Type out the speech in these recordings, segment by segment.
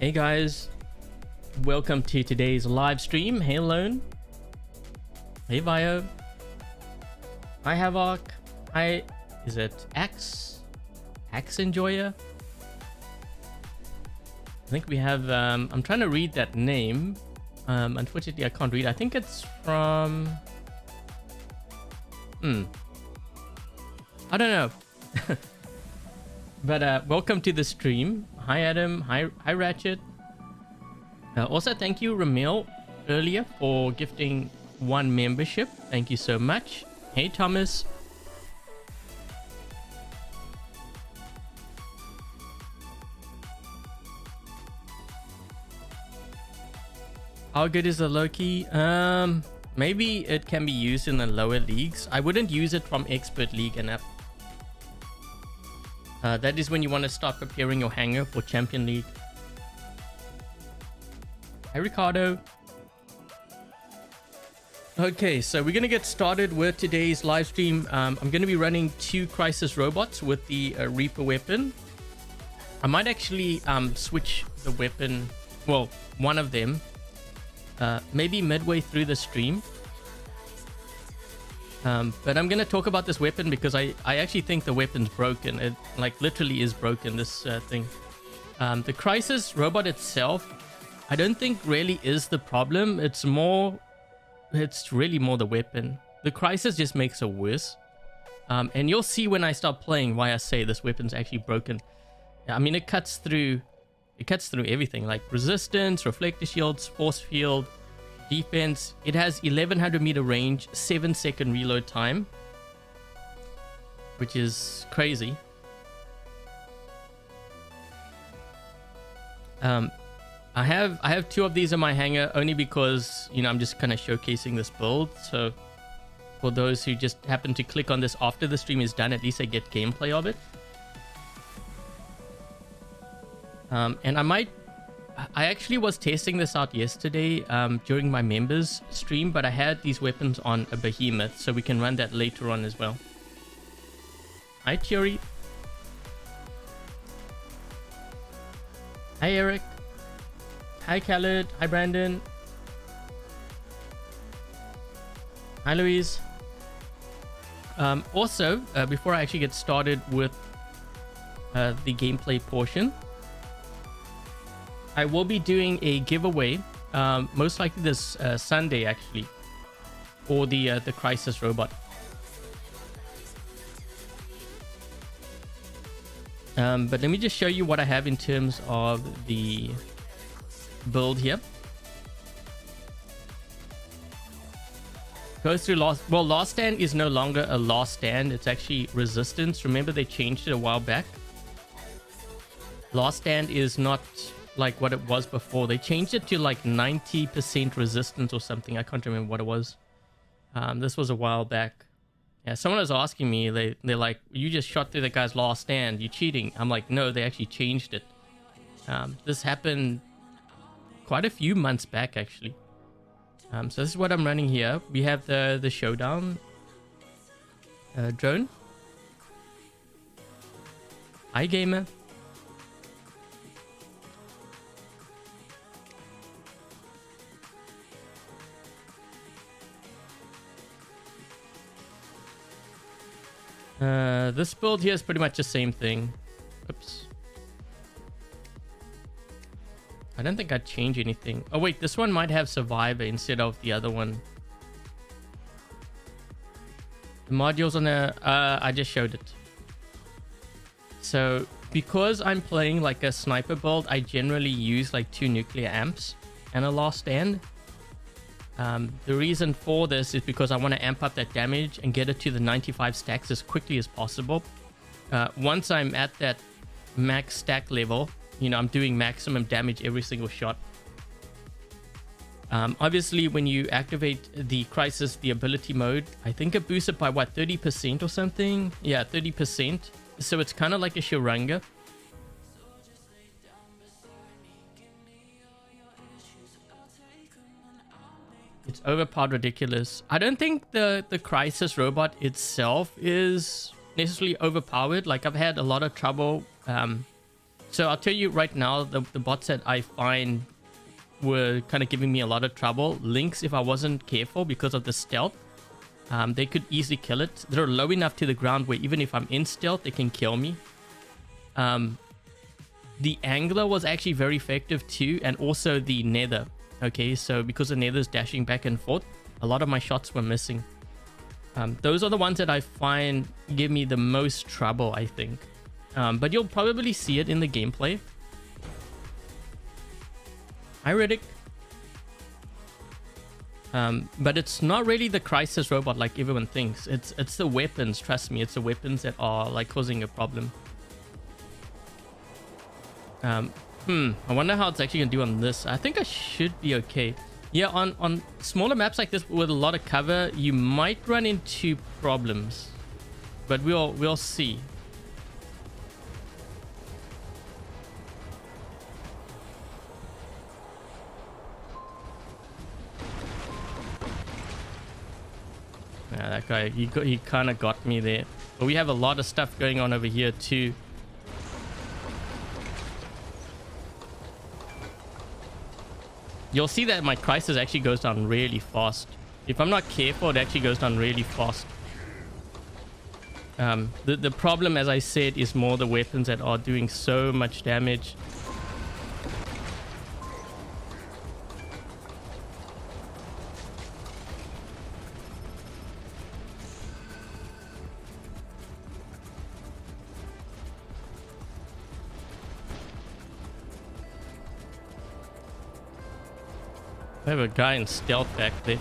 Hey guys, welcome to today's live stream. Hey Lone, hey Bio, hi Havoc, hi, is it Axe Enjoyer? I think we have, I'm trying to read that name. Unfortunately I can't read. I think it's from, I don't know. But welcome to the stream. Hi Adam, hi Ratchet. Also thank you Ramil earlier for gifting 1 membership. Thank you so much. Hey Thomas. How good is the Loki? Maybe it can be used in the lower leagues. I wouldn't use it from Expert League and up. That is when you want to start preparing your hanger for Champion League. Hi Ricardo. Okay, so we're going to get started with today's live stream. I'm going to be running 2 Crisis robots with the Reaper weapon. I might actually switch the weapon, well, one of them, maybe midway through the stream. But I'm going to talk about this weapon because I actually think the weapon's broken. It like literally is broken, this thing. The Crisis robot itself, I don't think really is the problem. It's really more the weapon. The Crisis just makes it worse. And you'll see when I start playing why I say this weapon's actually broken. I mean, it cuts through everything, like resistance, reflector shields, force field, defense. It has 1100 meter range, 7-second reload time, which is crazy. I have 2 of these in my hangar only because, you know, I'm just kind of showcasing this build. So for those who just happen to click on this after the stream is done, at least they get gameplay of it. And I actually was testing this out yesterday during my members stream, but I had these weapons on a behemoth, so we can run that later on as well. Hi Thierry. Hi Eric. Hi Khaled. Hi Brandon. Hi Louise. Also, before I actually get started with the gameplay portion, I will be doing a giveaway, most likely this Sunday actually, for the Crisis robot. But let me just show you what I have in terms of the build here. Goes through last stand is no longer a last stand. It's actually resistance. Remember they changed it a while back. Last stand is not like what it was before. They changed it to like 90% resistance or something. I can't remember what it was. This was a while back. Yeah, someone was asking me, they're like, you just shot through the guy's last stand, you cheating. I'm like, no, they actually changed it. This happened quite a few months back actually. So this is what I'm running here. We have the showdown drone. Hi gamer. This build here is pretty much the same thing. Oops. I don't think I'd change anything. Oh wait, this one might have Survivor instead of the other one. The modules on the... I just showed it. So, because I'm playing like a sniper build, I generally use like 2 nuclear amps and a last stand. The reason for this is because I want to amp up that damage and get it to the 95 stacks as quickly as possible. Once I'm at that max stack level, you know, I'm doing maximum damage every single shot. Obviously, when you activate the Crisis, the ability mode, I think it boosts it by what, 30% or something? Yeah, 30%. So it's kind of like a Shuranga. It's overpowered ridiculous. I don't think the Crisis robot itself is necessarily overpowered. Like, I've had a lot of trouble So I'll tell you right now, the bots that I find were kind of giving me a lot of trouble. Lynx, if I wasn't careful because of the stealth, they could easily kill it. They're low enough to the ground where even if I'm in stealth, they can kill me. The angler was actually very effective too, and also the nether. Okay, so because the nether is dashing back and forth, a lot of my shots were missing. Those are the ones that I find give me the most trouble, I think. But you'll probably see it in the gameplay. Hi, Riddick. But it's not really the crisis robot like everyone thinks. It's the weapons, trust me. It's the weapons that are like causing a problem. I wonder how it's actually gonna do on this. I think I should be okay. Yeah, on smaller maps like this with a lot of cover, you might run into problems, but we'll see. Yeah, that guy, he kind of got me there. But we have a lot of stuff going on over here too. You'll see that my crisis actually goes down really fast. If I'm not careful, it actually goes down really fast. The problem, as I said, is more the weapons that are doing so much damage. I have a guy in stealth back there.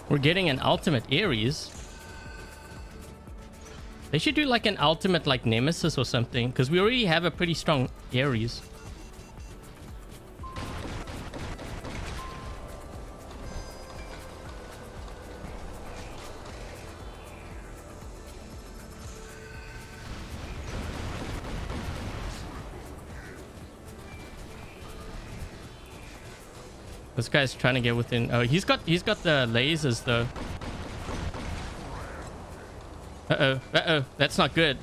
We're getting an ultimate Ares. They should do like an ultimate like Nemesis or something, because we already have a pretty strong Ares. This guy's trying to get within. Oh, he's got the lasers though. Uh-oh, that's not good.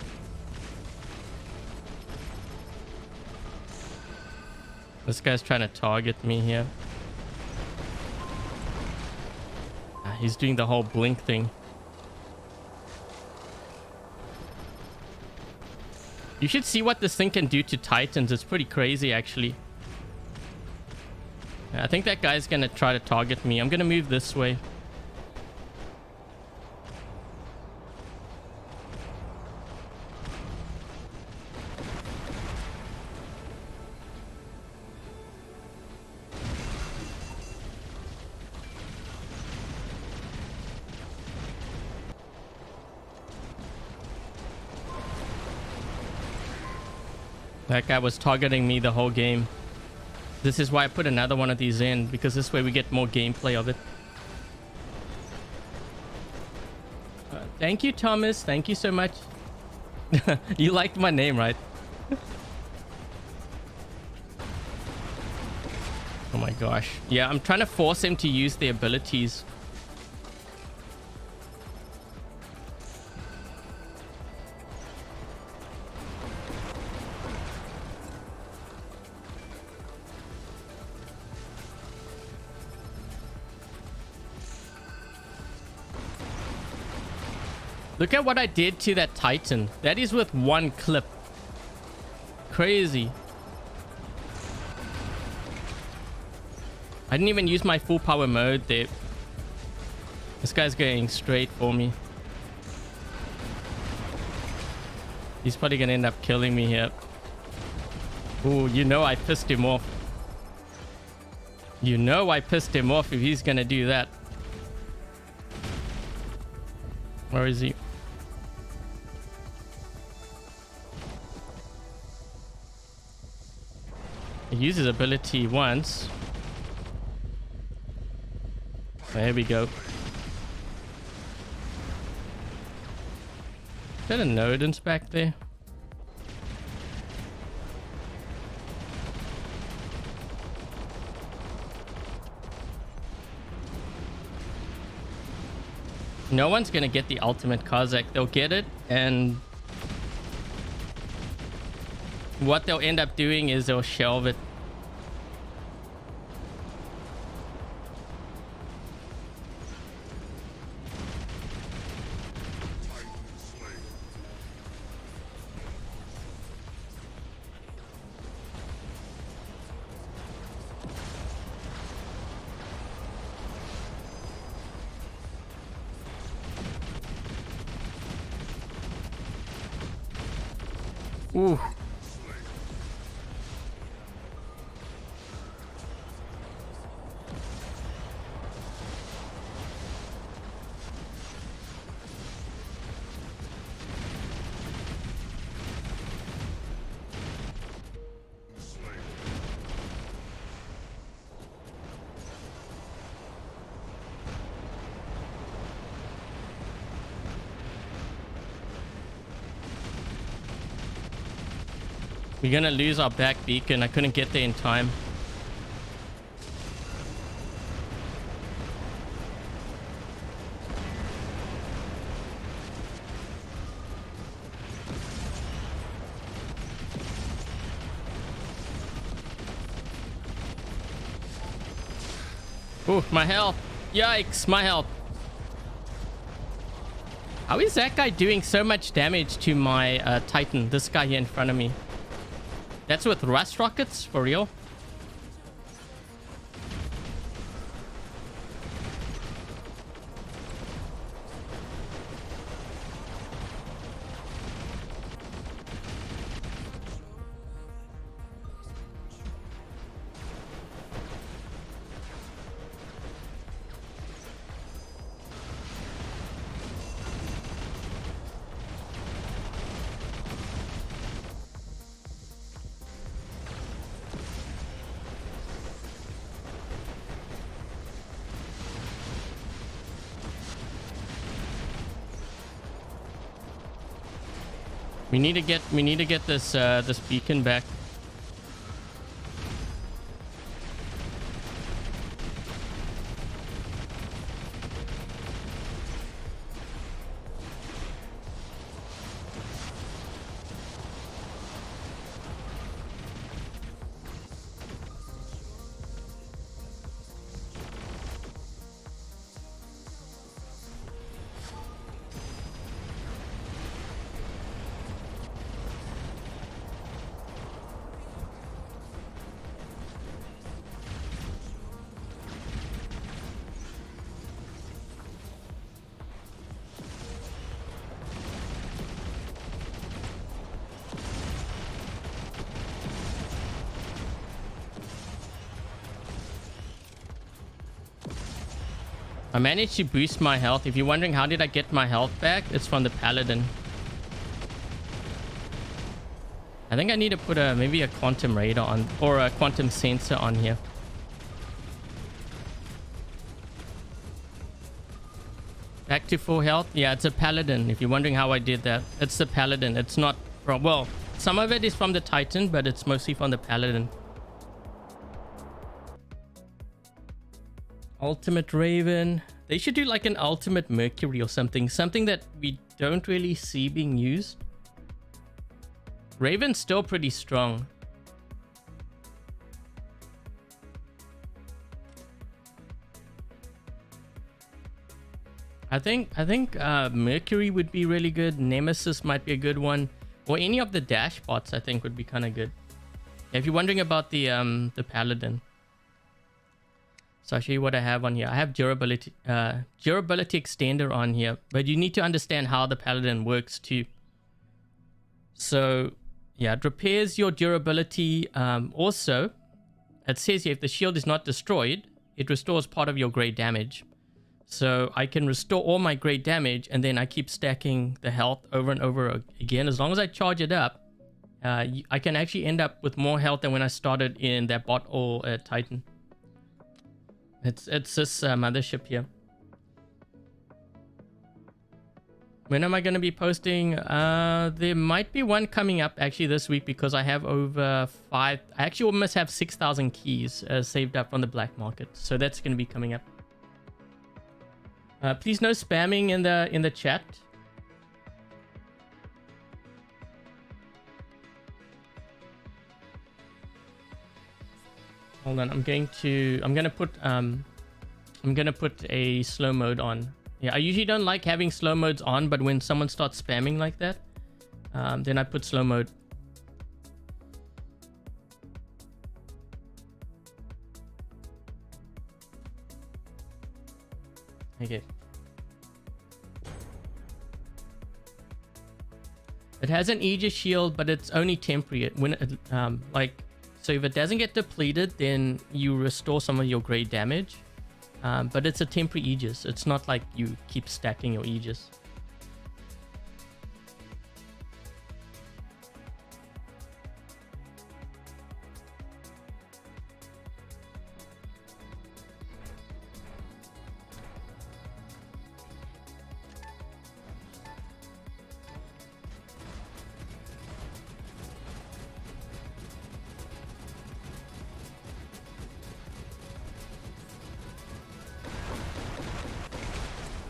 This guy's trying to target me here. He's doing the whole blink thing. You should see what this thing can do to Titans. It's pretty crazy actually. I think that guy's gonna try to target me. I'm gonna move this way. That guy was targeting me the whole game. This is why I put another one of these in, because this way we get more gameplay of it. Thank you, Thomas. Thank you so much. You liked my name, right? Oh my gosh. Yeah, I'm trying to force him to use the abilities. Look at what I did to that Titan. That is with one clip. Crazy. I didn't even use my full power mode there. This guy's going straight for me. He's probably gonna end up killing me here. Ooh, you know I pissed him off. You know I pissed him off if he's gonna do that. Where is he? He uses ability once. There we go. Is that a Nodens back there? No one's gonna get the ultimate Kazakh. They'll get it, and what they'll end up doing is they'll shelve it. Ooh. We're gonna lose our back beacon. I couldn't get there in time. Ooh, my health. Yikes, my health. How is that guy doing so much damage to my Titan? This guy here in front of me. That's with rust rockets? For real? We need to get this this beacon back. I managed to boost my health. If you're wondering how did I get my health back, it's from the Paladin. I think I need to put maybe a quantum radar on, or a quantum sensor on here. Back to full health. Yeah, it's a Paladin. If you're wondering how I did that, it's the Paladin. It's not from, well, some of it is from the Titan, but it's mostly from the Paladin. Ultimate Raven. They should do like an Ultimate Mercury or something. Something that we don't really see being used. Raven's still pretty strong. I think Mercury would be really good. Nemesis might be a good one. Or any of the dash bots I think would be kind of good. If you're wondering about the Paladin. So I'll show you what I have on here. I have durability extender on here, but you need to understand how the Paladin works too. So yeah, it repairs your durability. Also, it says here if the shield is not destroyed, it restores part of your great damage. So I can restore all my great damage, and then I keep stacking the health over and over again. As long as I charge it up, I can actually end up with more health than when I started in that bot or Titan. It's this mothership here. When am I going to be posting? There might be one coming up actually this week, because I have over 5. I actually almost have 6,000 keys saved up on the black market. So that's going to be coming up. Please no spamming in the chat. Hold on, I'm gonna put a slow mode on. Yeah, I usually don't like having slow modes on, but when someone starts spamming like that, then I put slow mode. Okay. It has an Aegis shield, but it's only temporary. When it, so if it doesn't get depleted, then you restore some of your grey damage. But it's a temporary Aegis. It's not like you keep stacking your Aegis.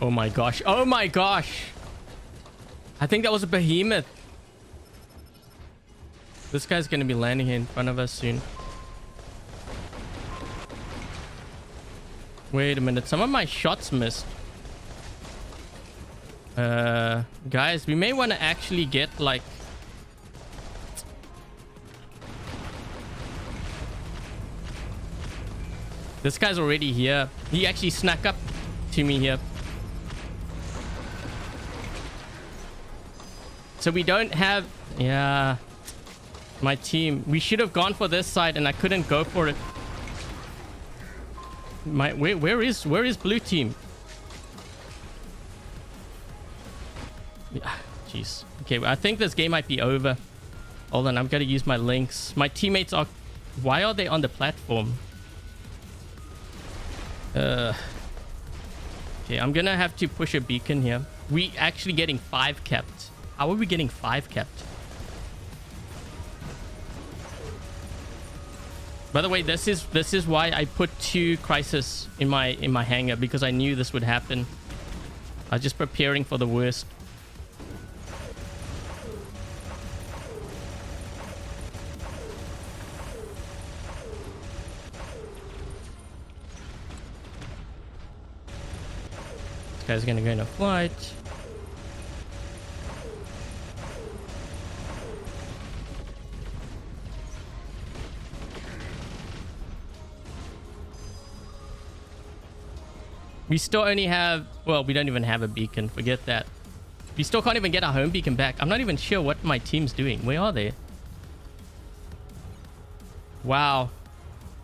Oh my gosh. Oh my gosh. I think that was a behemoth. This guy's going to be landing here in front of us soon. Wait a minute. Some of my shots missed. Guys, we may want to actually get like... This guy's already here. He actually snuck up to me here. So we don't have... Yeah. My team. We should have gone for this side and I couldn't go for it. Where is blue team? Jeez. Okay, I think this game might be over. Hold on, I'm gonna use my links. My teammates are... Why are they on the platform? Okay, I'm gonna have to push a beacon here. We actually getting 5 kept. How are we getting 5 kept? By the way, this is why I put 2 crisis in my hangar, because I knew this would happen. I was just preparing for the worst. This guy's gonna go in a flight. We still only have... Well, we don't even have a beacon. Forget that. We still can't even get our home beacon back. I'm not even sure what my team's doing. Where are they? Wow.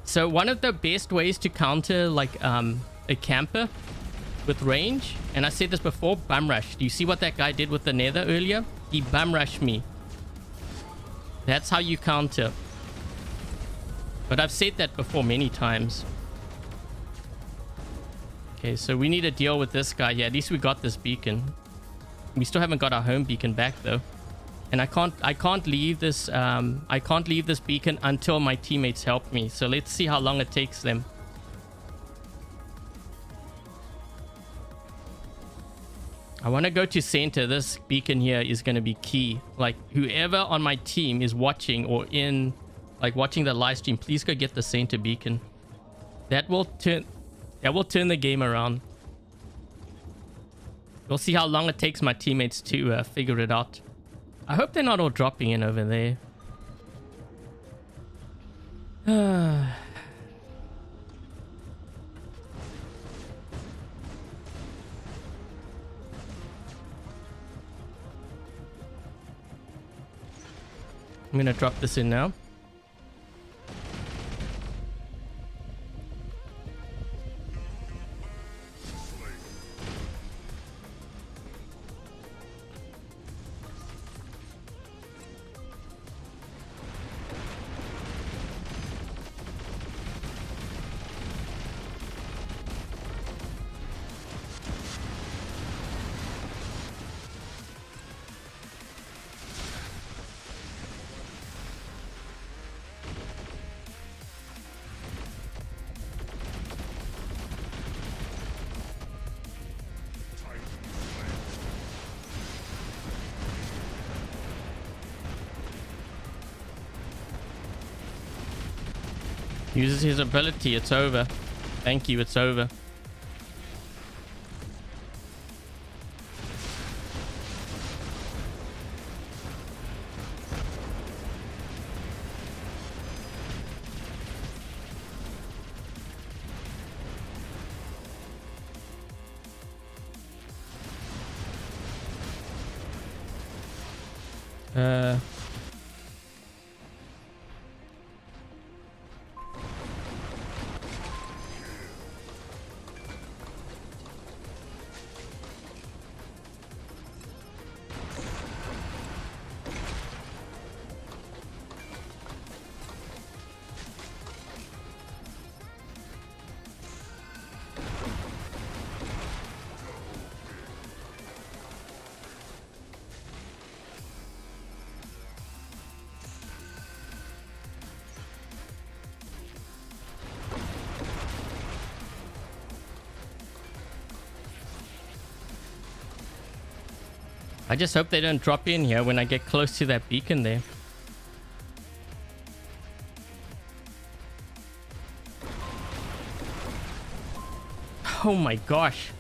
So one of the best ways to counter like a camper with range, and I said this before, bum rush. Do you see what that guy did with the nether earlier? He bum rushed me. That's how you counter. But I've said that before many times. Okay, so we need to deal with this guy. Yeah, at least we got this beacon. We still haven't got our home beacon back though. And I can't leave this beacon until my teammates help me. So let's see how long it takes them. I want to go to center. This beacon here is going to be key. Like whoever on my team is watching or in like watching the live stream, please go get the center beacon. That will turn the game around. We'll see how long it takes my teammates to figure it out. I hope they're not all dropping in over there. I'm gonna drop this in now. Uses his ability. It's over. Thank you. It's over. I just hope they don't drop in here when I get close to that beacon there. Oh my gosh.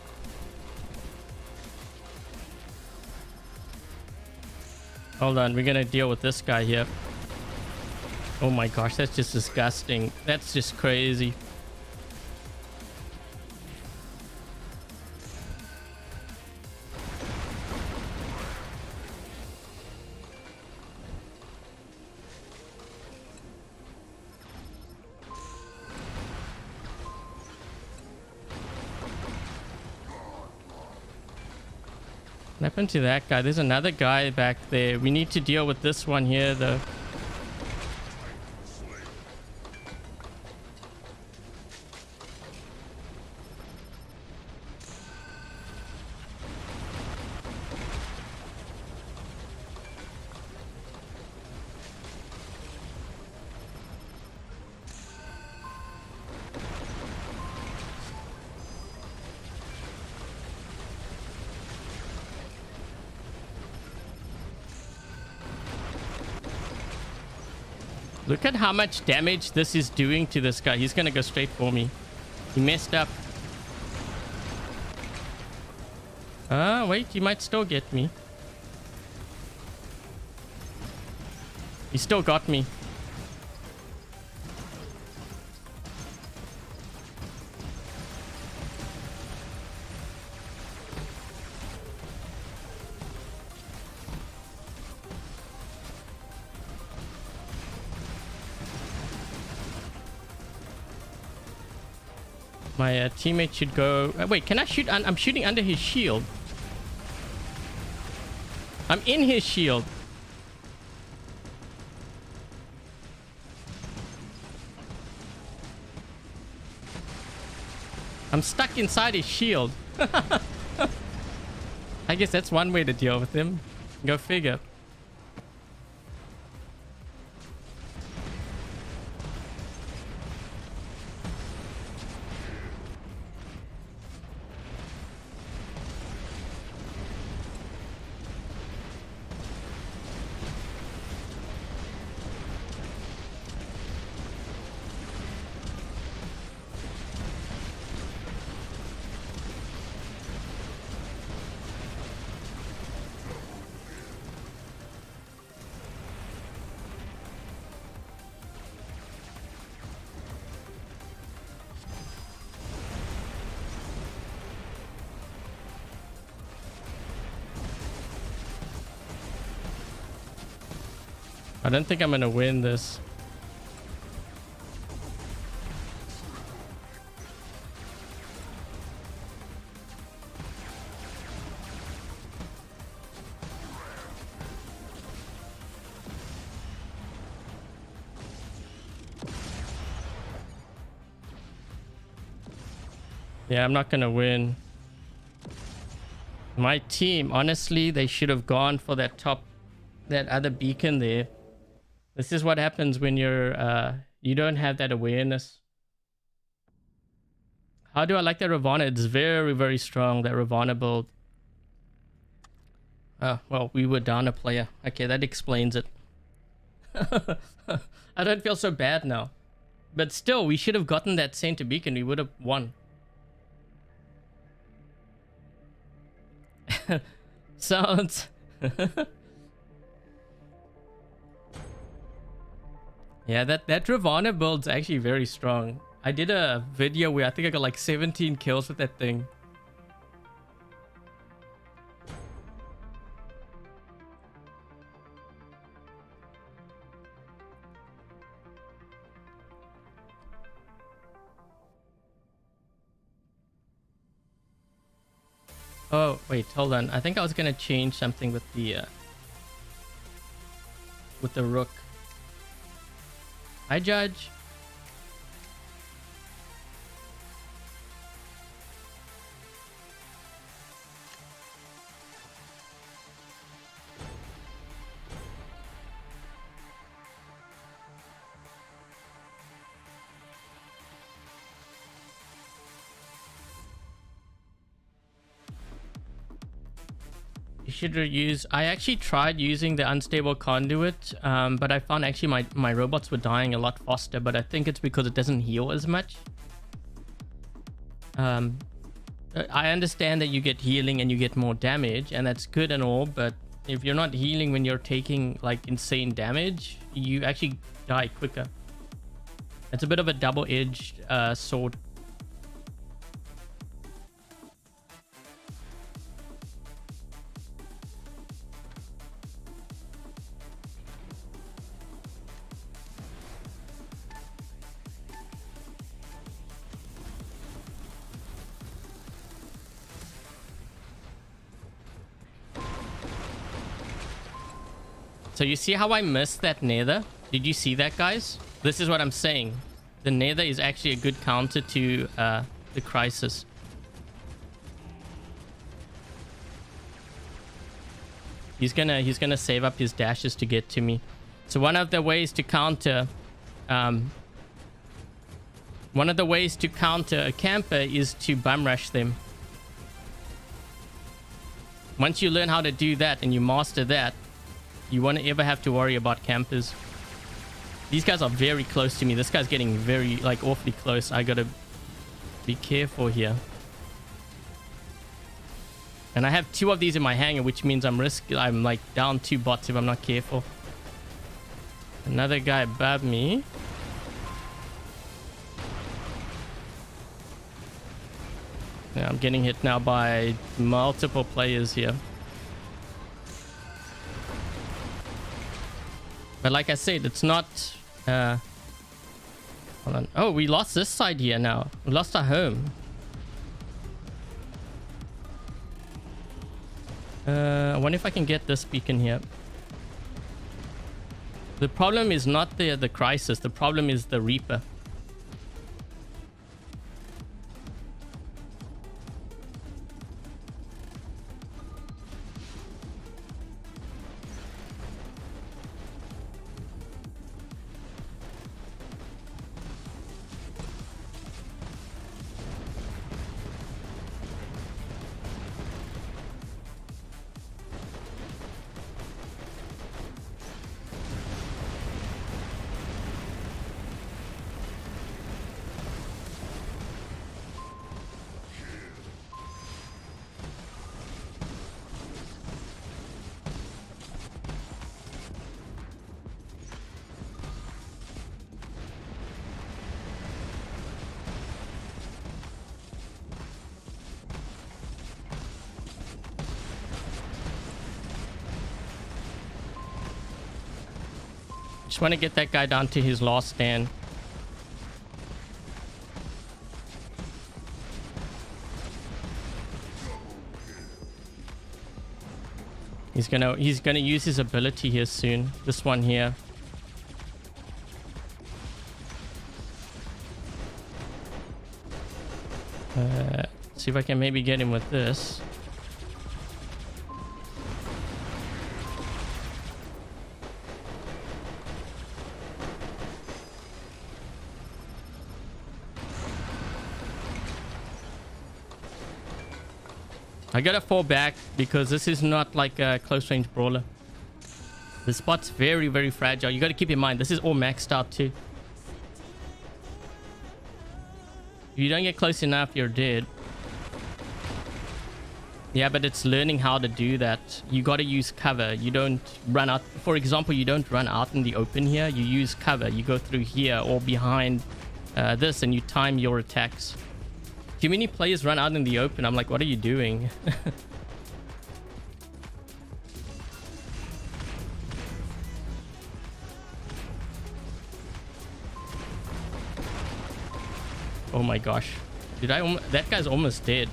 Hold on, we're gonna deal with this guy here. Oh my gosh, that's just disgusting. That's just crazy. What happened to that guy? There's another guy back there. We need to deal with this one here, though. Look at how much damage this is doing to this guy. He's gonna go straight for me. He messed up. Wait, he might still get me. He still got me. My teammate should go... wait, can I shoot? I'm shooting under his shield. I'm in his shield. I'm stuck inside his shield. I guess that's one way to deal with him. Go figure. I don't think I'm gonna win this. Yeah, I'm not gonna win. My team, honestly, they should have gone for that other beacon there. This is what happens when you don't have that awareness. How do I like that Ravana? It's very, very strong, that Ravana build. Oh, well, we were down a player. Okay, that explains it. I don't feel so bad now. But still, we should have gotten that center beacon. We would have won. Sounds. Yeah, that Ravana build's actually very strong. I did a video where I think I got like 17 kills with that thing. Oh, wait, hold on. I think I was gonna change something with the rook. Hi, Judge. You should use... I actually tried using the unstable conduit, but I found actually my robots were dying a lot faster, but I think it's because it doesn't heal as much. I understand that you get healing and you get more damage, and that's good and all, but if you're not healing when you're taking like insane damage, you actually die quicker. It's a bit of a double-edged sword. So you see how I missed that nether? Did you see that, guys? This is what I'm saying. The nether is actually a good counter to the crisis. He's gonna save up his dashes to get to me. So one of the ways to counter a camper is to bum rush them. Once you learn how to do that and you master that, you won't ever have to worry about campers. These guys are very close to me. This guy's getting very, like, awfully close. I gotta be careful here. And I have 2 of these in my hangar, which means I'm like down 2 bots if I'm not careful. Another guy above me. Yeah, I'm getting hit now by multiple players here. But like I said, it's not... hold on. Oh, we lost this side here now. We lost our home. I wonder if I can get this beacon here. The problem is not the crisis. The problem is the Reaper. Just want to get that guy down to his last stand. He's gonna use his ability here soon. This one here. See if I can maybe get him with this. I gotta fall back because this is not like a close range brawler. The spot's very, very fragile. You gotta keep in mind, this is all maxed out too. If you don't get close enough, you're dead. Yeah, but it's learning how to do that. You got to use cover. You don't run out. For example, you don't run out in the open here. You use cover. You go through here or behind this, and you time your attacks. Too many players run out in the open. I'm like, what are you doing? Oh my gosh. Did I that guy's almost dead.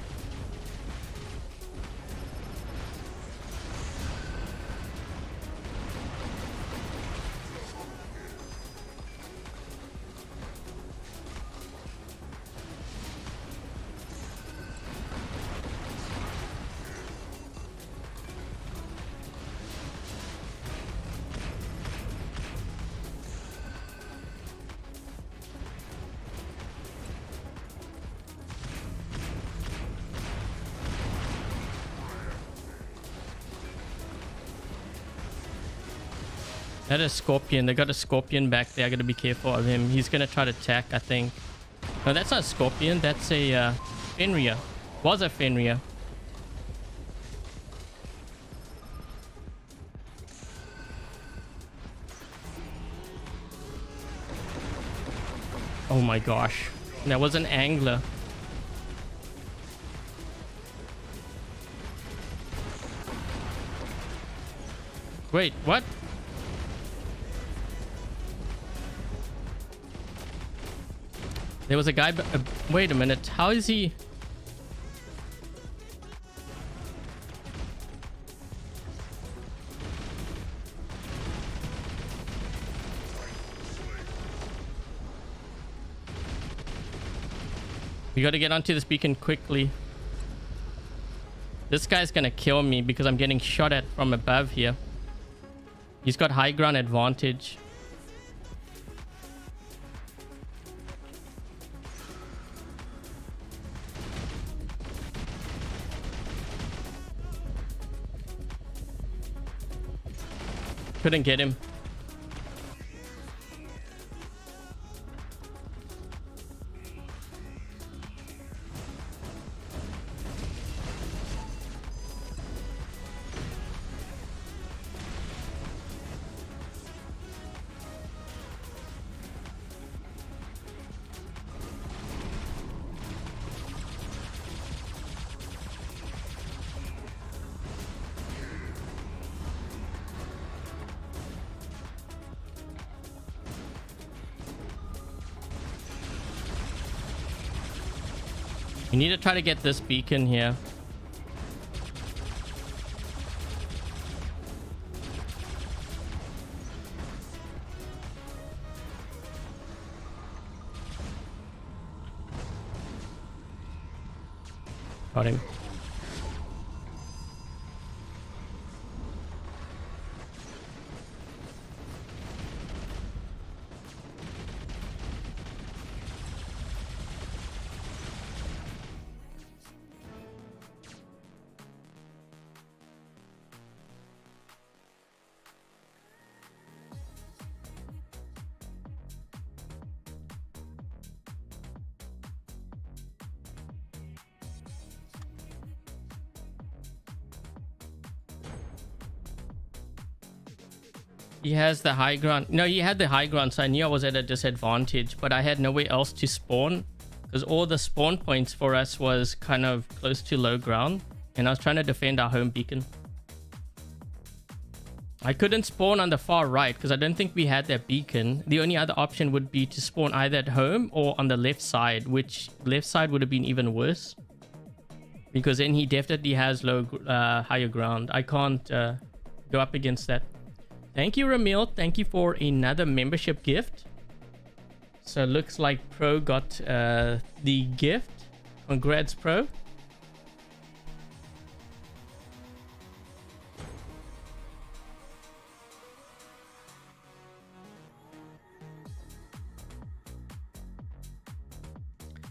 That is Scorpion. They got a Scorpion back there. I gotta be careful of him. He's gonna try to attack, I think. No, that's not a Scorpion. That's a Fenrir. Was a Fenrir. Oh my gosh. That was an angler. Wait, what? There was a guy... wait a minute. How is he... We gotta get onto this beacon quickly. This guy's gonna kill me because I'm getting shot at from above here. He's got high ground advantage. Couldn't get him. We need to try to get this beacon here. Got him. He has the high ground. No, he had the high ground, so I knew I was at a disadvantage, but I had nowhere else to spawn because all the spawn points for us was kind of close to low ground, and I was trying to defend our home beacon. I couldn't spawn on the far right because I don't think we had that beacon. The only other option would be to spawn either at home or on the left side, which left side would have been even worse because then he definitely has higher ground. I can't go up against that. Thank you, Ramil. Thank you for another membership gift. So looks like Pro got the gift. Congrats, Pro.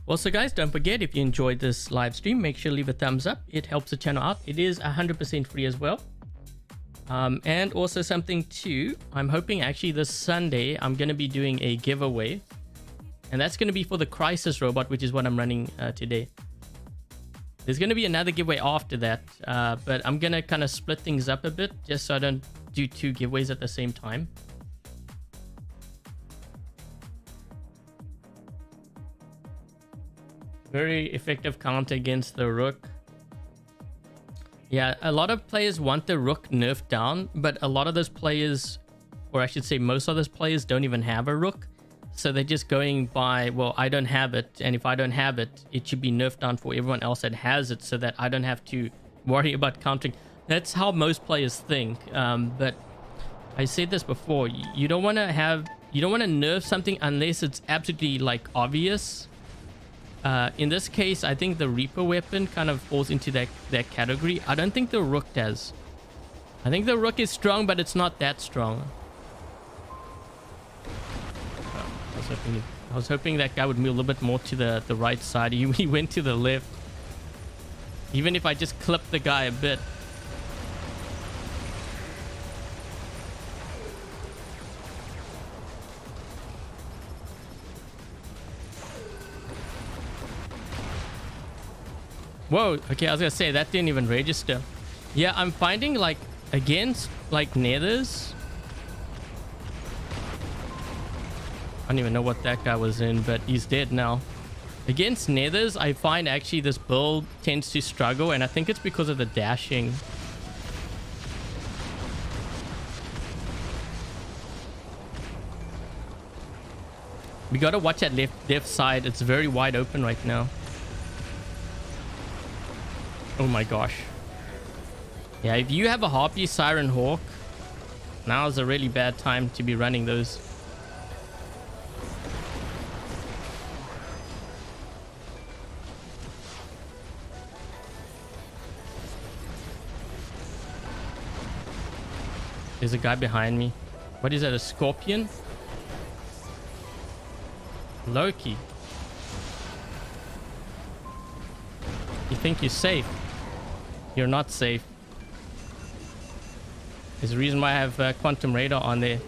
Also, guys, don't forget, if you enjoyed this live stream, make sure to leave a thumbs up. It helps the channel out. It is 100% free as well. And also something too, I'm hoping actually this Sunday I'm going to be doing a giveaway, And that's going to be for the Crisis robot, which is what I'm running today. There's going to be another giveaway after that, but I'm going to kind of split things up a bit just so I don't do 2 giveaways at the same time. Very effective counter against the Rook. Yeah, a lot of players want the Rook nerfed down, but a lot of those players, or I should say most of those players, don't even have a Rook. So they're just going by, well, I don't have it, and if I don't have it, it should be nerfed down for everyone else that has it so that I don't have to worry about countering. That's how most players think. But I said this before, you don't want to nerf something unless it's absolutely like obvious. In this case, I think the Reaper weapon kind of falls into that category. I don't think the Rook does. I think the Rook is strong, but it's not that strong. I was hoping that guy would move a little bit more to the right side. He went to the left. Even if I just clip the guy a bit. Whoa, okay, I was gonna say that didn't even register. Yeah, I'm finding like against like nethers. I don't even know what that guy was in, but he's dead now. Against nethers, I find actually this build tends to struggle, and I think it's because of the dashing. We gotta watch that left side. It's very wide open right now. Oh my gosh. Yeah, if you have a Harpy, Siren, Hawk, now is a really bad time to be running those. There's a guy behind me. What is that, a Scorpion? Loki. You think you're safe? You're not safe. There's a reason why I have Quantum Radar on there.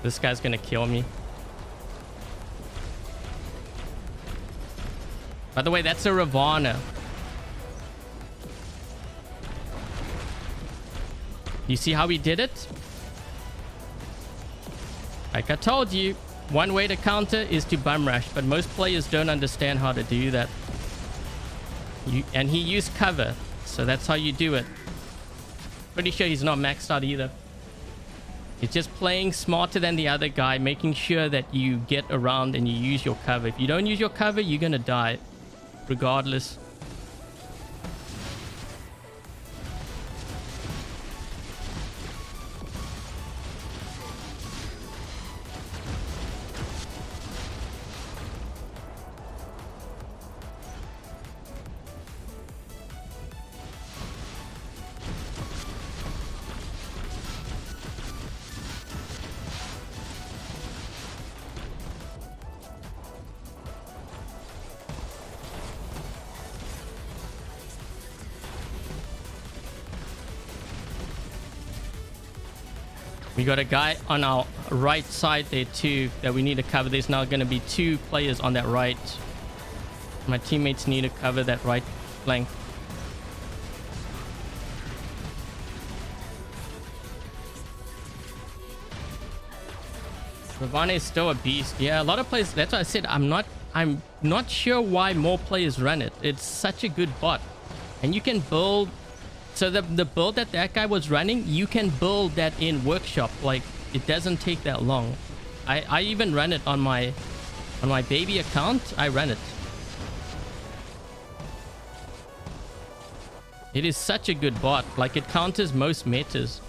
This guy's gonna kill me. By the way, that's a Ravana. You see how he did it? Like I told you, one way to counter is to bum rush, but most players don't understand how to do that. And he used cover, so that's how you do it. Pretty sure he's not maxed out either. He's just playing smarter than the other guy, making sure that you get around and you use your cover. If you don't use your cover, you're gonna die, regardless. We got a guy on our right side there too that we need to cover. There's now going to be 2 players on that right. My teammates need to cover that right flank. Ravana is still a beast. Yeah, a lot of players. That's why I said I'm not sure why more players run it. It's such a good bot, and you can build. So the build that guy was running, you can build that in Workshop. Like, it doesn't take that long. I even run it on my baby account. I run it. It is such a good bot. Like, it counters most metas.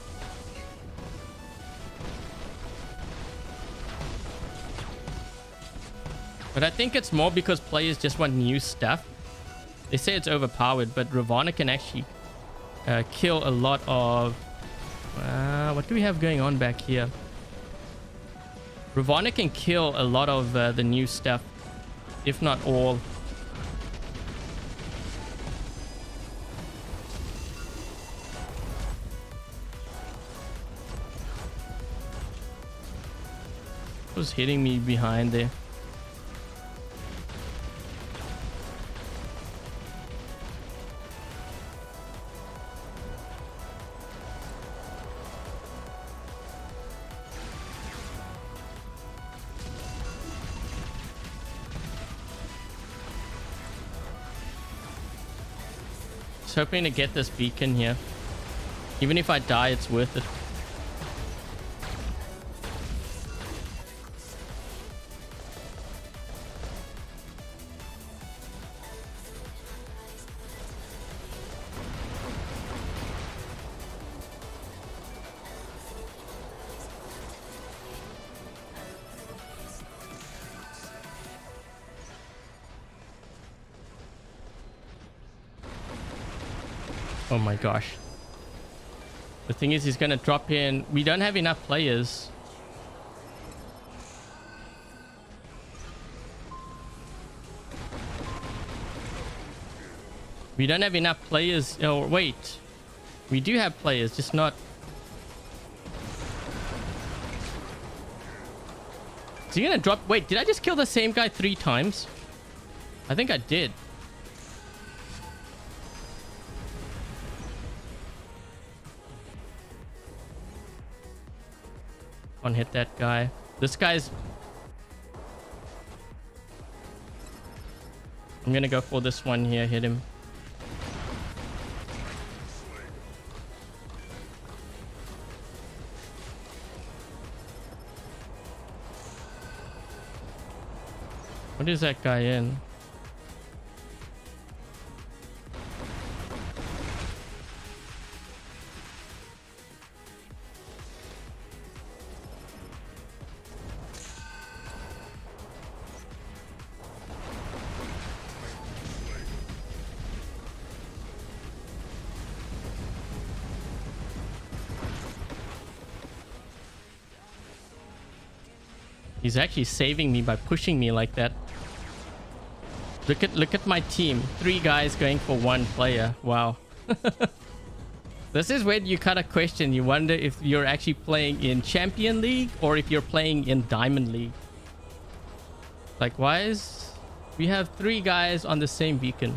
But I think it's more because players just want new stuff. They say it's overpowered, but Ravana can actually kill a lot of... what do we have going on back here? Ravana can kill a lot of the new stuff, if not all. was hitting me behind there. Just hoping to get this beacon here. Even if I die, it's worth it. Oh my gosh. The thing is, he's going to drop in. We don't have enough players. We don't have enough players. Oh, wait. We do have players, just not... Is he going to drop... Wait, did I just kill the same guy 3 times? I think I did. Can't hit that guy. This guy's... I'm gonna go for this one here. Hit him. What is that guy in? He's actually saving me by pushing me like that. Look at my team. 3 guys going for 1 player. Wow. This is when you kind of question. You wonder if you're actually playing in Champion League or if you're playing in Diamond League. Like, why is... We have 3 guys on the same beacon.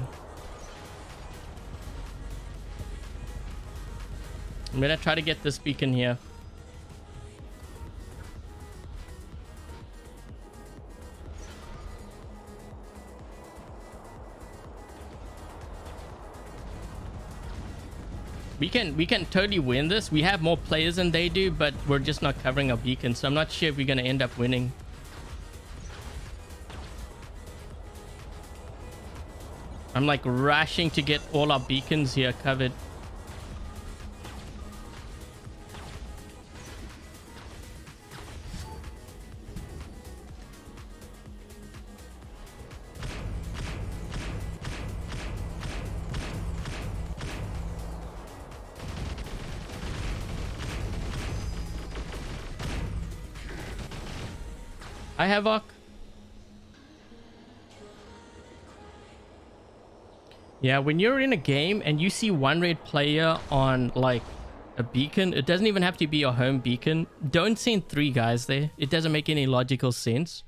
I'm gonna try to get this beacon here. We can totally win this. We have more players than they do, but we're just not covering our beacon, so I'm not sure if we're going to end up winning. I'm like rushing to get all our beacons here covered. Hi, Havoc. Yeah, when you're in a game and you see 1 red player on like a beacon, it doesn't even have to be your home beacon. Don't send 3 guys there. It doesn't make any logical sense.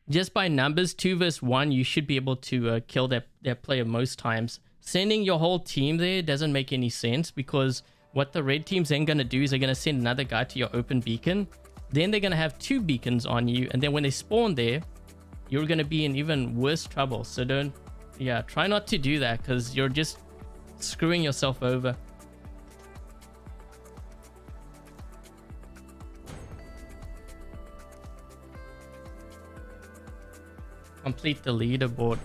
Just by numbers, 2 versus 1, you should be able to kill that player most times. Sending your whole team there doesn't make any sense, because what the red team's then going to do is they're going to send another guy to your open beacon. Then they're going to have 2 beacons on you, and then when they spawn there, you're going to be in even worse trouble. So don't, yeah, try not to do that, because you're just screwing yourself over. Complete the leaderboard.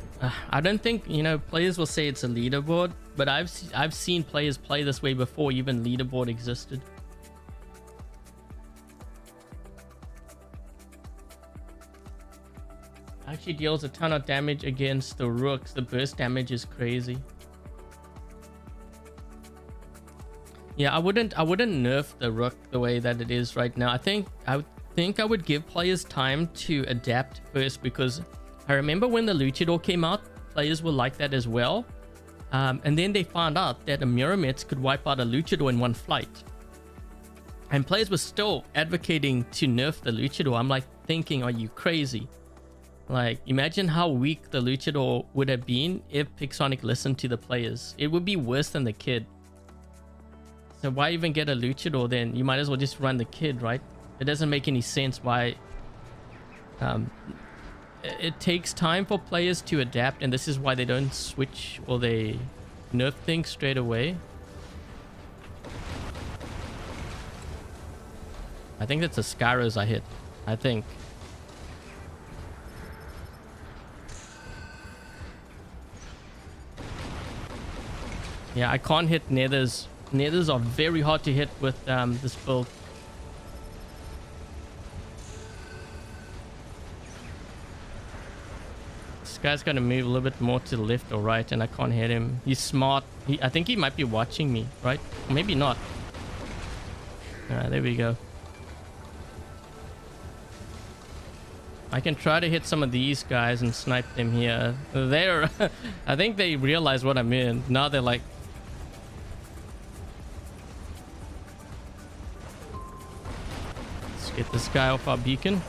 I don't think, you know, players will say it's a leaderboard, but I've seen players play this way before even leaderboard existed. Actually deals a ton of damage against the rooks. The burst damage is crazy. Yeah, I wouldn't nerf the rook the way that it is right now. I think I would give players time to adapt first, because I remember when the luchador came out, players were like that as well. And then they found out that a Miramitz could wipe out a luchador in 1 flight. And players were still advocating to nerf the Luchador. I'm like thinking, are you crazy? Like, imagine how weak the Luchador would have been if Pixonic listened to the players. It would be worse than the Kid. So why even get a Luchador then? You might as well just run the Kid, right? It doesn't make any sense why... it takes time for players to adapt, and this is why they don't switch or they nerf things straight away. I think that's a Skyros I hit. I think. Yeah, I can't hit Nethers. Nethers are very hard to hit with this build. This guy's got to move a little bit more to the left or right, and I can't hit him. He's smart. I think he might be watching me, right? Or maybe not. There we go. I can try to hit some of these guys and snipe them here. They're... I think they realize what I'm in. Now they're like... Let's get this guy off our beacon.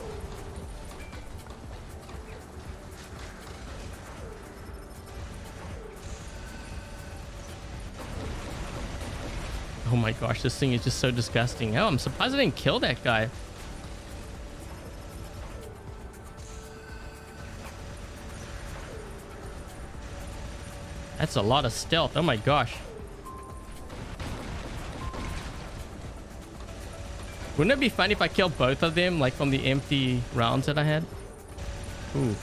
Oh my gosh, this thing is just so disgusting. Oh, I'm surprised I didn't kill that guy. That's a lot of stealth. Oh my gosh. Wouldn't it be fun if I killed both of them, like from the empty rounds that I had? Ooh.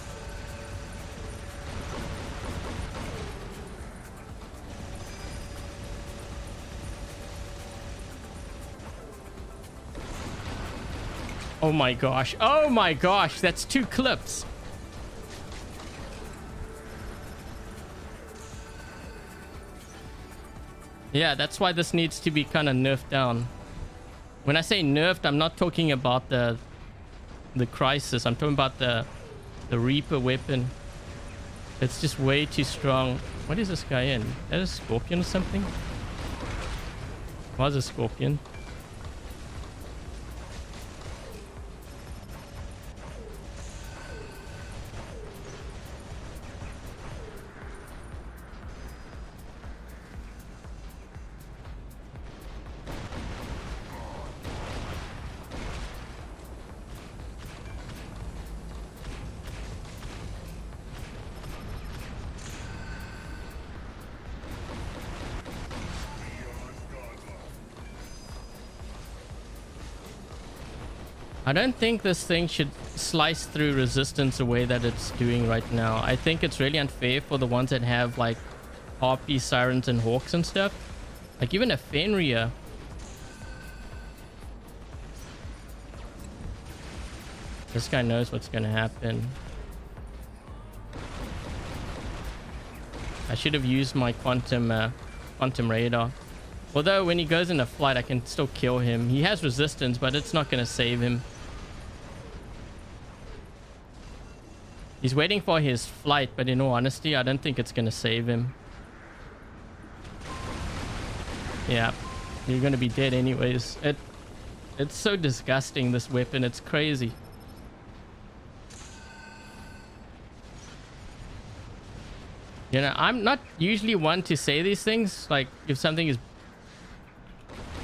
Oh my gosh. Oh my gosh. That's 2 clips. Yeah, that's why this needs to be kind of nerfed down. When I say nerfed, I'm not talking about the Crisis. I'm talking about the Reaper weapon. It's just way too strong. What is this guy in? Is that a Scorpion or something? Was a Scorpion. I don't think this thing should slice through resistance the way that it's doing right now. I think it's really unfair for the ones that have like Harpies, Sirens, and Hawks and stuff. Like even a Fenrir. This guy knows what's gonna happen. I should have used my quantum radar. Although when he goes into flight, I can still kill him. He has resistance, but it's not gonna save him. He's waiting for his flight, but in all honesty, I don't think it's gonna save him. Yeah, you're gonna be dead anyways. It's so disgusting, this weapon. It's crazy. You know, I'm not usually one to say these things. Like, if something is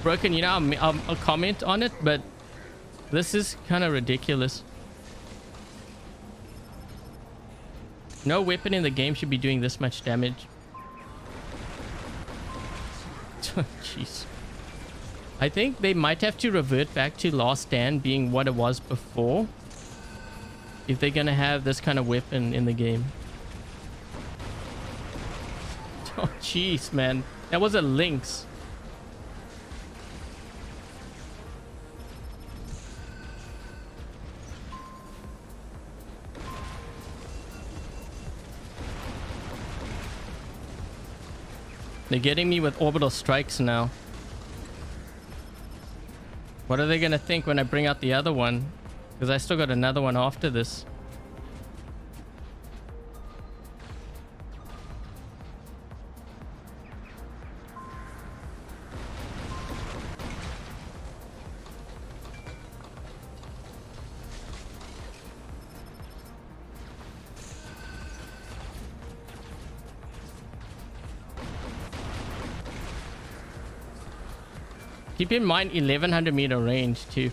broken, you know, I'll comment on it, but this is kind of ridiculous. No weapon in the game should be doing this much damage. Jeez. I think they might have to revert back to Last Stand being what it was before, if they're gonna have this kind of weapon in the game. Oh jeez, man, that was a Lynx. They're getting me with orbital strikes now. What are they gonna think when I bring out the other one? Because I still got another one after this. Keep in mind 1100 meter range too.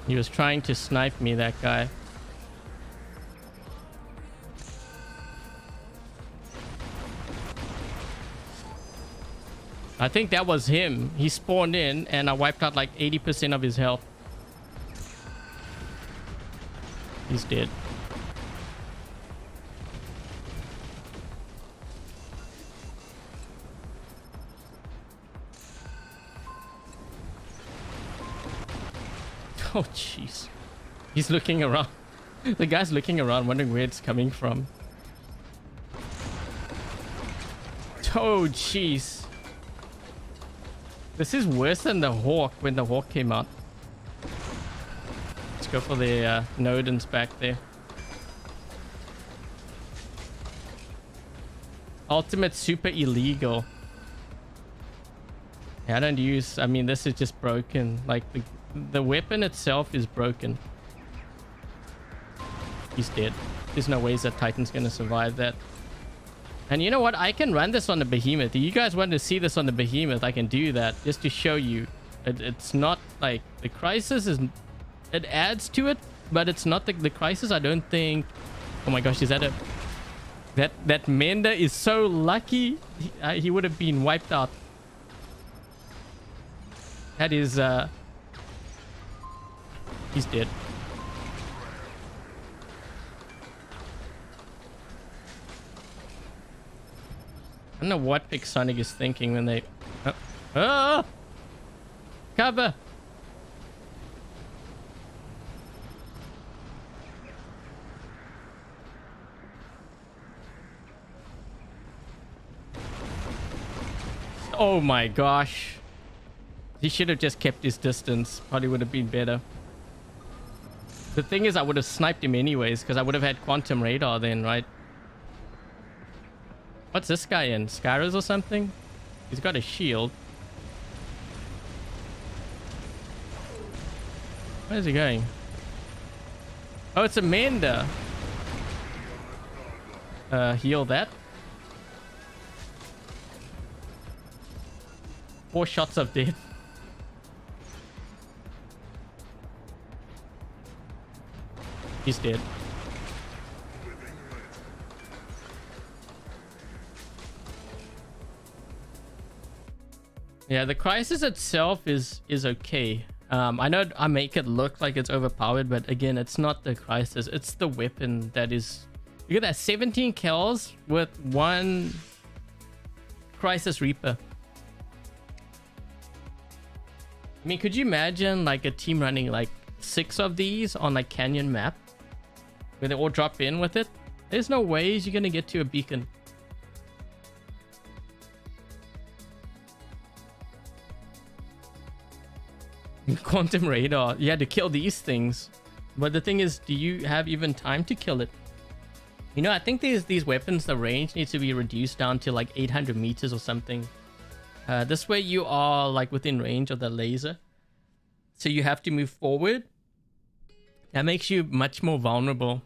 He was trying to snipe me, that guy. I think that was him. He spawned in and I wiped out like 80% of his health. He's dead. Oh, jeez. He's looking around. The guy's looking around, wondering where it's coming from. Oh, jeez. This is worse than the Hawk when the Hawk came out. Let's go for the Nodens back there. Ultimate super illegal. Yeah, I don't use... I mean, this is just broken. Like, the weapon itself is broken. He's dead. There's no ways that Titan's going to survive that. And you know what? I can run this on the Behemoth. If you guys want to see this on the Behemoth, I can do that just to show you. It's not like... The Crisis is... It adds to it, but it's not the Crisis. I don't think... Oh my gosh, is that a... That Mender is so lucky. He would have been wiped out. That is... He's dead. I don't know what Pixonic is thinking when they... Oh! Cover! Oh my gosh. He should have just kept his distance. Probably would have been better. The thing is, I would have sniped him anyways, because I would have had quantum radar then, right? What's this guy in? Scarrows or something? He's got a shield. Where's he going? Oh, it's Amanda. Heal that. 4 shots of death. He's dead. Yeah, the Crisis itself is okay. I know I make it look like it's overpowered, but again, it's not the Crisis. It's the weapon that is... Look at that, 17 kills with 1 Crisis Reaper. I mean, could you imagine like a team running like 6 of these on like Canyon map? Where they all drop in with it? There's no ways you're gonna get to a beacon. Quantum radar. You had to kill these things. But the thing is, do you have even time to kill it? You know, I think these weapons, the range needs to be reduced down to like 800 meters or something. This way you are like within range of the laser. So you have to move forward. That makes you much more vulnerable.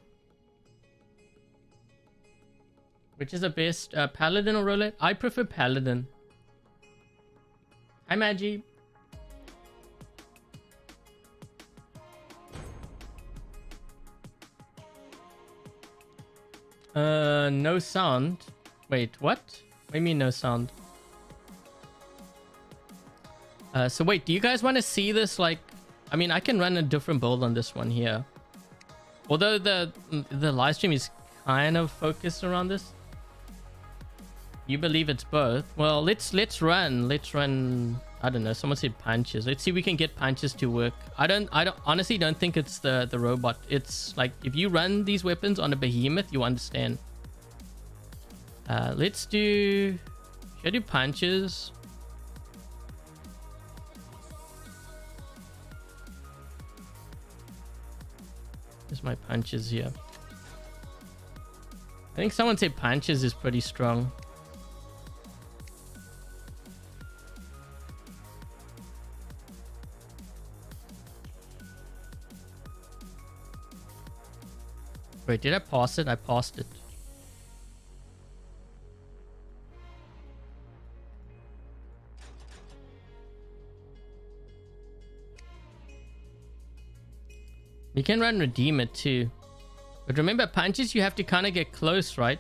Which is the best? Paladin or Roulette? I prefer Paladin. Hi, Maggie. No sound. Wait, what? What do you mean no sound? So wait, do you guys want to see this? Like, I mean, I can run a different build on this one here. Although the live stream is kind of focused around this. You believe it's both? Well, let's run. I don't know. Someone said punches. Let's see if we can get punches to work. I don't honestly don't think it's the robot. It's like if you run these weapons on a Behemoth, you understand. Let's do... Should I do punches? There's my punches here. I think someone said punches is pretty strong. Wait, did I pass it? I passed it. You can run redeem it too. But remember, punches, you have to kind of get close, right?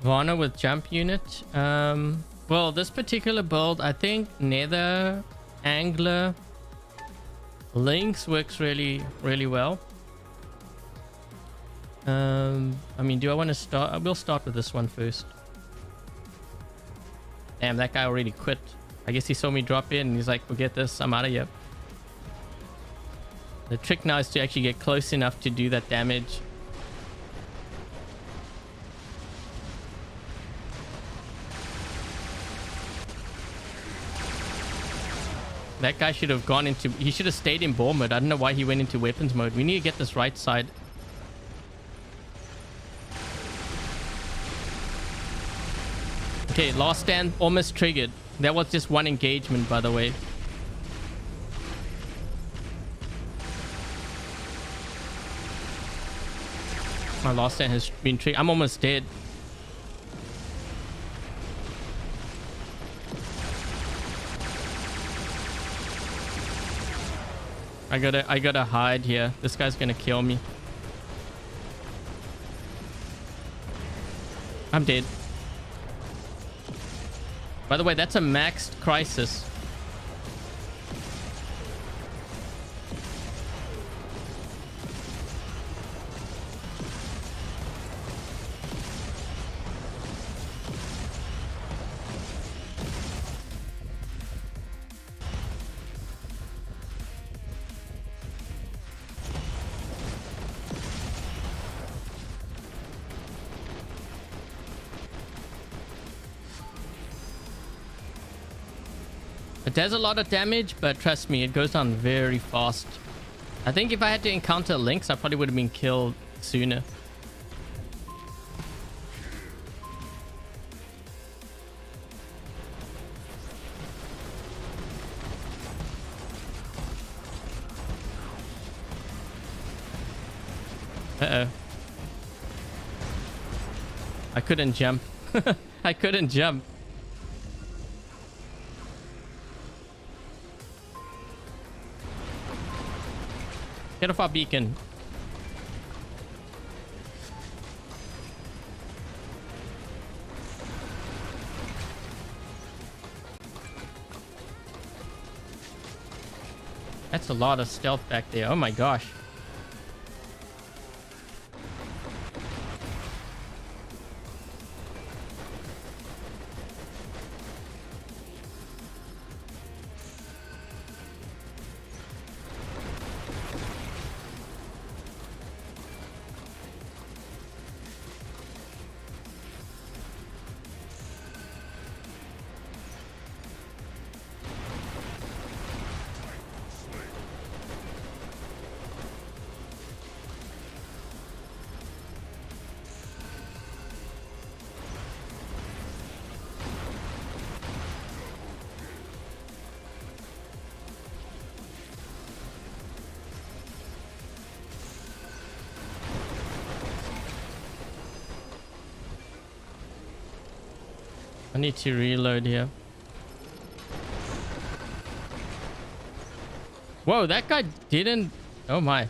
Varna with jump unit. Well, this particular build, I think Nether, Angler, Lynx works really well. I mean, do I want to start? We'll start with this one first. Damn, that guy already quit. I guess he saw me drop in and he's like, forget this, I'm out of here. The trick now is to actually get close enough to do that damage. That guy should have gone into... He should have stayed in ball mode. I don't know why he went into weapons mode. We need to get this right side. Okay, last stand almost triggered. That was just one engagement, by the way. My last stand has been triggered. I'm almost dead. I gotta hide here. This guy's gonna kill me. I'm dead. By the way, that's a maxed crisis. It does a lot of damage, but trust me, it goes down very fast. I think if I had to encounter Lynx, I probably would have been killed sooner. Uh-oh. I couldn't jump. I couldn't jump. Get off our beacon. That's a lot of stealth back there. Oh my gosh. I need to reload here. Whoa, that guy didn't... Oh my.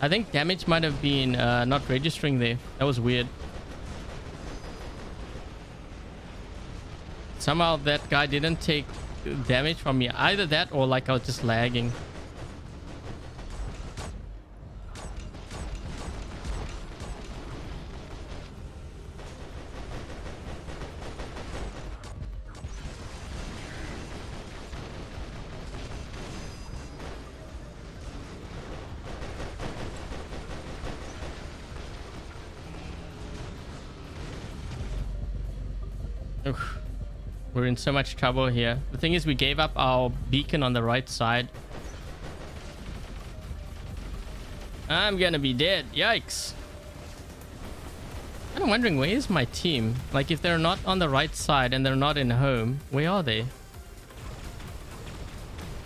I think damage might have been not registering there. That was weird. Somehow that guy didn't take damage from me. Either that or like I was just lagging. Oof. We're in so much trouble here. The thing is, we gave up our beacon on the right side. I'm gonna be dead. Yikes. I'm wondering, where is my team? Like, if they're not on the right side and they're not in home, where are they?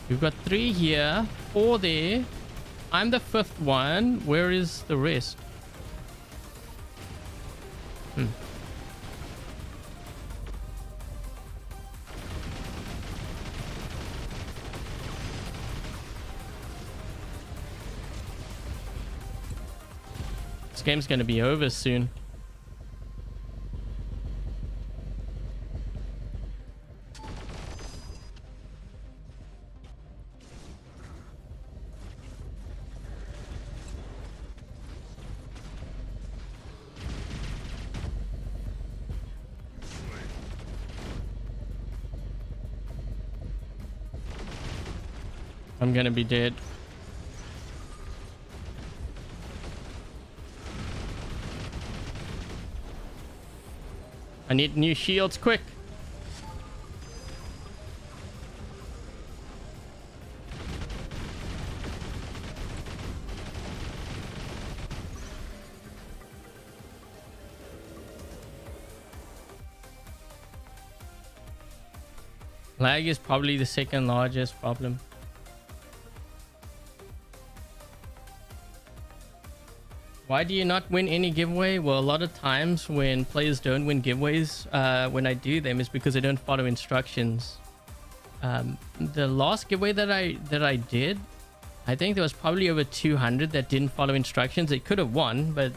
We've got 3 here, 4 there. I'm the 5th one. Where is the rest? This game's gonna be over soon. I'm gonna be dead. I need new shields, quick. Lag is probably the second largest problem. Why do you not win any giveaway? Well, a lot of times when players don't win giveaways, when I do them, is because they don't follow instructions. The last giveaway that I did, I think there was probably over 200 that didn't follow instructions. They could have won, but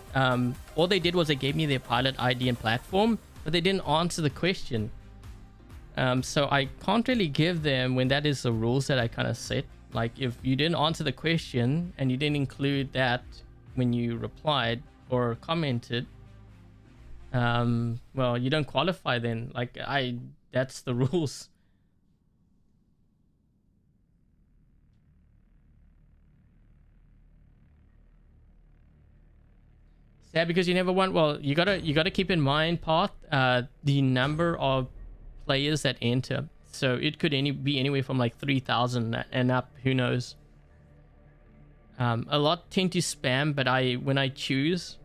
all they did was they gave me their pilot ID and platform, but they didn't answer the question. So I can't really give them when that is the rules that I kind of set. Like, if you didn't answer the question and you didn't include that when you replied or commented, well, you don't qualify then. Like, that's the rules. Sad because you never won. Well, you gotta keep in mind, Path, the number of players that enter. So it could be anywhere from like 3,000 and up, who knows. A lot tend to spam, but when I choose,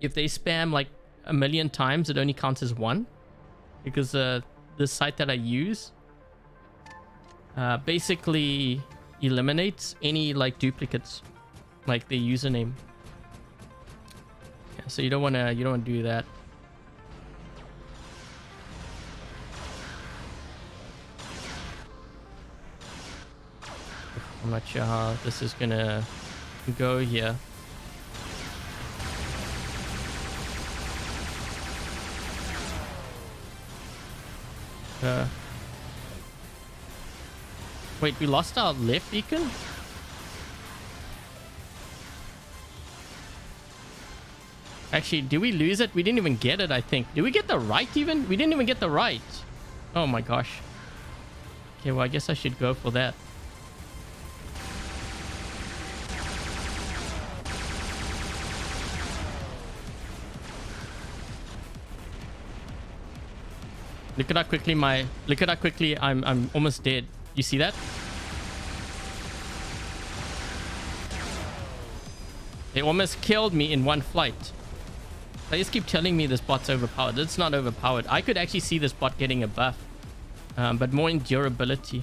if they spam like 1 million times, it only counts as 1, because the site that I use basically eliminates any like duplicates, like the username. Yeah, so you don't want to do that. I'm not sure how this is gonna go here. Wait, we lost our left beacon? Actually, did we lose it? We didn't even get it, I think. Did we get the right even? We didn't even get the right. Oh my gosh. Okay, well, I guess I should go for that. Look at how quickly I'm almost dead. You see that? They almost killed me in one flight. They just keep telling me this bot's overpowered. It's not overpowered. I could actually see this bot getting a buff, but more in durability.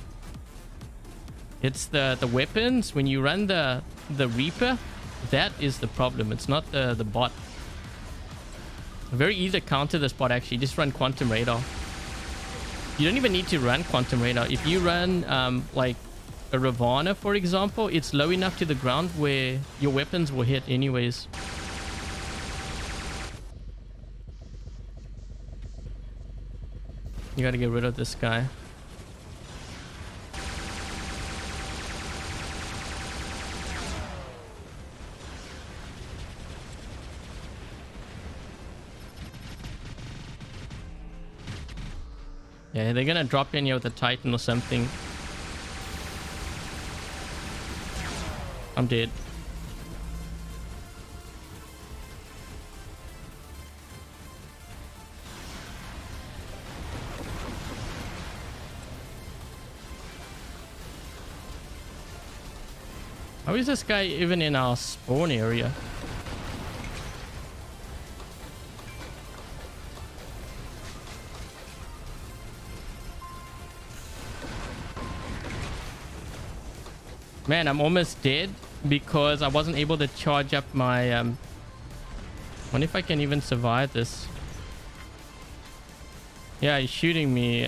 It's the weapons. When you run the Reaper, that is the problem. It's not the bot. Very easy to counter this bot actually. Just run Quantum Radar. You don't even need to run Quantum Radar. If you run like a Ravana, for example, it's low enough to the ground where your weapons will hit anyways. You gotta get rid of this guy. Yeah, they're gonna drop in here with a Titan or something. I'm dead. How is this guy even in our spawn area? Man, I'm almost dead because I wasn't able to charge up my... wonder if I can even survive this. Yeah, he's shooting me.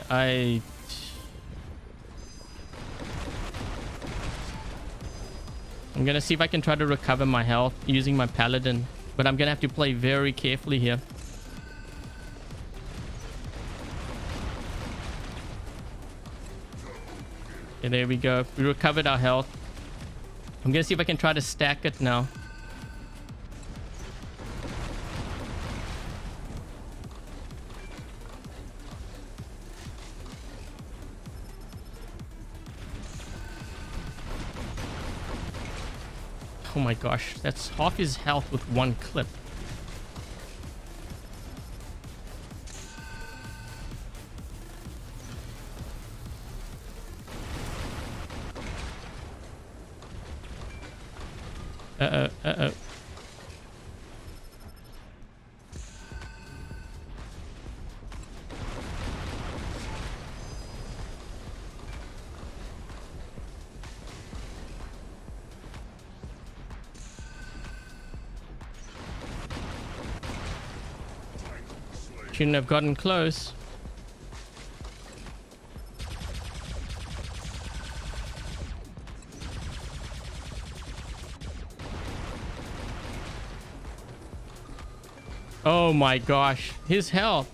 I'm gonna see if I can try to recover my health using my paladin, but I'm gonna have to play very carefully here. Okay, there we go. We recovered our health. I'm gonna see if I can try to stack it now. Oh my gosh, that's half his health with one clip. Uh-oh. Shouldn't have gotten close. Oh my gosh, his health.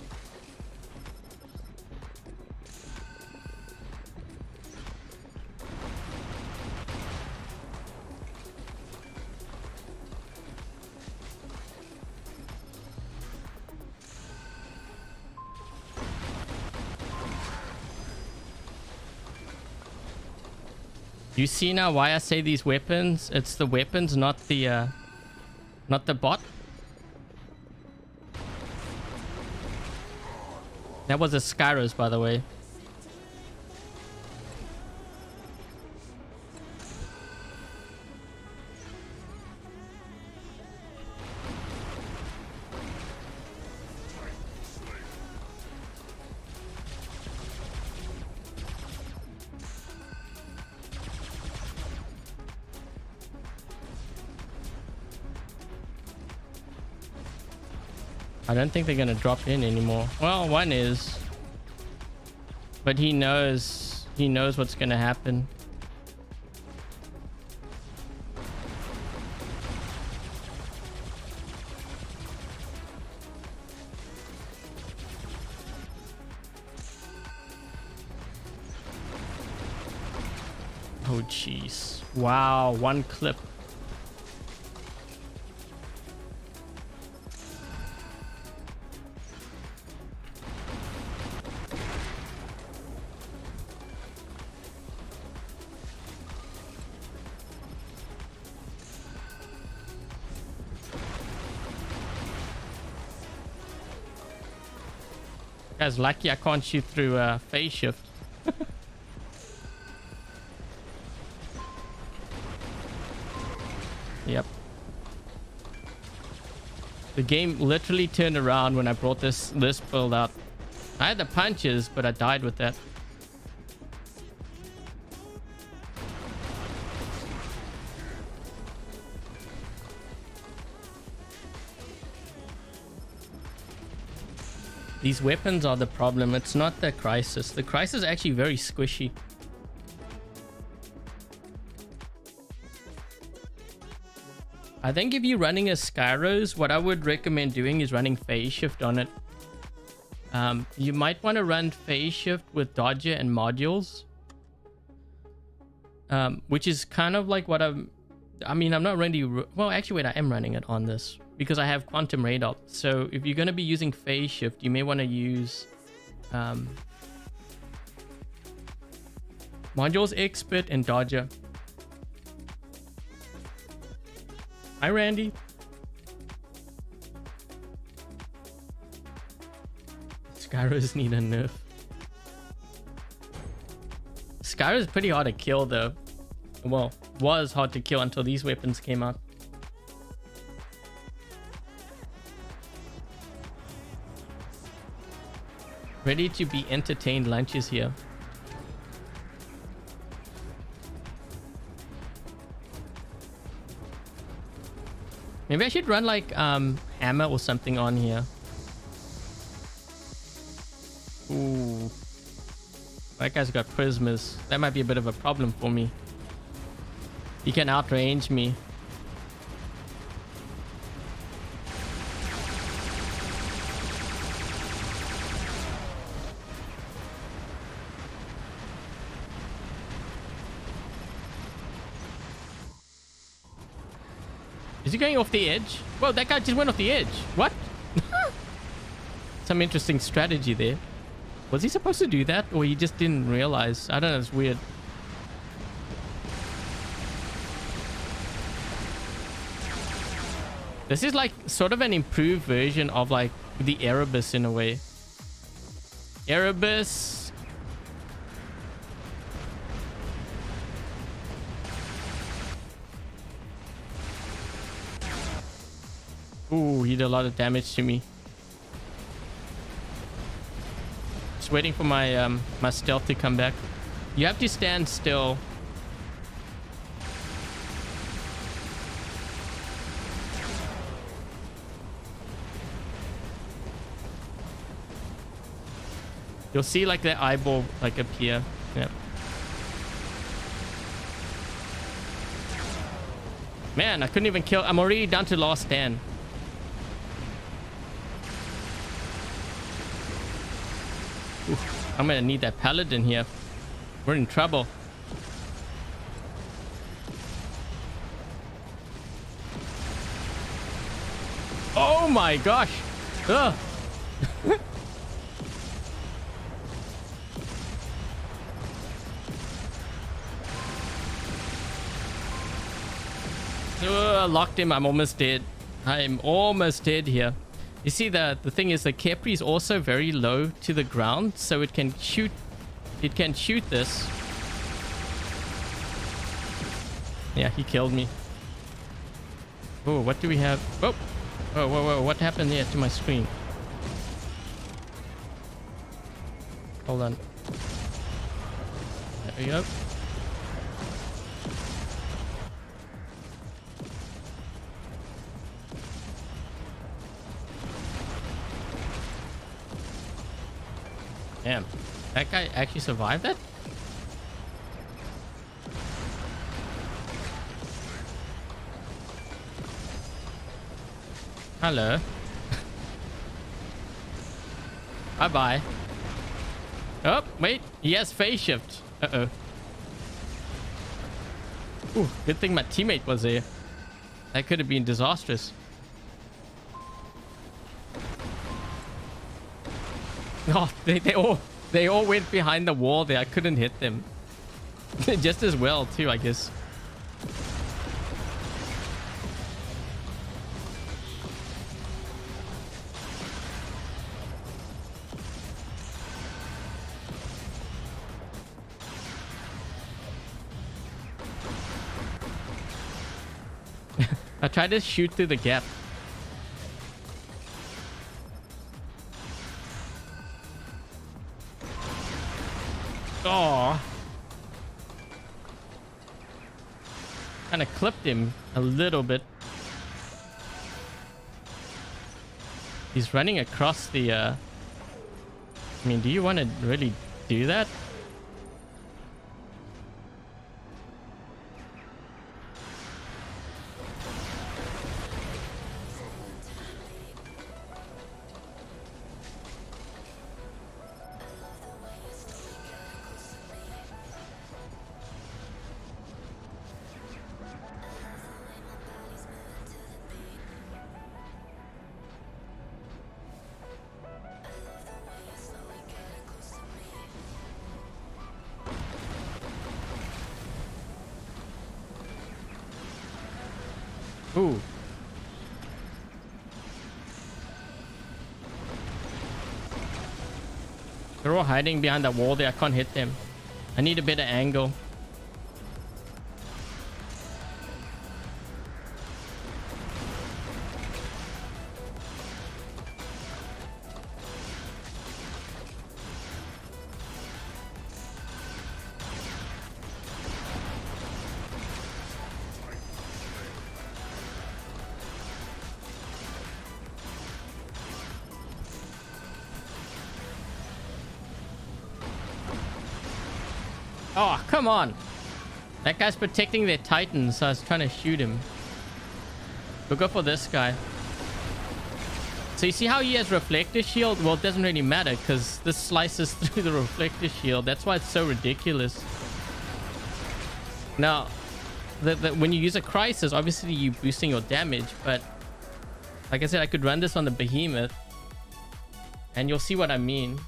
You see now why I say these weapons? It's the weapons, not the bot. That was a Skyros, by the way. I don't think they're gonna drop in anymore. Well, one is, but he knows what's gonna happen. Oh jeez. Wow, one clip. Guys, lucky I can't shoot through phase shift. Yep. The game literally turned around when I brought this build out. I had the punches, but I died with that. These weapons are the problem. It's not the crisis. The crisis is actually very squishy. I think if you're running a Skyros, what I would recommend doing is running phase shift on it. You might want to run phase shift with Dodger and modules. Which is kind of like what I'm not really... Well, actually, wait, I am running it on this because I have Quantum Radar. So if you're going to be using phase shift, you may want to use modules, expert, and Dodger. Hi, Randy. Skyros need a nerf. Skyros is pretty hard to kill, though. Well, was hard to kill until these weapons came out. Ready to be entertained. Lunch is here. Maybe I should run like hammer or something on here. Ooh. That guy's got prismas. That might be a bit of a problem for me. He can outrange me. Is he going off the edge? Whoa, that guy just went off the edge. What? Some interesting strategy there. Was he supposed to do that? Or he just didn't realize? I don't know. It's weird. This is like sort of an improved version of like the Erebus in a way. Erebus. Ooh, he did a lot of damage to me. Just waiting for my my stealth to come back. You have to stand still. You'll see like the eyeball like appear. Yeah. Man, I couldn't even kill. I'm already down to last stand. Oof, I'm gonna need that paladin here. We're in trouble. Oh my gosh. Ugh. Locked him. I'm almost dead. I'm almost dead here. You see, the thing is the Kepri is also very low to the ground, so it can shoot this. Yeah, he killed me. Oh, what do we have? Oh, whoa, whoa, whoa! What happened here to my screen? Hold on. There we go. Damn, that guy actually survived that? Hello. Bye-bye. Oh, wait. He has phase shift. Uh-oh. Ooh, good thing my teammate was there. That could have been disastrous. Oh, they all went behind the wall there. I couldn't hit them. Just as well, too, I guess. I tried to shoot through the gap. Oh, kind of clipped him a little bit. He's running across the I mean, do you want to really do that? Ooh. They're all hiding behind that wall there. I can't hit them. I need a better angle. Oh, come on. That guy's protecting their Titans, so I was trying to shoot him. We'll go for this guy. So you see how he has reflector shield? Well, it doesn't really matter because this slices through the reflector shield. That's why it's so ridiculous. Now, when you use a crisis, obviously you're boosting your damage, but like I said, I could run this on the behemoth and you'll see what I mean.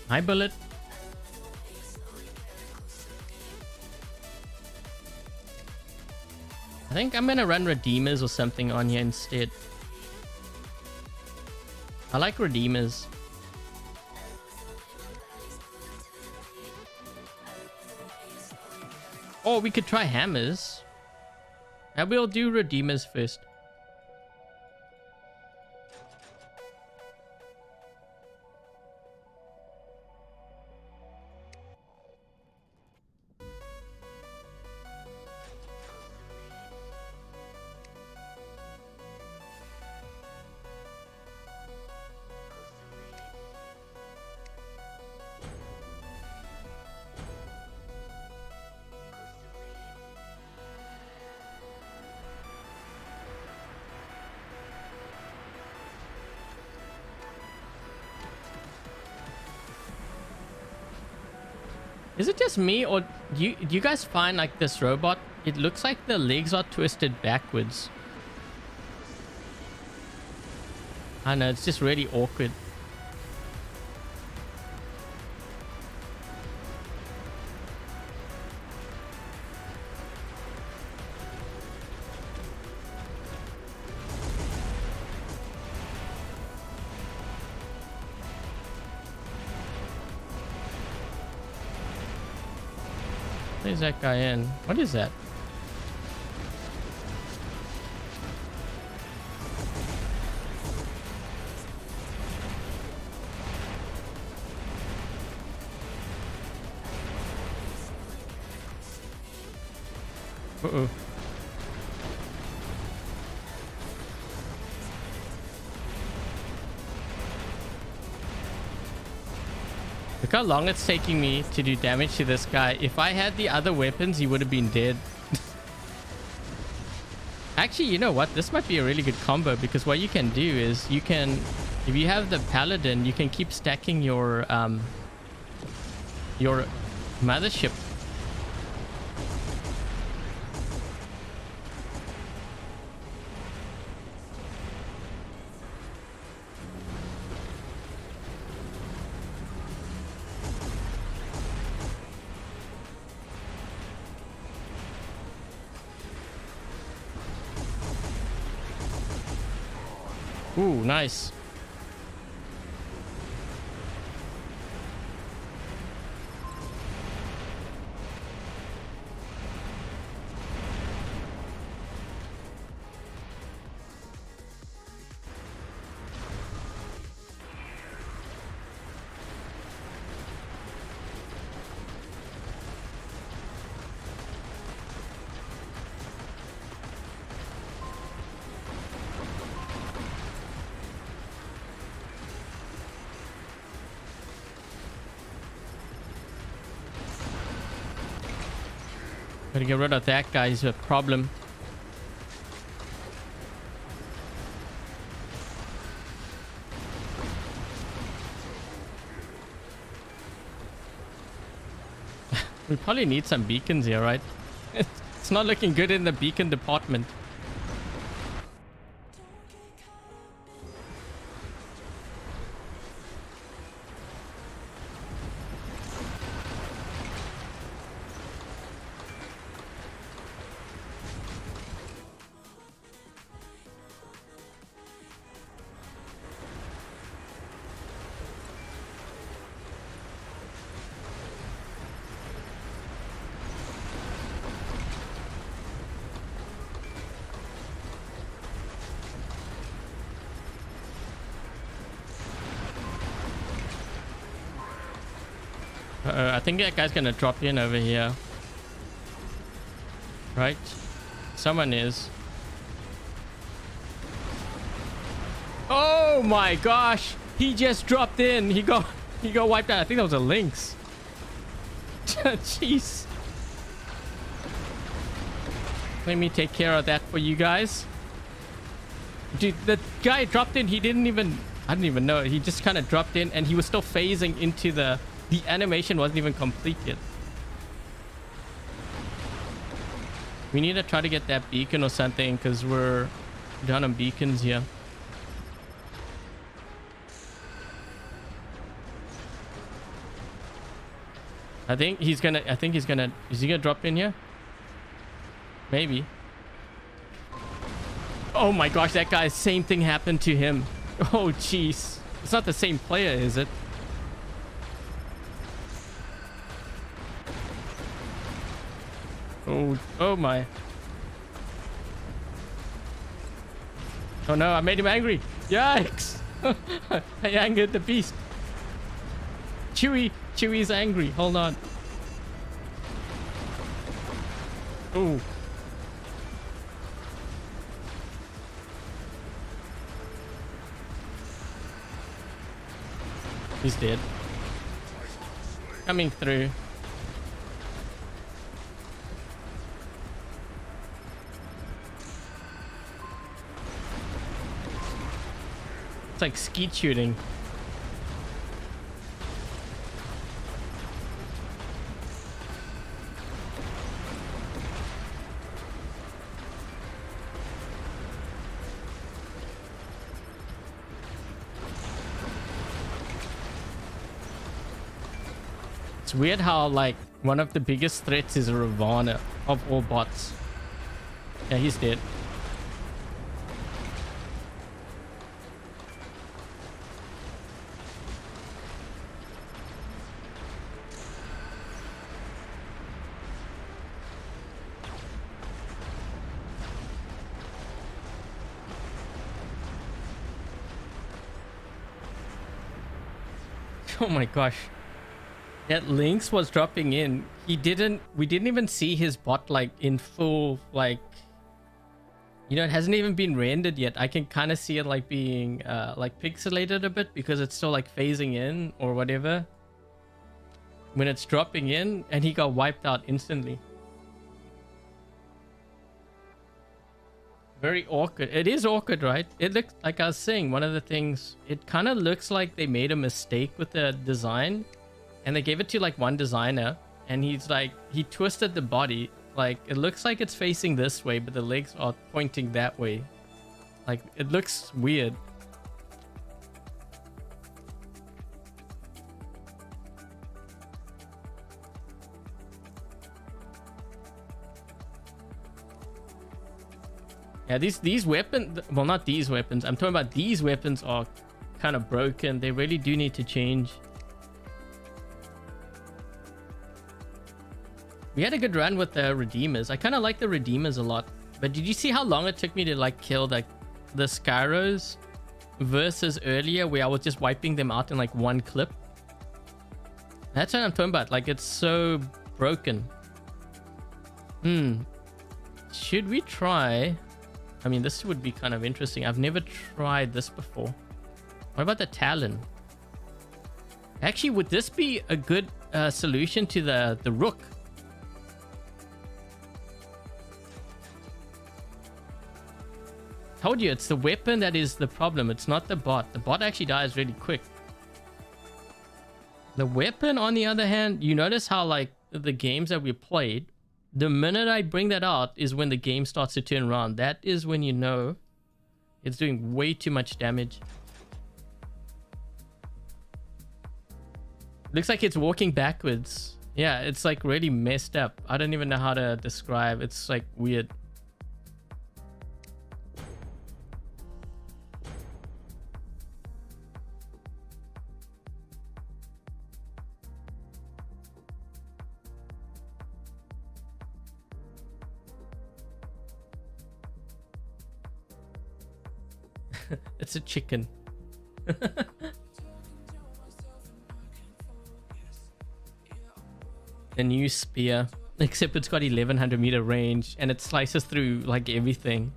Hi, bullet. I think I'm gonna run Redeemers or something on here instead. I like Redeemers. Or we could try Hammers. And we'll do Redeemers first. Is it just me, or do you guys find like this robot, it looks like the legs are twisted backwards? I know, it's just really awkward. Where's that guy in? What is that? Uh-oh. Look how long it's taking me to do damage to this guy. If I had the other weapons, he would have been dead. Actually, you know what? This might be a really good combo because what you can do is you can, if you have the paladin, you can keep stacking your mothership. Ooh, nice. Gotta get rid of that guy, is a problem. We probably need some beacons here, right? It's not looking good in the beacon department. I think that guy's gonna drop in over here. Right? Someone is. Oh my gosh! He just dropped in. He got wiped out. I think that was a lynx. Jeez. Let me take care of that for you guys. Dude, the guy dropped in. He didn't even... I didn't even know. He just kind of dropped in and he was still phasing into the... The animation wasn't even complete yet. We need to try to get that beacon or something because we're down on beacons here. I think he's gonna... Is he gonna drop in here? Maybe. Oh my gosh, that guy, same thing happened to him. Oh jeez. It's not the same player, is it? Oh my. Oh no, I made him angry. Yikes. I angered the beast. Chewy's angry. Hold on. Oh. He's dead. Coming through. It's like skeet shooting. It's weird how like one of the biggest threats is a Ravana of all bots. Yeah, he's dead. Oh my gosh. That Lynx was dropping in. We didn't even see his bot like in full, like, you know, it hasn't even been rendered yet. I can kind of see it like being like pixelated a bit because it's still like phasing in or whatever when it's dropping in, and he got wiped out instantly. Very awkward. It is awkward, right? It looks like I was saying, one of the things, it kind of looks like they made a mistake with the design and they gave it to like one designer, and he's like, he twisted the body. Like it looks like it's facing this way, but the legs are pointing that way. Like it looks weird. Yeah, these weapons, well, not these weapons, I'm talking about these weapons are kind of broken. They really do need to change. We had a good run with the Redeemers. I kind of like the Redeemers a lot. But did you see how long it took me to like kill the Skyros versus earlier where I was just wiping them out in like one clip? That's what I'm talking about. Like it's so broken. Should we try... I mean, this would be kind of interesting. I've never tried this before. What about the Talon? Actually, would this be a good solution to the Rook? Told you, it's the weapon that is the problem. It's not the bot. The bot actually dies really quick. The weapon, on the other hand, you notice how like the games that we played, the minute I bring that out is when the game starts to turn around. That is when you know it's doing way too much damage. Looks like it's walking backwards. Yeah, it's like really messed up. I don't even know how to describe. It's like weird. It's a chicken. The new spear. Except it's got 1100 meter range and it slices through like everything.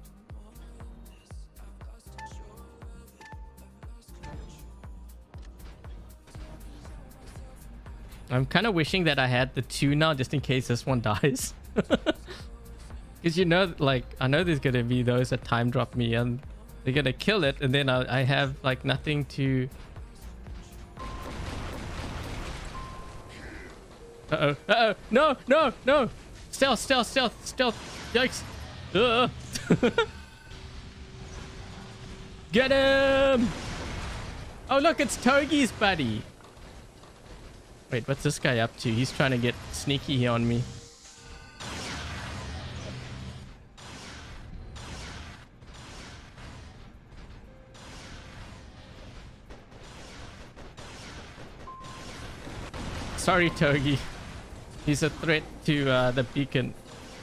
I'm kind of wishing that I had the 2 now just in case this one dies. Because you know, like, I know there's going to be those that time drop me and they're going to kill it. And then I have like nothing to... Uh-oh. Uh-oh. No, no, no. Stealth, stealth, stealth, stealth. Yikes. Get him. Oh, look, it's Togi's buddy. Wait, what's this guy up to? He's trying to get sneaky here on me. Sorry, Togi. He's a threat to the beacon.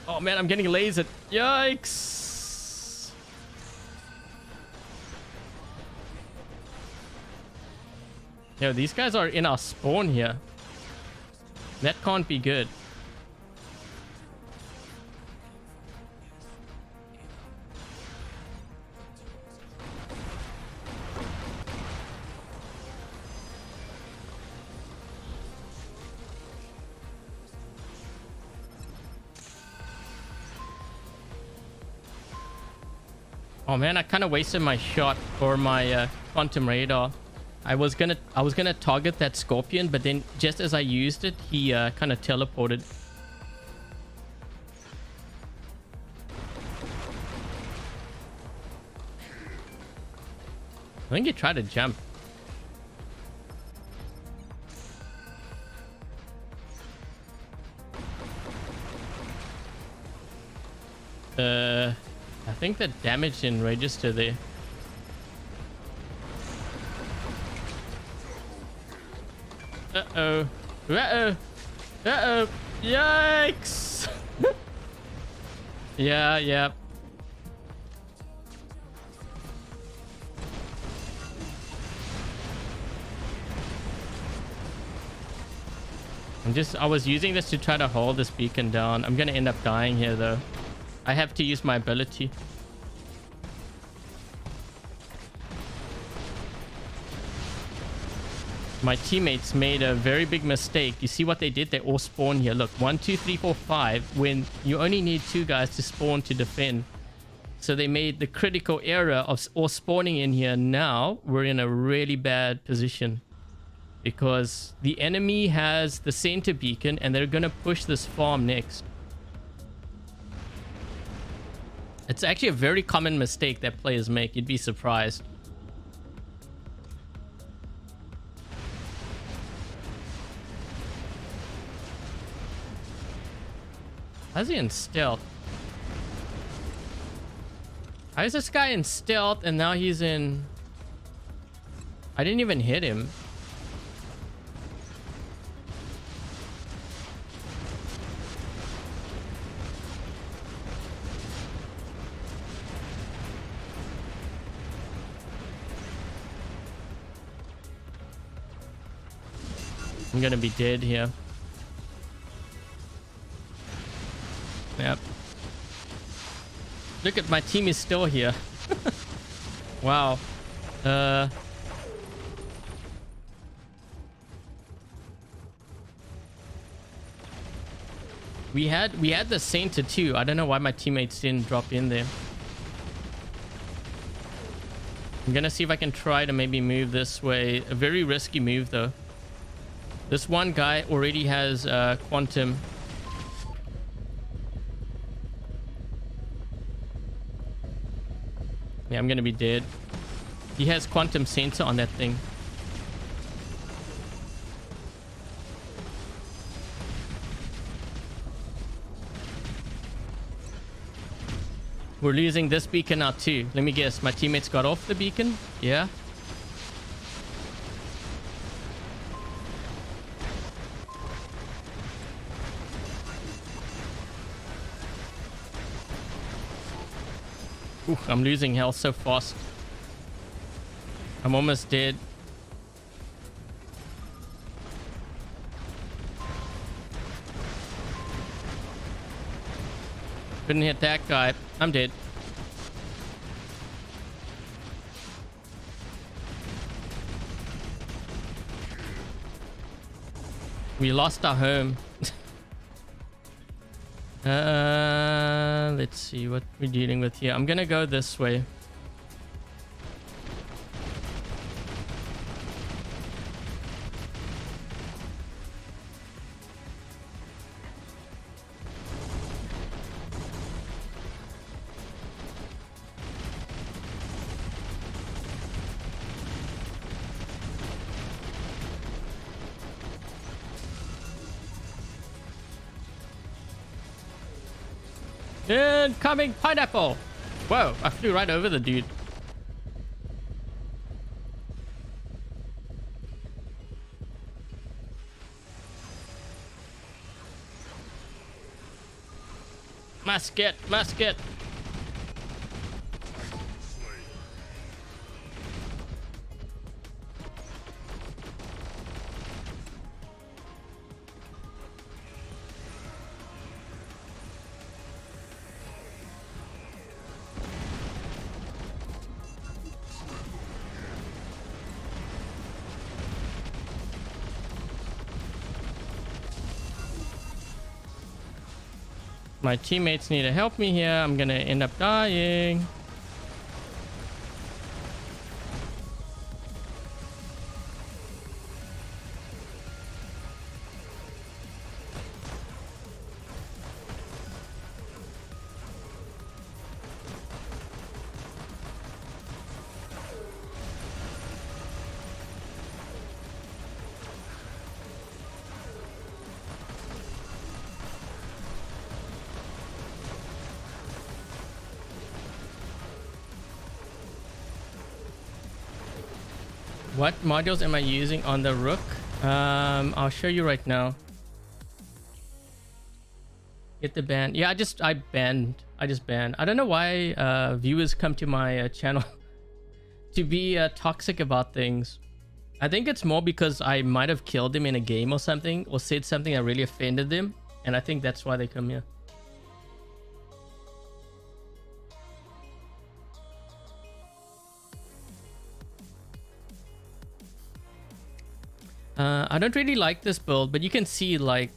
Oh man, I'm getting lasered. Yikes! Yo, these guys are in our spawn here. That can't be good. Oh man, I kind of wasted my shot for my quantum radar. I was gonna target that scorpion, but then just as I used it, he kind of teleported. I think he tried to jump. I think the damage didn't register there. Uh-oh. Uh-oh. Uh-oh. Yikes! Yeah. I was using this to try to hold this beacon down. I'm gonna end up dying here though. I have to use my ability. My teammates made a very big mistake. You see what they did? They all spawned here. Look, 1, 2, 3, 4, 5. When you only need 2 guys to spawn to defend. So they made the critical error of all spawning in here. Now we're in a really bad position. Because the enemy has the center beacon and they're going to push this farm next. It's actually a very common mistake that players make. You'd be surprised. How's he in stealth? How is this guy in stealth and now he's in... I didn't even hit him. I'm gonna be dead here. Yep. Look at my team is still here. Wow. We had the center too. I don't know why my teammates didn't drop in there. I'm gonna see if I can try to maybe move this way. A very risky move though. This one guy already has quantum. Yeah, I'm gonna be dead. He has quantum sensor on that thing. We're losing this beacon now too. Let me guess, my teammates got off the beacon? Yeah. Ooh, I'm losing health so fast. I'm almost dead. Couldn't hit that guy. I'm dead. We lost our home. Let's see what we're dealing with here. I'm gonna go this way. Incoming pineapple! Whoa, I flew right over the dude. Musket, musket! My teammates need to help me here. I'm gonna end up dying. What modules am I using on the Rook? I'll show you right now. Get the ban. Yeah, I just banned. I don't know why viewers come to my channel to be toxic about things. I think it's more because I might have killed him in a game or something, or said something that really offended them, and I think that's why they come here. I don't really like this build, but you can see, like,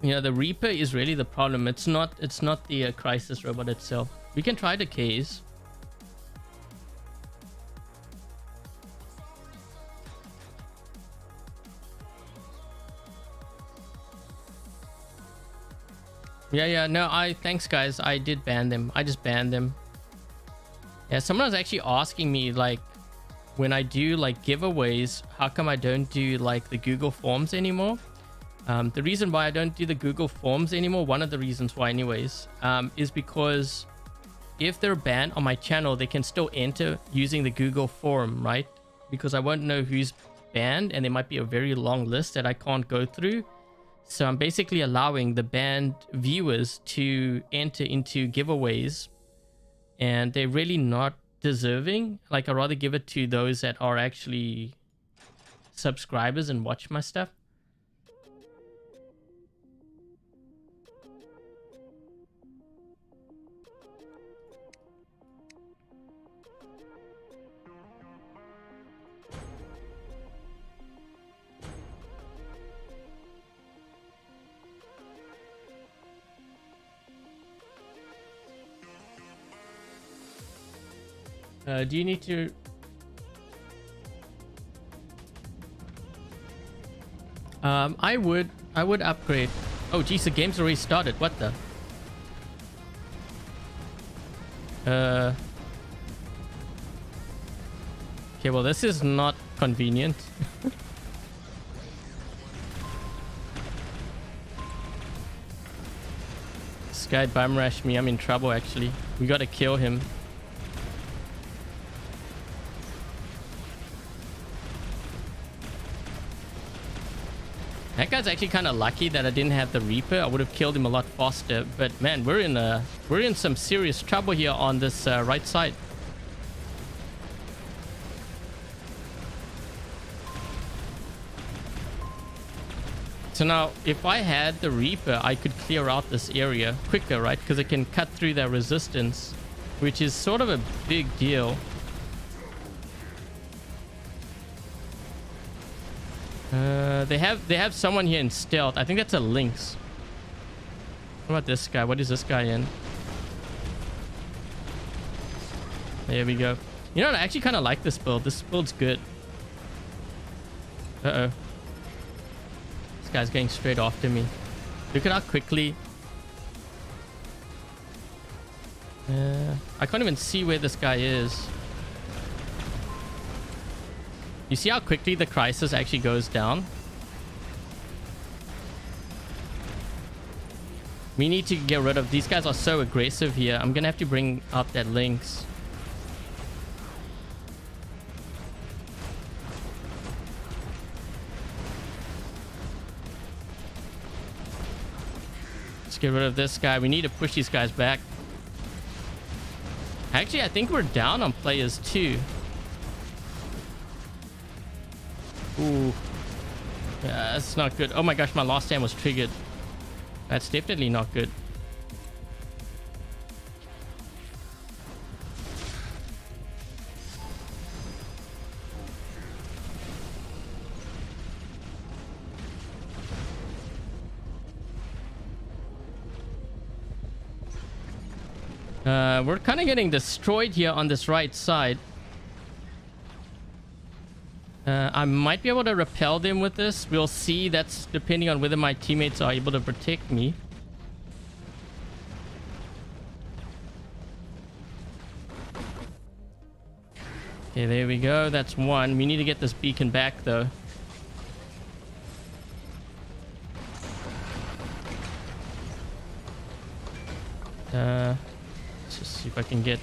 you know, the Reaper is really the problem. It's not the Crisis robot itself. We can try the case. Yeah, no, thanks guys. I did ban them. I just banned them. Yeah, someone was actually asking me, like, when I do like giveaways, how come I don't do like the Google Forms anymore? The reason why I don't do the Google Forms anymore, one of the reasons why anyways, is because if they're banned on my channel, they can still enter using the Google form, right? Because I won't know who's banned, and there might be a very long list that I can't go through. So I'm basically allowing the banned viewers to enter into giveaways, and they're really not deserving. Like, I'd rather give it to those that are actually subscribers and watch my stuff. Do you need to... I would upgrade. Oh geez, the game's already started. What the? Okay, well, this is not convenient. This guy bum rushed me. I'm in trouble, actually. We gotta kill him. That guy's actually kind of lucky that I didn't have the Reaper. I would have killed him a lot faster. But man, we're in some serious trouble here on this right side. So now, if I had the Reaper, I could clear out this area quicker, right? Because it can cut through their resistance, which is sort of a big deal. They have someone here in stealth. I think that's a Lynx. What about this guy? What is this guy in? There we go. You know what? I actually kind of like this build. This build's good. Uh-oh. This guy's going straight after me. Look at how quickly... I can't even see where this guy is. You see how quickly the crisis actually goes down? We need to get rid of... These guys are so aggressive here. I'm gonna have to bring out that Lynx. Let's get rid of this guy. We need to push these guys back. Actually, I think we're down on players too. Ooh. Yeah, that's not good. Oh my gosh, my last stand was triggered. That's definitely not good. We're kind of getting destroyed here on this right side. I might be able to repel them with this. We'll see. That's depending on whether my teammates are able to protect me. Okay, there we go. That's one. We need to get this beacon back, though. Let's just see if I can get...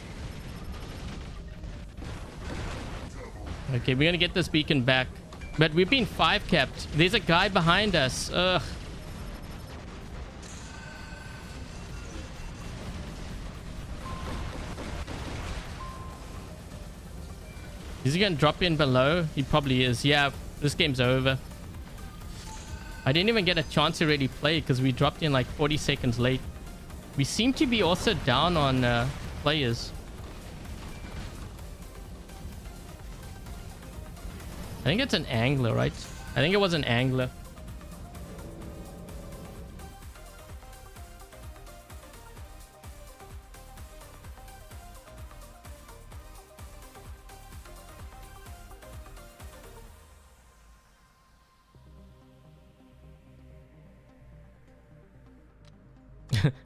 Okay, we're gonna get this beacon back. But we've been 5-capped. There's a guy behind us. Ugh. Is he gonna drop in below? He probably is. Yeah, this game's over. I didn't even get a chance to really play because we dropped in like 40 seconds late. We seem to be also down on players. I think it's an angler, right? I think it was an angler.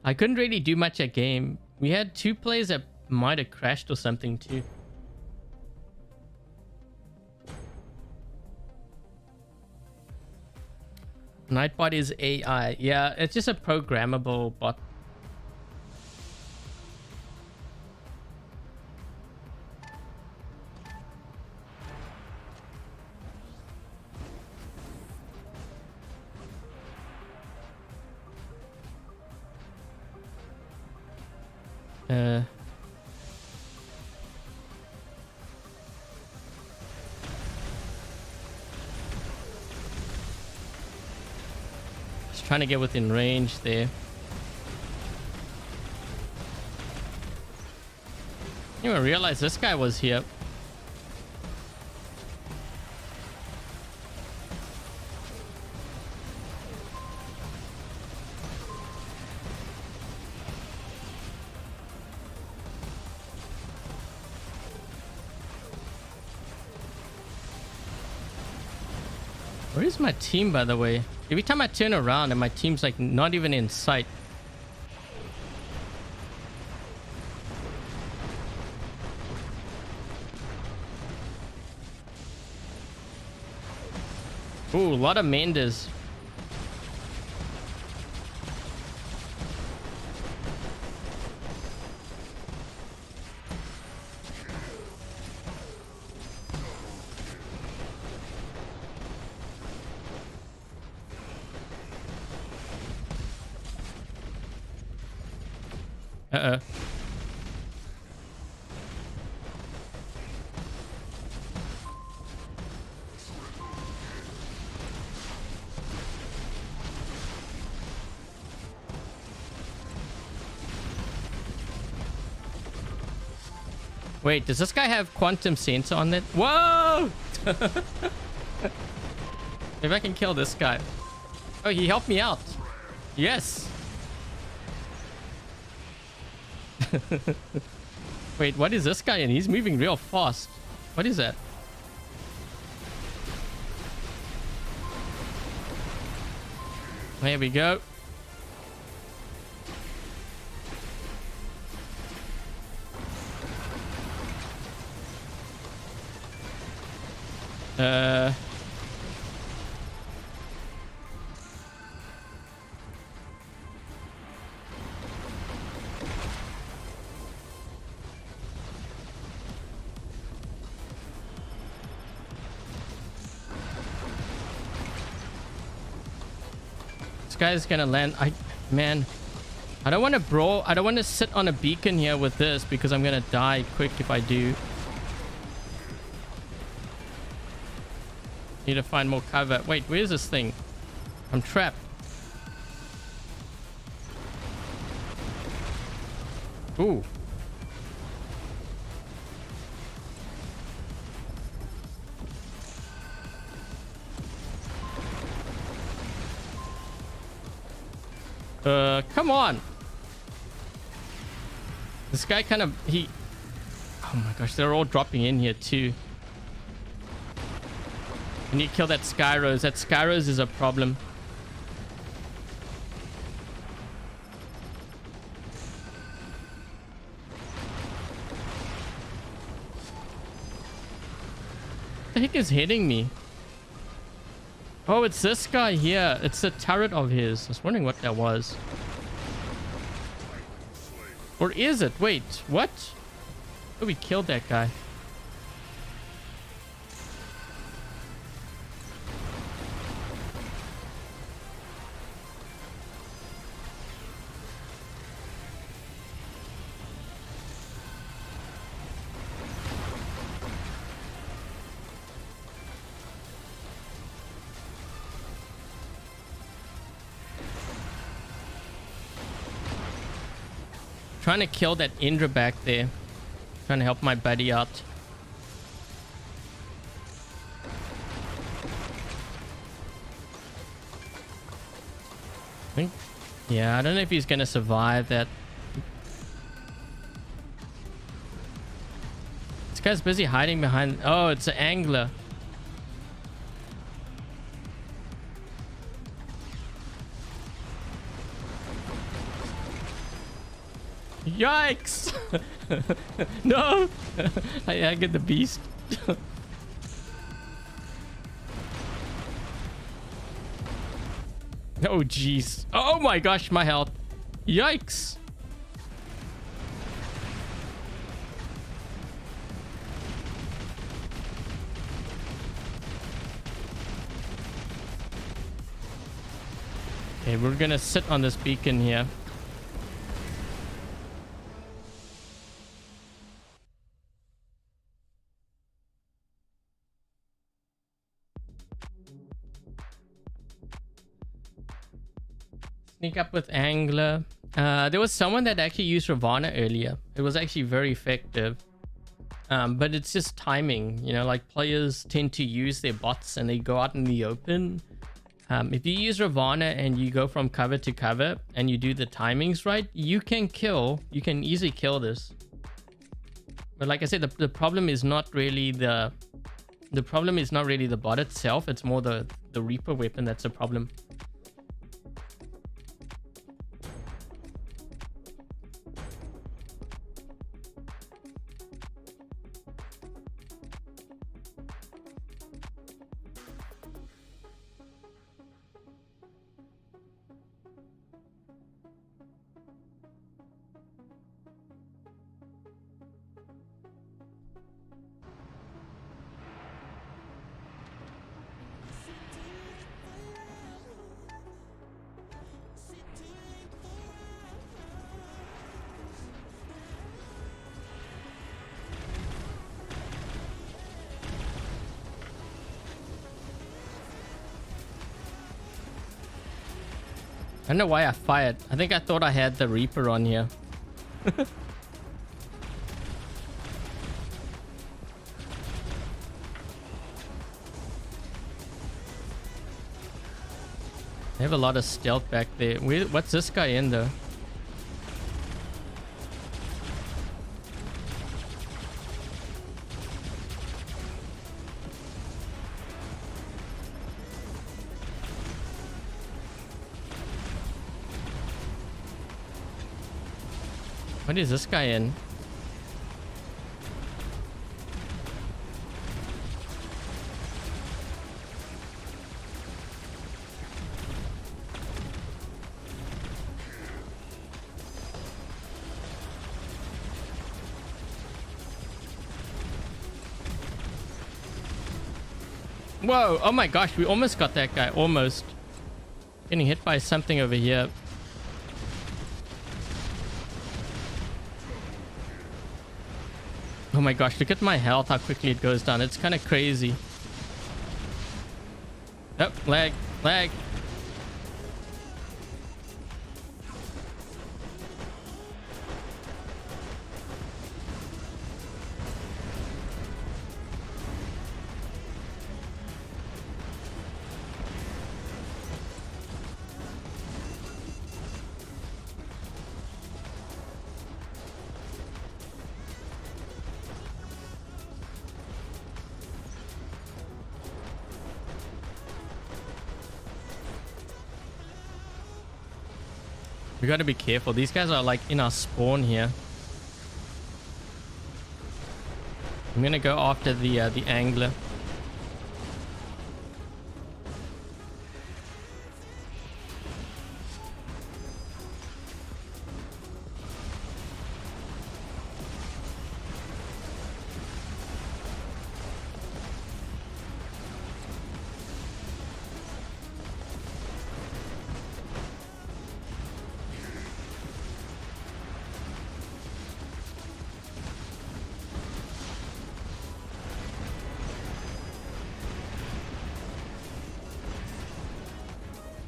I couldn't really do much at game. We had 2 players that might have crashed or something too. Nightbot is AI. Yeah, it's just a programmable bot. Just trying to get within range there. I didn't even realize this guy was here. Where is my team, by the way? Every time I turn around and my team's like not even in sight. Ooh, a lot of Mendes. Uh-oh. Wait, does this guy have quantum sensor on it? Whoa! Maybe I can kill this guy. Oh, he helped me out. Yes. Wait, what is this guy in? He's moving real fast. What is that? There we go. This guy's gonna land. Man, I don't want to brawl. I don't want to sit on a beacon here with this because I'm gonna die quick if I do. Need to find more cover. Wait, where's this thing? I'm trapped. Ooh. Come on. This guy kind of, oh my gosh, they're all dropping in here too. I need to kill that Skyrose. That Skyrose is a problem. What the heck is hitting me? Oh, it's this guy here. It's a turret of his. I was wondering what that was. Or is it? Wait, what? Oh, we killed that guy. Trying to kill that Indra back there. Trying to help my buddy out. Yeah, I don't know if he's gonna survive that. This guy's busy hiding behind. Oh, it's an angler. Yikes! No! I get the beast. Oh jeez. Oh my gosh, my health. Yikes! Okay, we're gonna sit on this beacon here. Sneak up with Angler. There was someone that actually used Ravana earlier. It was actually very effective. But it's just timing. You know, like players tend to use their bots and they go out in the open. If you use Ravana and you go from cover to cover and you do the timings right, you can easily kill this. But like I said, the problem is not really the bot itself. It's more the Reaper weapon that's a problem. I don't know why I fired. I think I thought I had the Reaper on here. They have a lot of stealth back there. What's this guy in though? What is this guy in? Whoa, oh my gosh, we almost got that guy, almost. Getting hit by something over here. Oh my gosh, look at my health, how quickly it goes down. It's kind of crazy. Oh, lag, lag. We gotta be careful. These guys are like in our spawn here. I'm gonna go after the angler.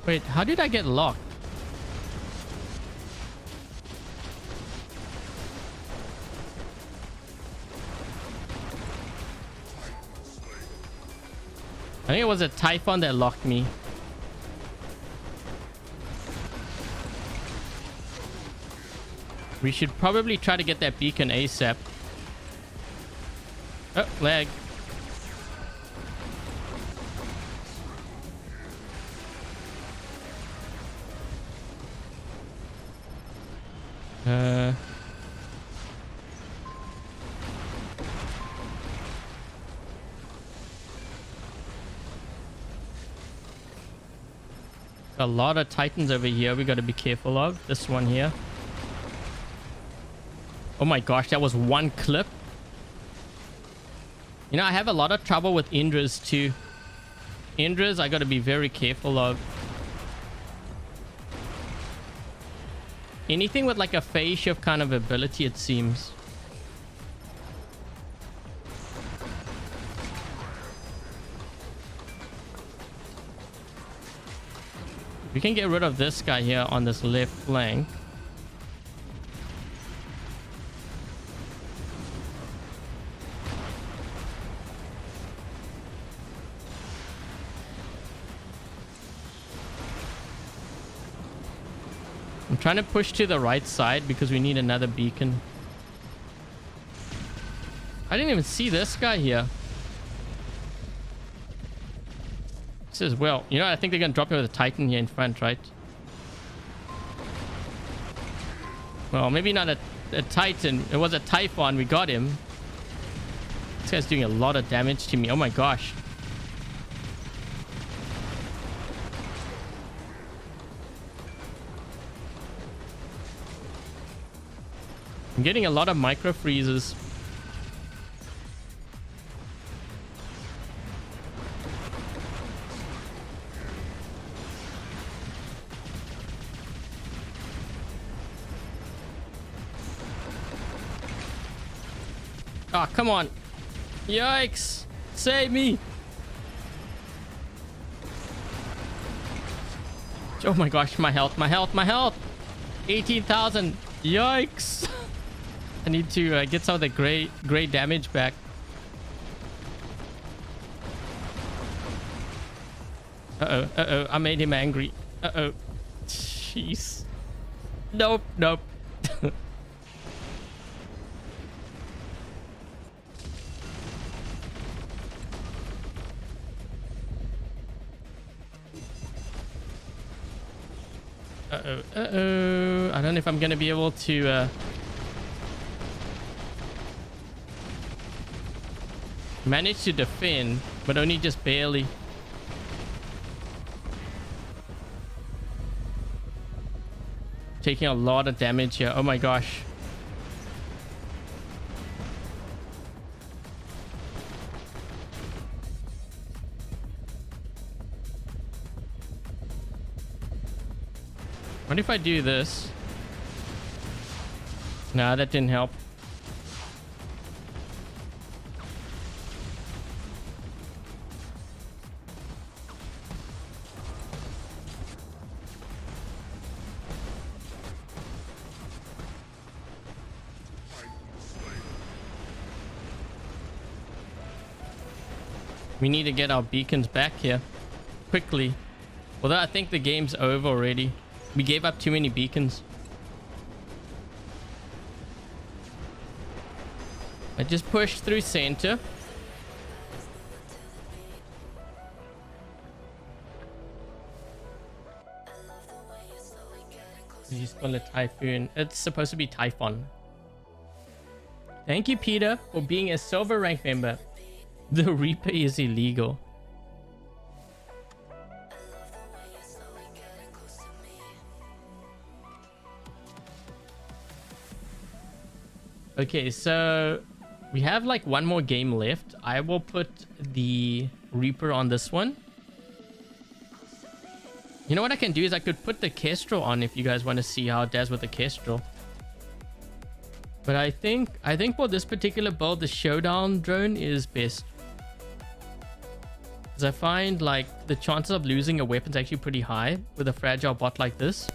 Wait, how did I get locked? I think it was a Typhon that locked me. We should probably try to get that beacon ASAP. Oh, lag. A lot of Titans over here we got to be careful of. This one here. Oh my gosh, that was one clip. You know, I have a lot of trouble with Indras too. Indras I got to be very careful of. Anything with like a phase shift kind of ability, it seems. We can get rid of this guy here on this left flank. I'm trying to push to the right side because we need another beacon. I didn't even see this guy here. As well, you know, I think they're gonna drop me with a Titan here in front, right? Well, maybe not a Titan. It was a Typhon. We got him. This guy's doing a lot of damage to me. Oh my gosh. I'm getting a lot of micro freezes. Ah, come on. Yikes. Save me. Oh my gosh, my health, my health, my health. 18,000. Yikes. I need to get some of the gray damage back. Uh-oh, uh-oh. I made him angry. Uh-oh. Jeez. Nope, nope. Uh-oh, uh-oh. I don't know if I'm gonna be able to manage to defend, but only just barely. Taking a lot of damage here. Oh my gosh. What if I do this? Nah, that didn't help. We need to get our beacons back here quickly. Although I think the game's over already. We gave up too many beacons. I just pushed through center. You spell it Typhoon. It's supposed to be Typhon. Thank you, Peter, for being a silver rank member. The Reaper is illegal. Okay, so we have like one more game left. I will put the Reaper on this one. You know what I can do is I could put the Kestrel on if you guys want to see how it does with the Kestrel. But I think for this particular build, the Showdown drone is best. Because I find like the chances of losing a weapon is actually pretty high with a fragile bot like this.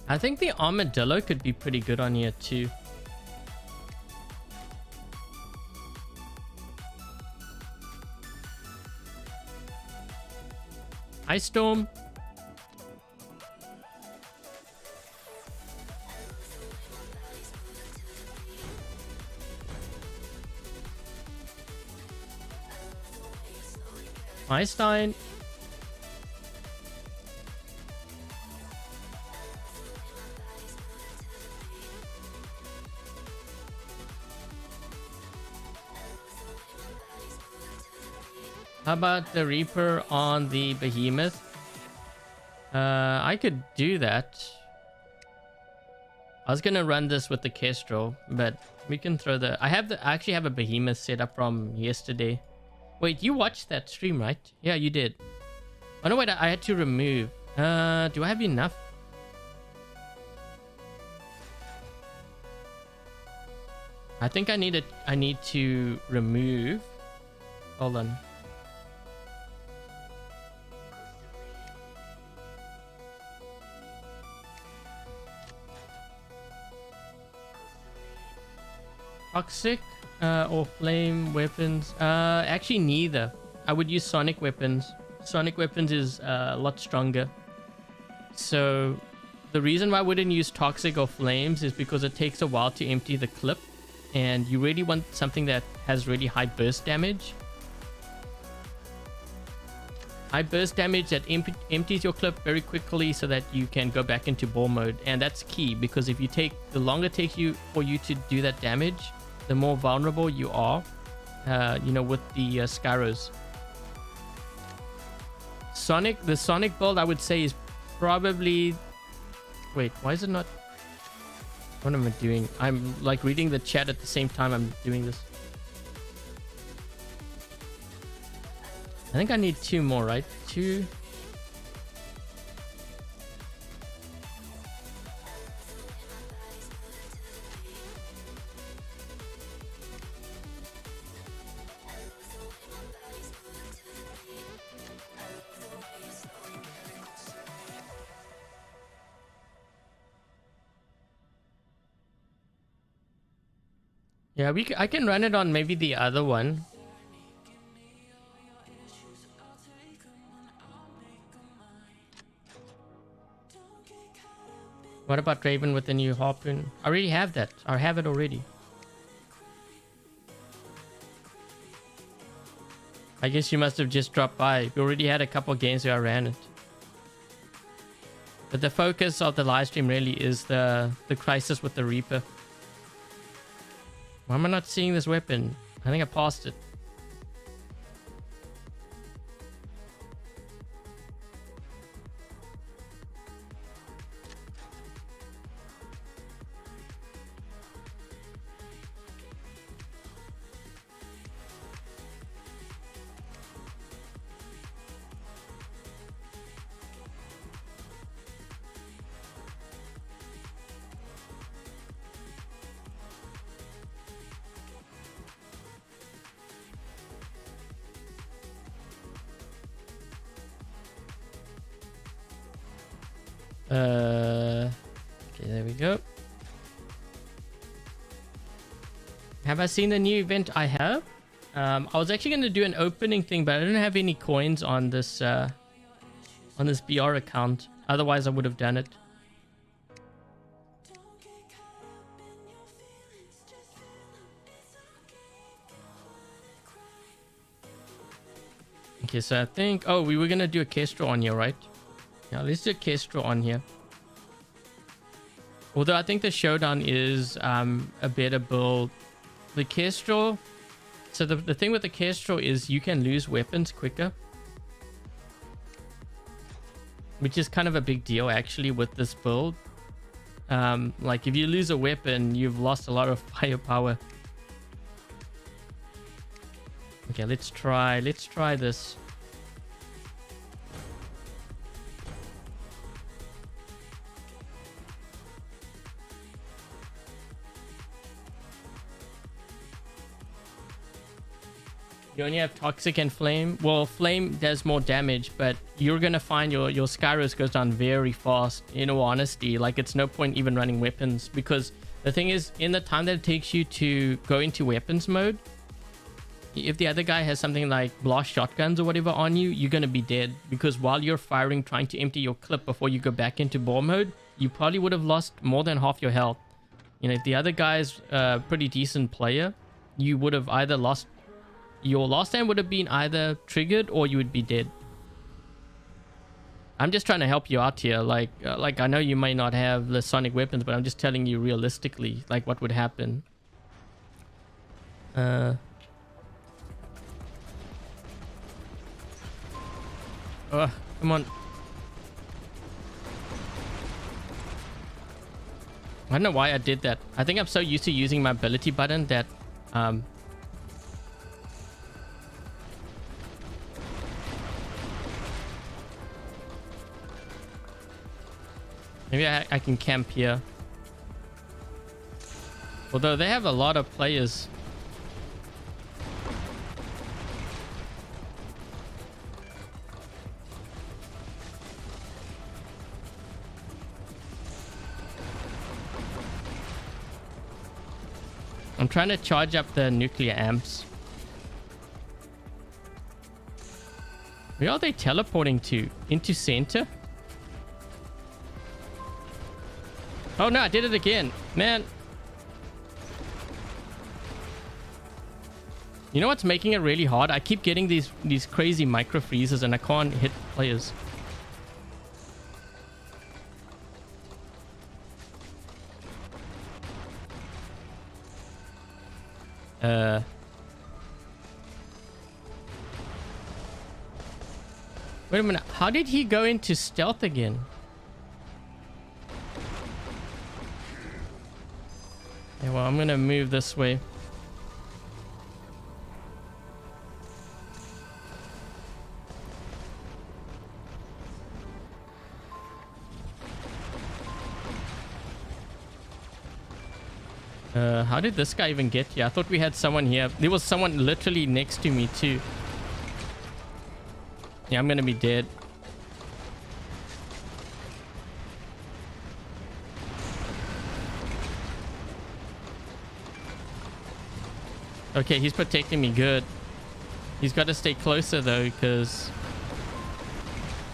I think the Armadillo could be pretty good on here too. Ice Storm. Einstein. How about the Reaper on the Behemoth? I could do that. I was gonna run this with the Kestrel, but we can throw the... I actually have a Behemoth set up from yesterday. Wait, you watched that stream, right? Yeah, you did. Oh no, wait, I had to remove. Do I have enough? I think I need to remove. Hold on. Toxic or flame weapons? Actually neither. I would use sonic weapons. Sonic weapons is a lot stronger. So the reason why I wouldn't use toxic or flames is because it takes a while to empty the clip, and you really want something that has really high burst damage. High burst damage that empties your clip very quickly so that you can go back into ball mode, and that's key because if you take the longer it takes for you to do that damage, the more vulnerable you are, you know, with the Scarrows. The Sonic build I would say is probably... Wait, why is it not... What am I doing? I'm like reading the chat at the same time I'm doing this. I think I need 2 more, right? 2. Yeah, I can run it on maybe the other one. What about Raven with the new harpoon? I already have that. I have it already. I guess you must have just dropped by. We already had a couple games where I ran it. But the focus of the live stream really is the crisis with the Reaper. Why am I not seeing this weapon? I think I passed it. Okay, there we go. Have I seen the new event? I have. I was actually going to do an opening thing, but I don't have any coins on this BR account. Otherwise, I would have done it. Okay, so I think... Oh, we were going to do a Kestrel on here, right? Yeah, let's do a Kestrel on here. Although I think the Showdown is a better build. The Kestrel... So the thing with the Kestrel is you can lose weapons quicker. Which is kind of a big deal actually with this build. Like if you lose a weapon, you've lost a lot of firepower. Okay, let's try this. You only have Toxic and Flame. Well, Flame does more damage, but you're going to find your Skyros goes down very fast, in all honesty. Like, it's no point even running weapons, because the thing is, in the time that it takes you to go into weapons mode, if the other guy has something like blast shotguns or whatever on you, you're going to be dead. Because while you're firing, trying to empty your clip before you go back into ball mode, you probably would have lost more than half your health. You know, if the other guy's a pretty decent player, you would have either lost... Your last time would have been either triggered or you would be dead. I'm just trying to help you out here. Like I know you might not have the sonic weapons, but I'm just telling you realistically, like what would happen. Oh, come on. I don't know why I did that. I think I'm so used to using my ability button that maybe I can camp here. Although they have a lot of players. I'm trying to charge up the nuclear amps. Where are they teleporting to? Into center? Oh no, I did it again. Man. You know what's making it really hard? I keep getting these crazy micro freezes and I can't hit players. Wait a minute. How did he go into stealth again? Yeah, well, I'm gonna move this way. How did this guy even get here? I thought we had someone here. There was someone literally next to me too. Yeah, I'm gonna be dead. Okay, he's protecting me good. He's got to stay closer though, because...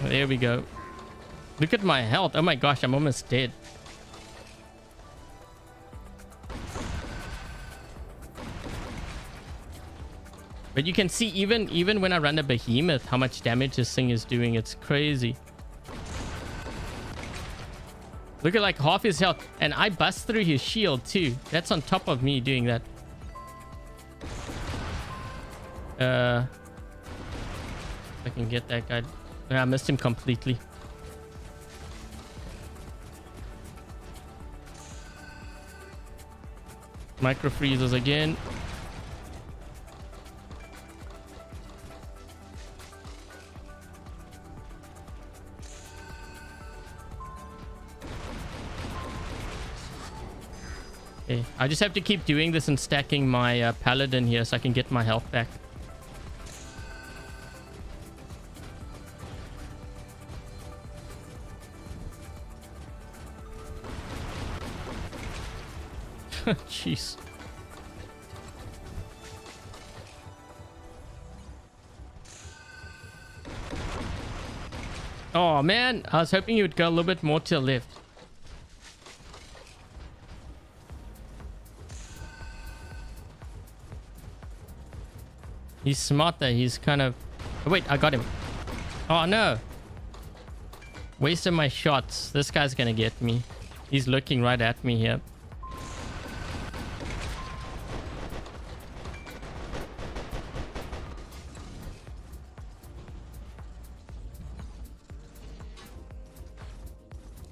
There we go. Look at my health. Oh my gosh, I'm almost dead. But you can see even when I run a behemoth, how much damage this thing is doing. It's crazy. Look at like half his health. And I bust through his shield too. That's on top of me doing that. I can get that guy. I missed him completely. Micro freezes again. Okay, I just have to keep doing this and stacking my paladin here so I can get my health back. Jeez. Oh man, I was hoping you would go a little bit more to the left. He's smart there. He's kind of... Oh, wait, I got him. Oh no. Wasted my shots. This guy's gonna get me. He's looking right at me here.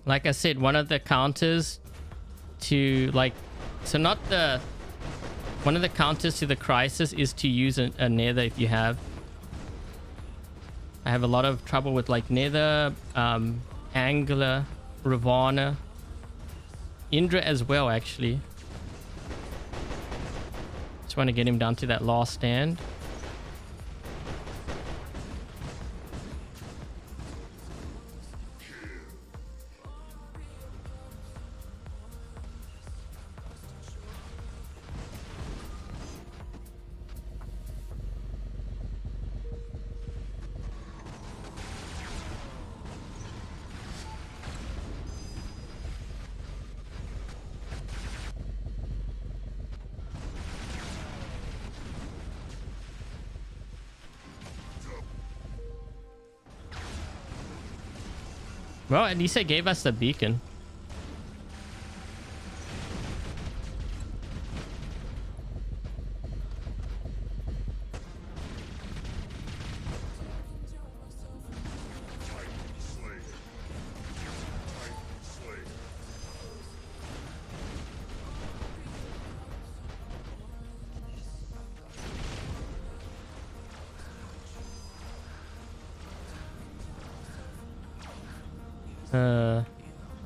Like I said, one of the counters to like... So not the... One of the counters to the crisis is to use a nether if you have. I have a lot of trouble with like nether, angler, ravana, Indra as well actually. Just want to get him down to that last stand. Well, at least they gave us the beacon.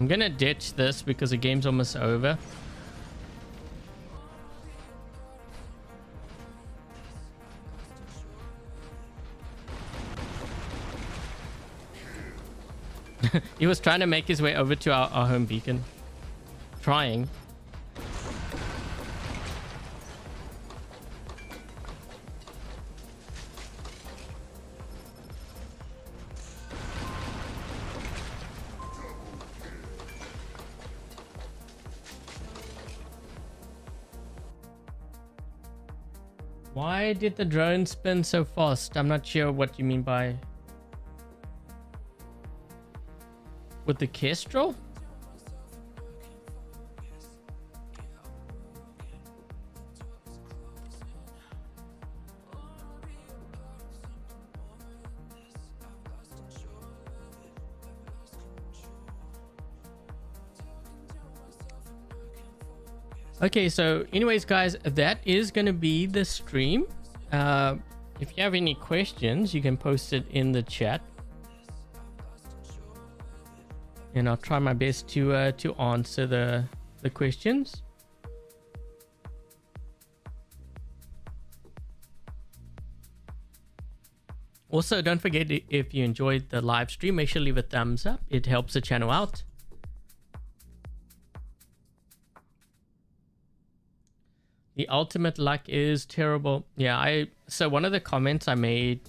I'm gonna ditch this because the game's almost over. He was trying to make his way over to our home beacon. Trying. Why did the drone spin so fast? I'm not sure what you mean by... With the Kestrel? Okay, so anyways, guys, that is going to be the stream. If you have any questions, you can post it in the chat. And I'll try my best to answer the questions. Also, don't forget, if you enjoyed the live stream, make sure to leave a thumbs up. It helps the channel out. The ultimate luck is terrible. Yeah, so one of the comments I made,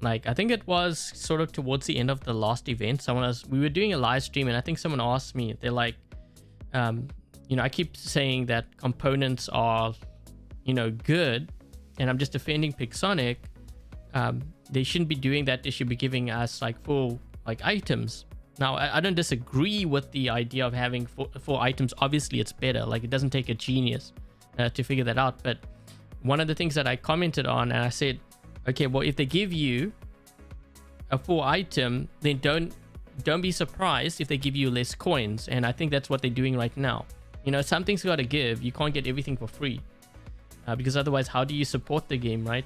like I think it was sort of towards the end of the last event, we were doing a live stream, and I think someone asked me, they're like, you know, I keep saying that components are, you know, good, and I'm just defending Pixonic. They shouldn't be doing that. They should be giving us like full like items. Now, I don't disagree with the idea of having full items. Obviously, it's better. Like, it doesn't take a genius to figure that out. But one of the things that I commented on, and I said, okay, well, if they give you a full item, then don't be surprised if they give you less coins. And I think that's what they're doing right now. You know, something's got to give. You can't get everything for free. Because otherwise, how do you support the game, right?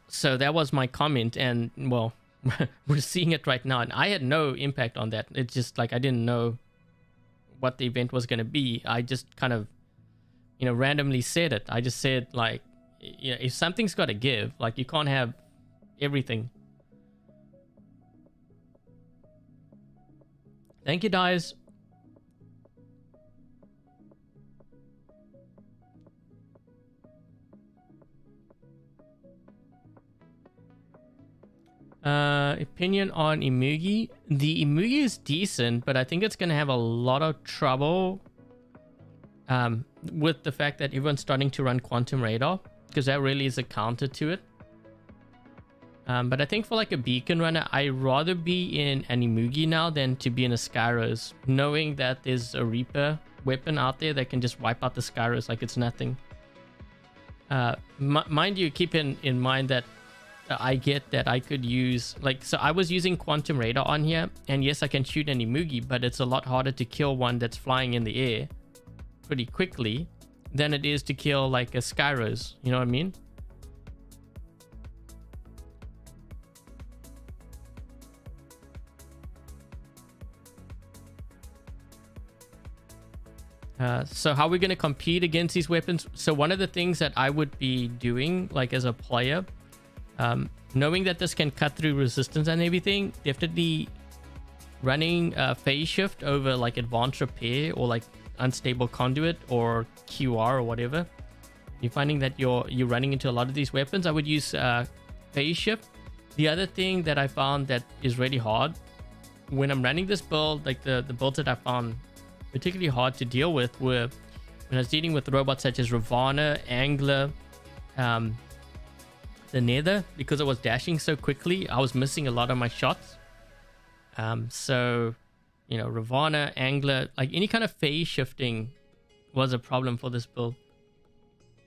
So that was my comment. And, well, we're seeing it right now, and I had no impact on that. It's just like I didn't know what the event was going to be. I just kind of, you know, randomly said it. I just said, like, you know, if something's got to give, like, you can't have everything. Thank you, guys. Opinion on Imugi. The Imugi is decent, but I think it's gonna have a lot of trouble with the fact that everyone's starting to run Quantum Radar, because that really is a counter to it. But I think for like a beacon runner, I'd rather be in an Imugi now than to be in a Skyros, knowing that there's a Reaper weapon out there that can just wipe out the Skyros like it's nothing. Mind you, keep in mind that I get that I could use, like, so I was using Quantum Radar on here, and yes, I can shoot an Imugi, but it's a lot harder to kill one that's flying in the air pretty quickly than it is to kill like a Skyros, you know what I mean? So how are we going to compete against these weapons? So one of the things that I would be doing, like as a player, knowing that this can cut through resistance and everything, definitely running phase shift over like advanced repair or like unstable conduit or QR or whatever. You're finding that you're running into a lot of these weapons. I would use phase shift. The other thing that I found that is really hard when I'm running this build, like the builds that I found particularly hard to deal with were when I was dealing with robots such as Ravana, Angler, the Nether, because I was dashing so quickly, I was missing a lot of my shots. So, you know, Ravana, Angler, like any kind of phase shifting was a problem for this build.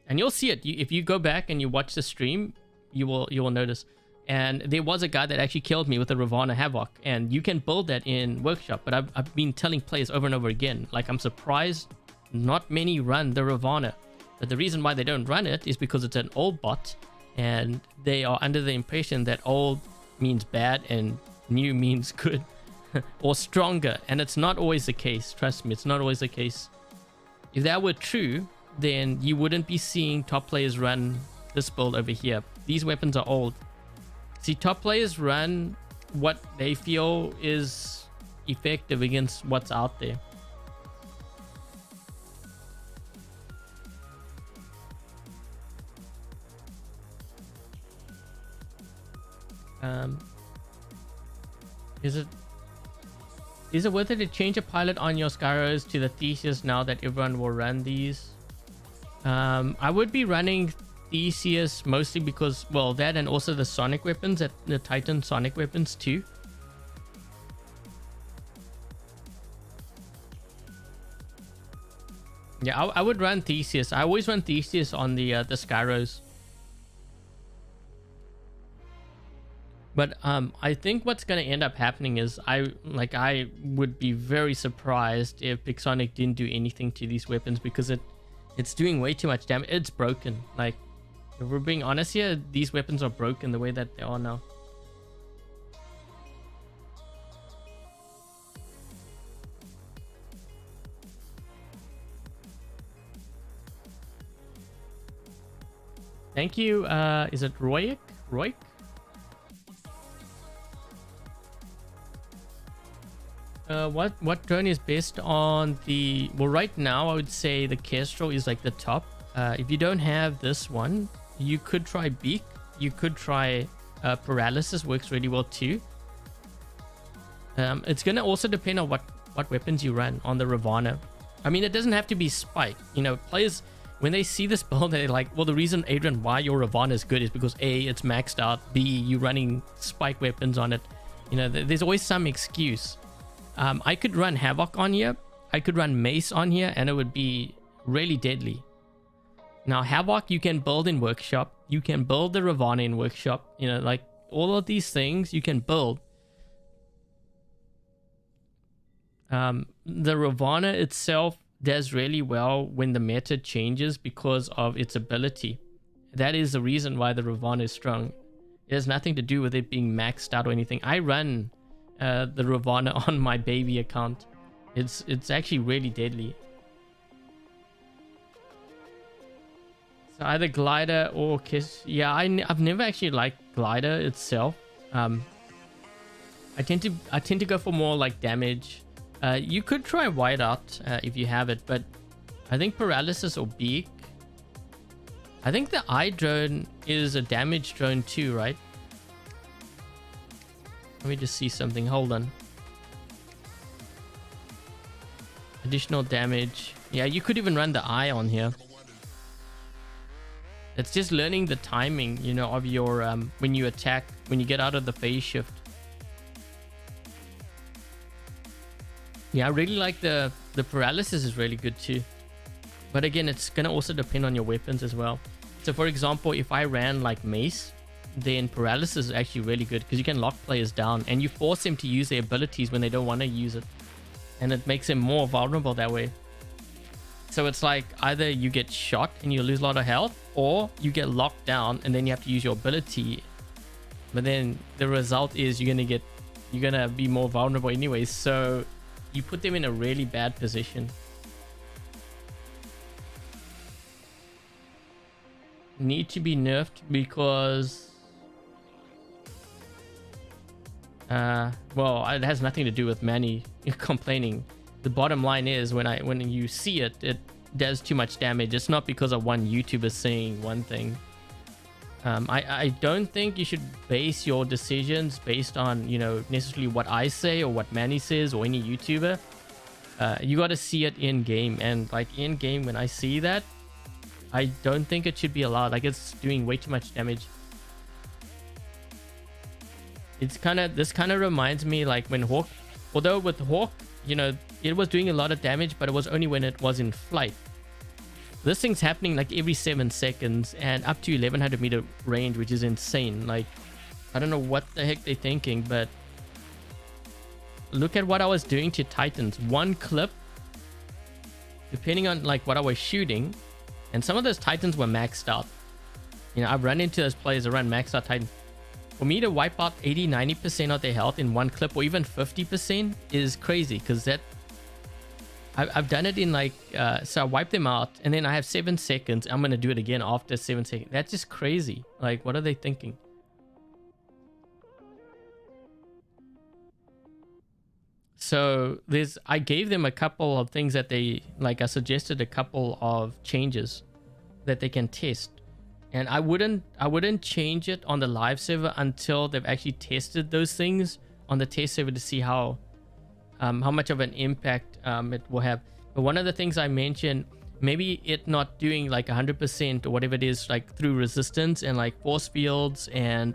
And you'll see it. If you go back and you watch the stream, you will notice. And there was a guy that actually killed me with a Ravana Havoc. And you can build that in Workshop. But I've been telling players over and over again, like, I'm surprised not many run the Ravana. But the reason why they don't run it is because it's an old bot. And they are under the impression that old means bad and new means good or stronger. And it's not always the case. Trust me, it's not always the case. If that were true, then you wouldn't be seeing top players run this build over here. These weapons are old. See, top players run what they feel is effective against what's out there. Is it worth it to change a pilot on your Skyros to the Theseus now that everyone will run these? I would be running Theseus mostly because, well, that and also the Sonic weapons, the Titan Sonic weapons too. Yeah, I would run Theseus. I always run Theseus on the Skyros. But I think what's going to end up happening is I would be very surprised if Pixonic didn't do anything to these weapons, because it's doing way too much damage. It's broken. Like, if we're being honest here, these weapons are broken the way that they are now. Thank you. Is it Roik? Roik? What drone is based on the... Well, right now, I would say the Kestrel is like the top. If you don't have this one, you could try Beak. You could try Paralysis, works really well too. It's going to also depend on what weapons you run on the Ravana. I mean, it doesn't have to be Spike. You know, players, when they see this build, they're like, well, the reason, Adrian, why your Ravana is good is because A, it's maxed out. B, you running Spike weapons on it. You know, there's always some excuse. I could run Havoc on here. I could run Mace on here, and it would be really deadly. Now, Havoc, you can build in Workshop. You can build the Ravana in Workshop. You know, like all of these things you can build. The Ravana itself does really well when the meta changes because of its ability. That is the reason why the Ravana is strong. It has nothing to do with it being maxed out or anything. I run the Ravana on my baby account. It's actually really deadly. So either Glider or Kiss. Yeah, I've never actually liked Glider itself. I tend to go for more like damage. You could try Whiteout if you have it, but I think Paralysis or Beak. I think the Eye drone is a damage drone too, right? Let me just see something. Hold on. Additional damage. Yeah, you could even run the Eye on here. It's just learning the timing, you know, of your when you attack, when you get out of the phase shift. Yeah, I really like the Paralysis is really good too. But again, it's going to also depend on your weapons as well. So for example, if I ran like Mace, then Paralysis is actually really good because you can lock players down and you force them to use their abilities when they don't want to use it. And it makes them more vulnerable that way. So it's like either you get shot and you lose a lot of health, or you get locked down and then you have to use your ability. But then the result is you're gonna be more vulnerable anyways. So you put them in a really bad position. Need to be nerfed because well, it has nothing to do with Manny complaining. The bottom line is when you see it, it does too much damage. It's not because of one YouTuber saying one thing. I don't think you should base your decisions based on, you know, necessarily what I say or what Manny says or any YouTuber. You got to see it in game, and like in game, when I see that, I don't think it should be allowed. Like, it's doing way too much damage. This kind of reminds me like when Hawk, although with Hawk, you know, it was doing a lot of damage, but it was only when it was in flight. This thing's happening like every 7 seconds and up to 1100 meter range, which is insane. Like, I don't know what the heck they're thinking, but look at what I was doing to Titans. One clip, depending on like what I was shooting, and some of those Titans were maxed out. You know, I've run into those players that run maxed out Titans. For me to wipe out 80-90% of their health in one clip, or even 50%, is crazy, because that I've done it in like so I wipe them out and then I have 7 seconds. I'm gonna do it again after 7 seconds. That's just crazy. Like, what are they thinking? So I gave them a couple of things that they like. I suggested a couple of changes that they can test, and I wouldn't change it on the live server until they've actually tested those things on the test server to see how much of an impact it will have. But one of the things I mentioned, maybe it not doing like 100% or whatever it is, like through resistance and like force fields and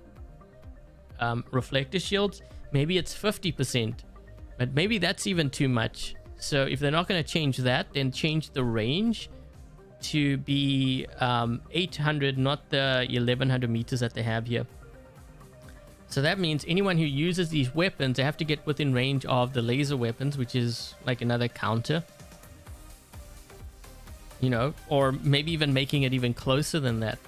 reflector shields, maybe it's 50%, but maybe that's even too much. So if they're not going to change that, then change the range to be 800, not the 1100 meters that they have here. So that means anyone who uses these weapons, they have to get within range of the laser weapons, which is like another counter, you know, or maybe even making it even closer than that.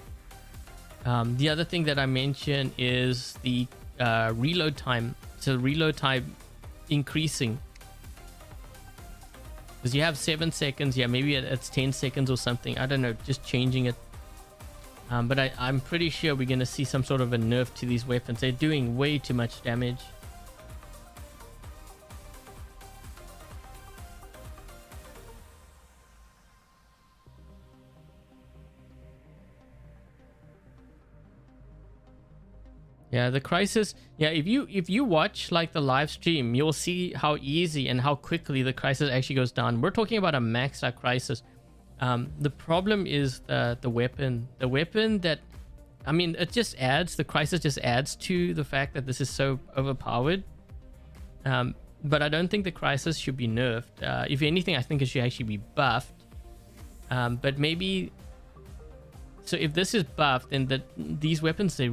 The other thing that I mentioned is the reload time. So reload time increasing, because you have 7 seconds. Yeah, maybe it's 10 seconds or something. I don't know, just changing it. But I'm pretty sure we're going to see some sort of a nerf to these weapons. They're doing way too much damage. Yeah, the crisis. Yeah, if you watch like the live stream, you'll see how easy and how quickly the crisis actually goes down. We're talking about a max out crisis. The problem is the weapon. The weapon that, I mean, it just adds, the crisis just adds to the fact that this is so overpowered. But I don't think the crisis should be nerfed. If anything, I think it should actually be buffed. But maybe, so if this is buffed, then these weapons, they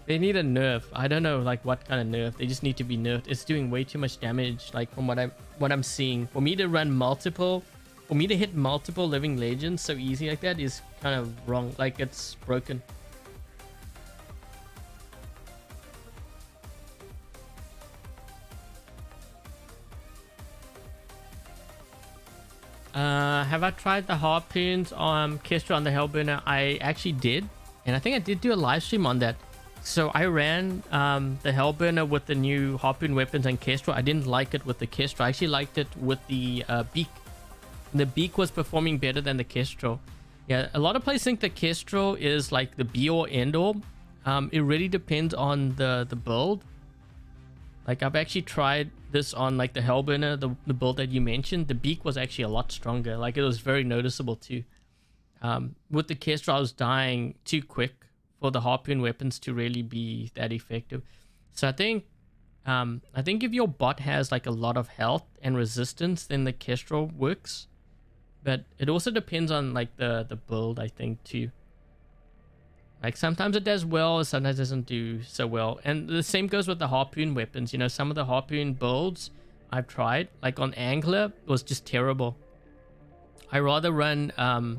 they need a nerf. I don't know like what kind of nerf. They just need to be nerfed. It's doing way too much damage, like from what I'm seeing. For me to hit multiple living legends so easy like that is kind of wrong. Like, it's broken. Have I tried the harpoons on Kestrel on the Hellburner? I actually did, and I think I did do a live stream on that. So I ran the Hellburner with the new harpoon weapons and Kestrel. I didn't like it with the Kestrel. I actually liked it with the beak. The beak was performing better than the Kestrel. Yeah, a lot of players think the Kestrel is like the be or end all. It really depends on the build. Like, I've actually tried this on like the Hellburner, the build that you mentioned. The beak was actually a lot stronger. Like, it was very noticeable too. With the Kestrel, I was dying too quick for the harpoon weapons to really be that effective. So I think if your bot has like a lot of health and resistance, then the Kestrel works. But it also depends on like the build, I think, too. Like, sometimes it does well, sometimes it doesn't do so well. And the same goes with the harpoon weapons. You know, some of the harpoon builds I've tried, like on Angler, was just terrible. I rather run, I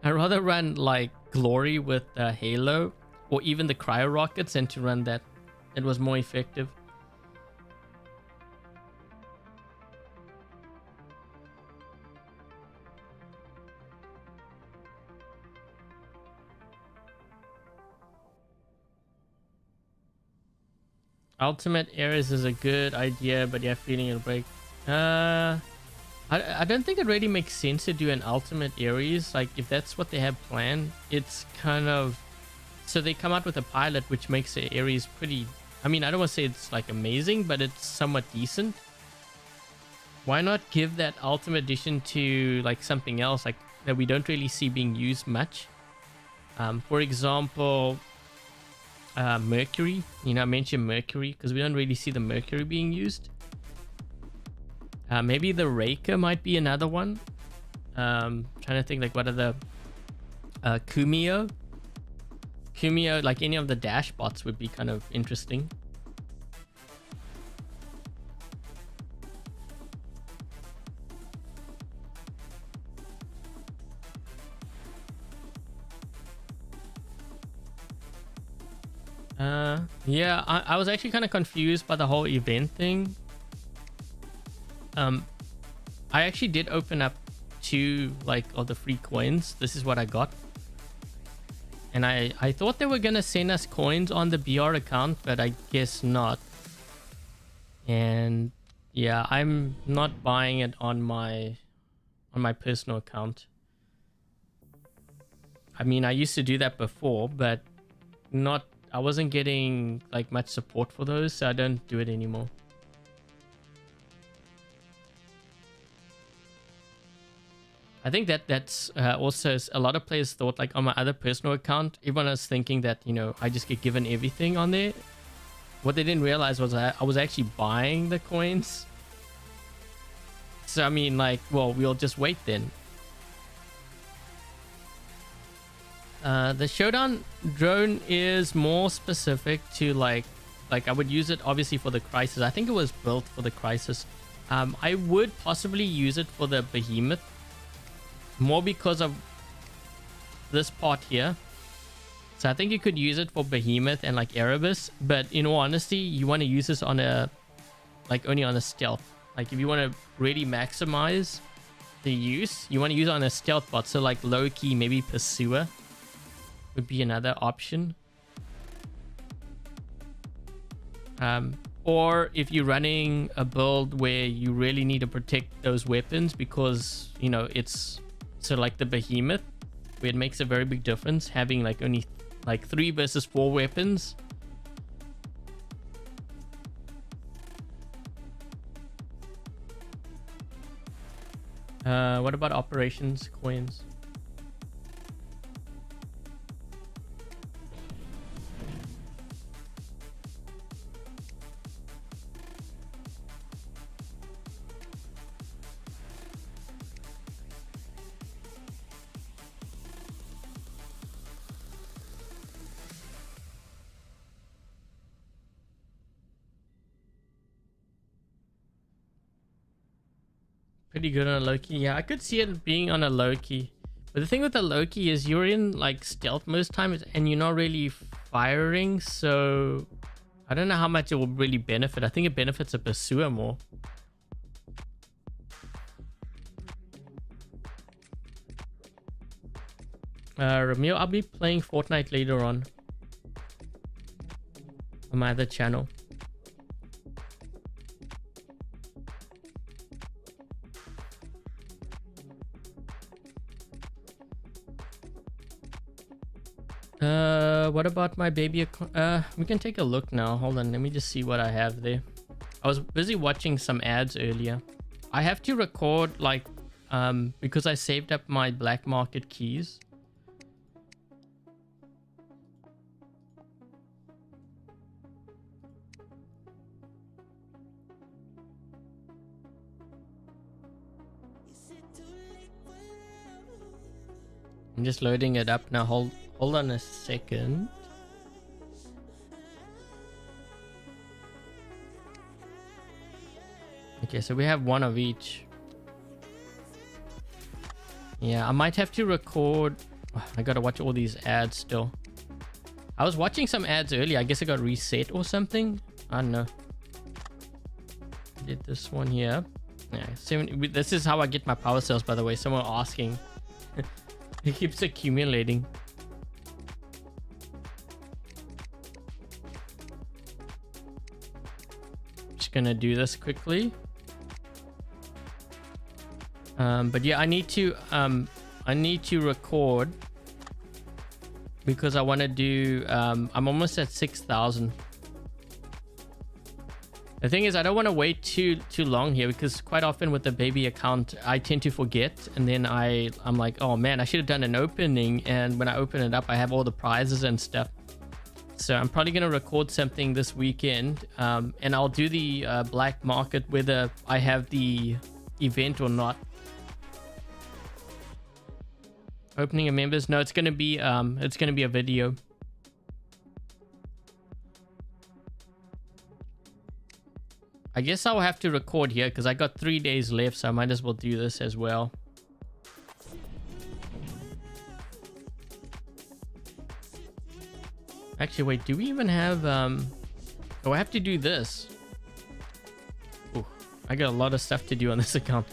rather run like Glory with Halo, or even the Cryo Rockets, than to run that. It was more effective. Ultimate Ares is a good idea, but yeah, feeling it'll break. I don't think it really makes sense to do an Ultimate Ares. Like, if that's what they have planned, it's kind of... So they come out with a pilot which makes the Ares pretty... I mean, I don't want to say it's like amazing, but it's somewhat decent. Why not give that Ultimate Edition to like something else, like that we don't really see being used much? For example... Mercury. You know, I mentioned Mercury because we don't really see the Mercury being used. Maybe the Raker might be another one. Trying to think, like, what are the Kumio, like any of the dash bots would be kind of interesting. Yeah, I was actually kind of confused by the whole event thing. I actually did open up 2 like of the free coins. This is what I got, and I thought they were gonna send us coins on the BR account, but I guess not. And yeah, I'm not buying it on my personal account. I mean, I used to do that before, but I wasn't getting like much support for those, so I don't do it anymore. I think that's also a lot of players thought, like on my other personal account, everyone was thinking that, you know, I just get given everything on there. What they didn't realize was I was actually buying the coins. So I mean, like, well, we'll just wait then. The Showdown drone is more specific to like I would use it obviously for the Crisis. I think it was built for the Crisis. I would possibly use it for the Behemoth, more because of this part here. So I think you could use it for Behemoth and like Erebus, but in all honesty, you want to use this on a, like, only on a stealth. Like, if you want to really maximize the use. You want to use it on a stealth bot, so like low-key, maybe Pursuer would be another option. Or if you're running a build where you really need to protect those weapons because, you know, it's so like the behemoth, where it makes a very big difference having like only like 3 versus 4 weapons. What about operations coins? Pretty good on a low-key. Yeah, I could see it being on a low-key. But the thing with the low-key is you're in like stealth most times and you're not really firing. So I don't know how much it will really benefit. I think it benefits a Pursuer more. Ramil, I'll be playing Fortnite later on my other channel. What about my baby? We can take a look now. Hold on, let me just see what I have there. I was busy watching some ads earlier. I have to record like because I saved up my black market keys. I'm just loading it up now. Hold on a second. Okay, so we have one of each. Yeah, I might have to record. Oh, I gotta watch all these ads still. I was watching some ads earlier. I guess it got reset or something. I don't know. Did this one here. Yeah, this is how I get my power cells, by the way. Someone asking. It keeps accumulating. Just gonna do this quickly. But yeah, I need to record because I want to do. I'm almost at 6,000. The thing is, I don't want to wait too long here because quite often with the baby account, I tend to forget, and then I'm like, oh man, I should have done an opening, and when I open it up, I have all the prizes and stuff. So I'm probably gonna record something this weekend, and I'll do the black market whether I have the event or not. Opening a members? No, it's gonna be a video. I guess I'll have to record here because I got 3 days left, so I might as well do this as well. Actually, wait, do we even have... Oh, I have to do this. Ooh, I got a lot of stuff to do on this account.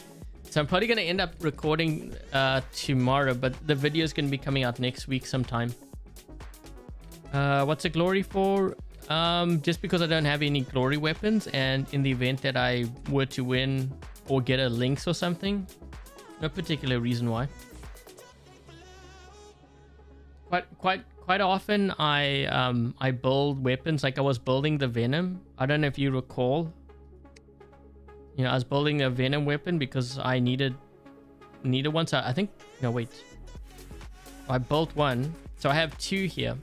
So I'm probably going to end up recording tomorrow, but the video is going to be coming out next week sometime. What's a glory for? Just because I don't have any glory weapons, and in the event that I were to win or get a lynx or something. No particular reason why. Quite often I build weapons, like I was building the venom. I don't know if you recall. You know, I was building a venom weapon because I needed one. So I think, no wait, I built one, so I have 2 here.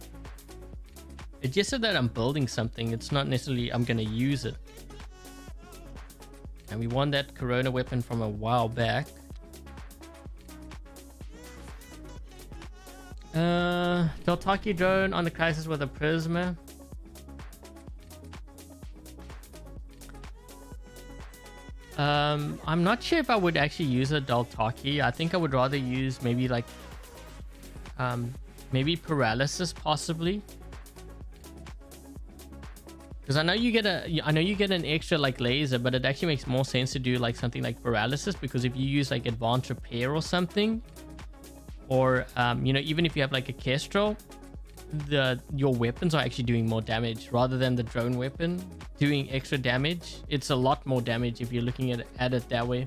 It's just so that I'm building something. It's not necessarily I'm gonna use it. And we won that Corona weapon from a while back. Deltaki drone on the crisis with a Prisma. I'm not sure if I would actually use a Deltaki. I think I would rather use maybe like maybe paralysis possibly. Because I know you get an extra like laser, but it actually makes more sense to do like something like paralysis, because if you use like advanced repair or something, or you know, even if you have like a kestrel, your weapons are actually doing more damage rather than the drone weapon doing extra damage. It's a lot more damage if you're looking at it that way.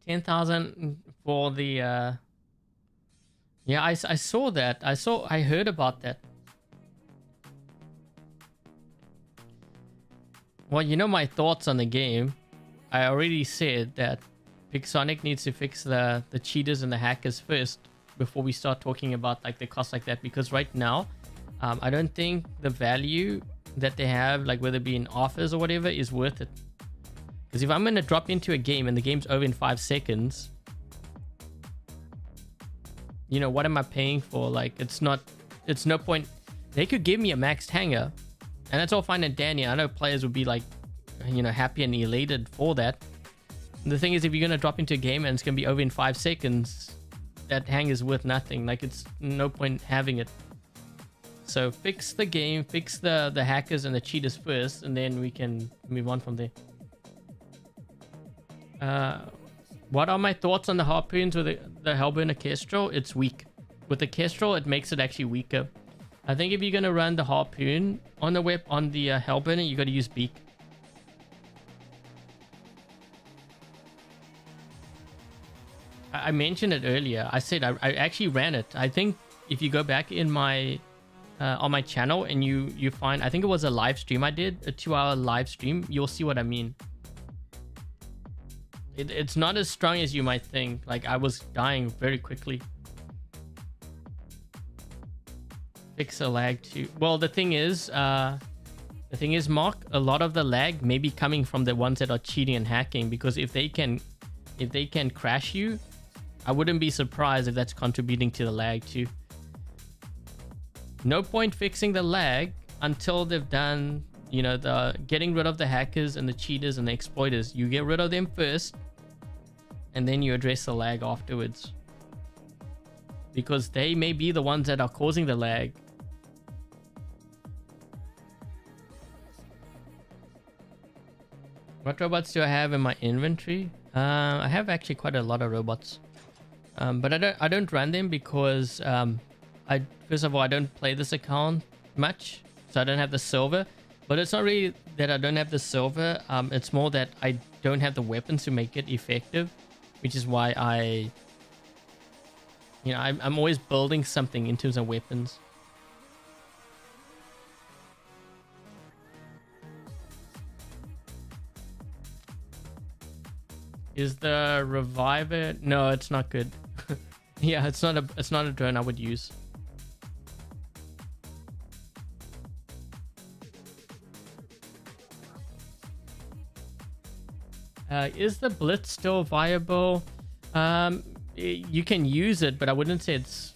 $10,000 for the yeah, I saw that. I heard about that. Well, you know my thoughts on the game. I already said that Pixonic needs to fix the cheaters and the hackers first before we start talking about like the cost like that, because right now I don't think the value that they have, like whether it be in offers or whatever, is worth it. Because if I'm going to drop into a game and the game's over in 5 seconds, you know, what am I paying for? Like, it's no point. They could give me a maxed hanger, and that's all fine and dandy. I know players would be like, you know, happy and elated for that. And the thing is, if you're going to drop into a game and it's going to be over in 5 seconds, that hanger is worth nothing. Like, it's no point having it. So fix the game, fix the hackers and the cheaters first, and then we can move on from there. What are my thoughts on the harpoons with the Hellburner Kestrel? It's weak. With the Kestrel, it makes it actually weaker. I think if you're gonna run the harpoon on the Hellburner, you gotta use beak. I mentioned it earlier. I said I actually ran it. I think if you go back in my on my channel and you find, I think it was a live stream I did, a 2-hour live stream, you'll see what I mean. It's not as strong as you might think. Like, I was dying very quickly. Fix a lag too. Well, the thing is, Mark, a lot of the lag may be coming from the ones that are cheating and hacking, because if they can crash you, I wouldn't be surprised if that's contributing to the lag too. No point fixing the lag until they've done, you know, the getting rid of the hackers and the cheaters and the exploiters. You get rid of them first, and then you address the lag afterwards, because they may be the ones that are causing the lag. What robots do I have in my inventory? I have actually quite a lot of robots, but I don't run them because first of all, I don't play this account much, so I don't have the silver. But it's not really that I don't have the silver. It's more that I don't have the weapons to make it effective, which is why I'm always building something in terms of weapons. Is the reviver? No, it's not good. Yeah, it's not a drone I would use. Is the Blitz still viable? You can use it, but I wouldn't say it's...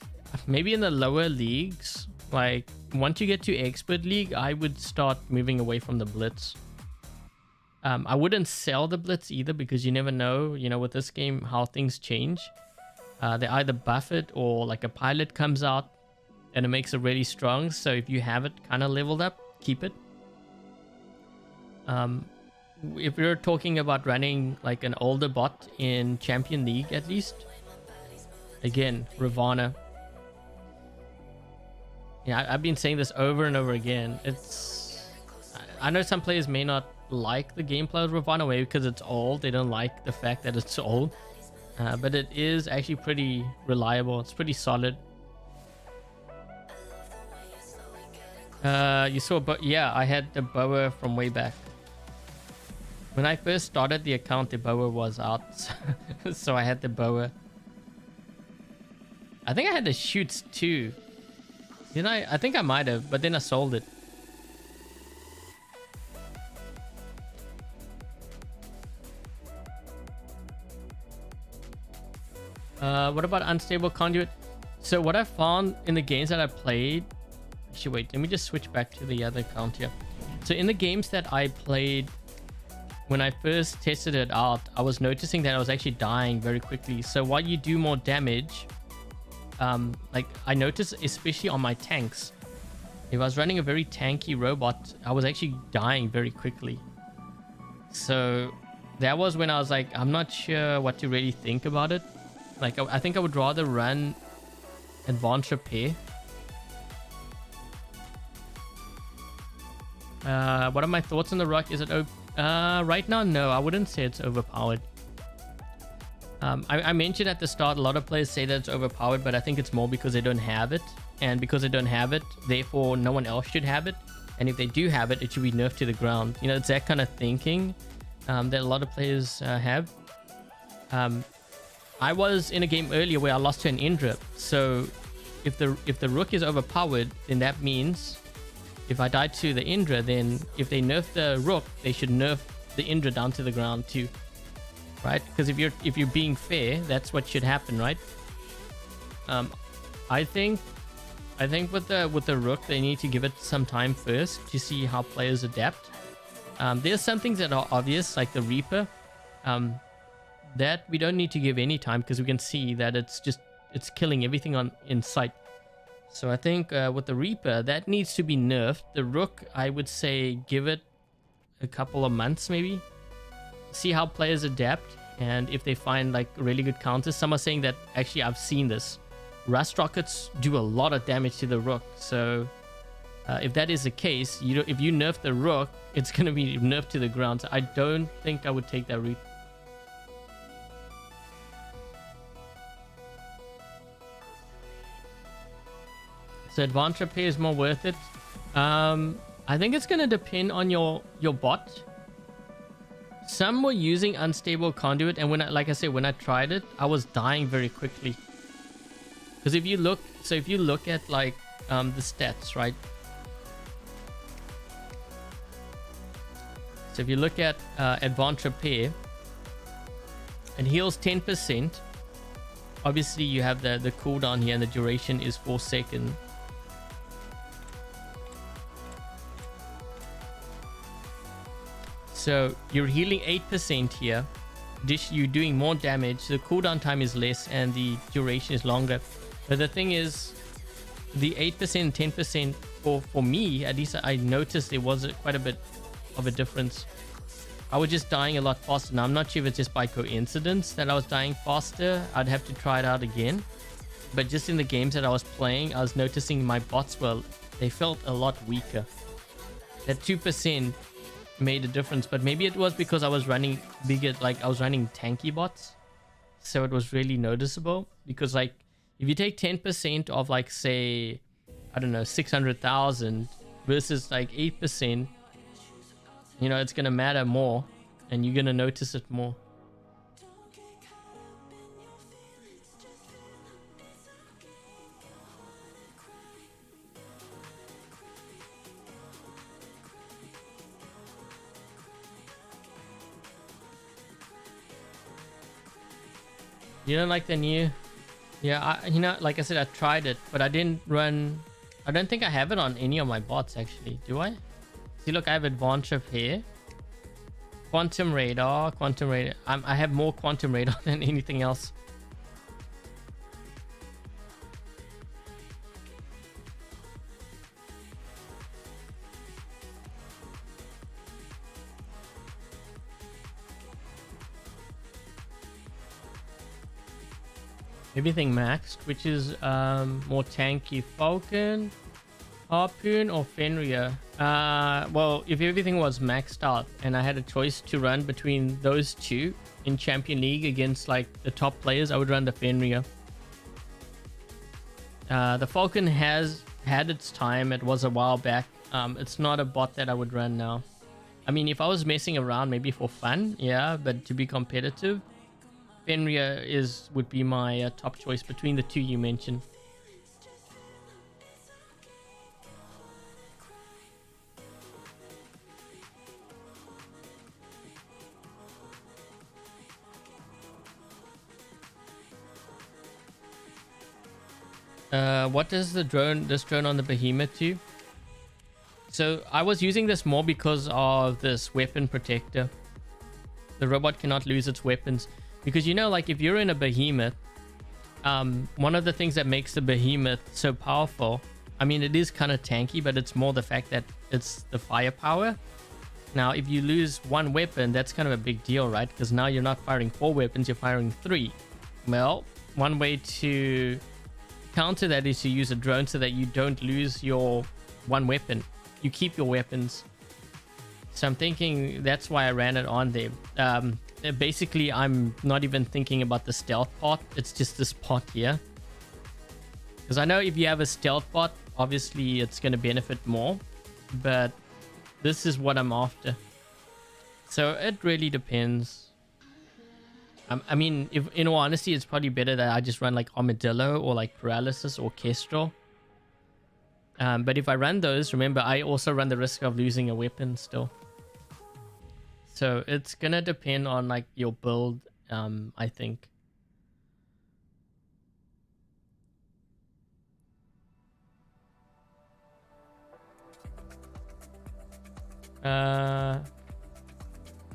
Maybe in the lower leagues. Like, once you get to Expert League, I would start moving away from the Blitz. I wouldn't sell the Blitz either, because you never know, you know, with this game, how things change. They either buff it, or like a pilot comes out and it makes it really strong. So if you have it kind of leveled up, keep it. If you're talking about running like an older bot in Champion League, at least, again, Ravana. Yeah, I've been saying this over and over again. I know some players may not like the gameplay of Ravana way because it's old. They don't like the fact that it's old, but it is actually pretty reliable. It's pretty solid. You saw, but yeah, I had the boa from way back. When I first started the account, the boa was out, so I had the boa. I think I had the shoots too. Didn't I? I think I might have, but then I sold it. What about unstable conduit? So what I found in the games that I played... Actually, wait, let me just switch back to the other account here. So in the games that I played... when I first tested it out, I was noticing that I was actually dying very quickly. So while you do more damage, like I noticed, especially on my tanks, if I was running a very tanky robot, I was actually dying very quickly. So that was when I was like, I'm not sure what to really think about it. Like, I think I would rather run advanced repair. What are my thoughts on the rock? Is it right now? No, I wouldn't say it's overpowered. I mentioned at the start, a lot of players say that it's overpowered, but I think it's more because they don't have it. And because they don't have it, therefore no one else should have it. And if they do have it, it should be nerfed to the ground. You know, it's that kind of thinking that a lot of players have. I was in a game earlier where I lost to an Indra. So if the Rook is overpowered, then that means if I die to the Indra, then if they nerf the Rook, they should nerf the Indra down to the ground too. Right? Because if you're being fair, that's what should happen, right? I think with the Rook, they need to give it some time first to see how players adapt. There's some things that are obvious, like the Reaper, that we don't need to give any time because we can see that it's killing everything in sight. So I think with the Reaper, that needs to be nerfed. The Rook, I would say give it a couple of months maybe. See how players adapt and if they find like really good counters. Some are saying that actually I've seen this. Rust rockets do a lot of damage to the Rook. So if that is the case, if you nerf the Rook, it's going to be nerfed to the ground. So I don't think I would take that route. So advanced repair is more worth it. I think it's going to depend on your bot. Some were using unstable conduit, and like I said, when I tried it, I was dying very quickly. Because if you look at like the stats, right? So if you look at advanced repair, it heals 10%. Obviously, you have the cooldown here, and the duration is 4 seconds. So you're healing 8% here. You're doing more damage. The cooldown time is less and the duration is longer. But the thing is, the 8%, 10% for me, at least I noticed there was quite a bit of a difference. I was just dying a lot faster. Now I'm not sure if it's just by coincidence that I was dying faster. I'd have to try it out again. But just in the games that I was playing, I was noticing my bots, they felt a lot weaker. That 2% made a difference, but maybe it was because I was running bigger, like I was running tanky bots, so it was really noticeable. Because like if you take 10% of like, say, I don't know, 600,000 versus like 8%, you know, it's gonna matter more and you're gonna notice it more. You don't like the new? Yeah, you know, like I said, I tried it, but I didn't run. I don't think I have it on any of my bots actually. Do I? See, look, I have advanced repair, quantum radar. I have more quantum radar than anything else. Everything maxed, which is more tanky, Falcon, Harpoon, or Fenrir. Well, if everything was maxed out and I had a choice to run between those two in Champion League against like the top players, I would run the Fenrir. The Falcon has had its time. It was a while back. It's not a bot that I would run now. I mean, if I was messing around maybe for fun, yeah, but to be competitive, Fenrir would be my top choice between the two you mentioned. What does this drone on the Behemoth do? So I was using this more because of this weapon protector. The robot cannot lose its weapons. Because, you know, like if you're in a behemoth, one of the things that makes the behemoth so powerful, I mean, it is kind of tanky, but it's more the fact that it's the firepower. Now, if you lose one weapon, that's kind of a big deal, right? Because now you're not firing 4 weapons, you're firing 3. Well, one way to counter that is to use a drone so that you don't lose your one weapon. You keep your weapons. So I'm thinking that's why I ran it on there. Basically, I'm not even thinking about the stealth part. It's just this part here. Because I know if you have a stealth bot, obviously it's going to benefit more. But this is what I'm after. So it really depends. I mean, if in all honesty, it's probably better that I just run like Armadillo or like Paralysis or Kestrel. But if I run those, remember, I also run the risk of losing a weapon still. So it's gonna depend on like your build, I think.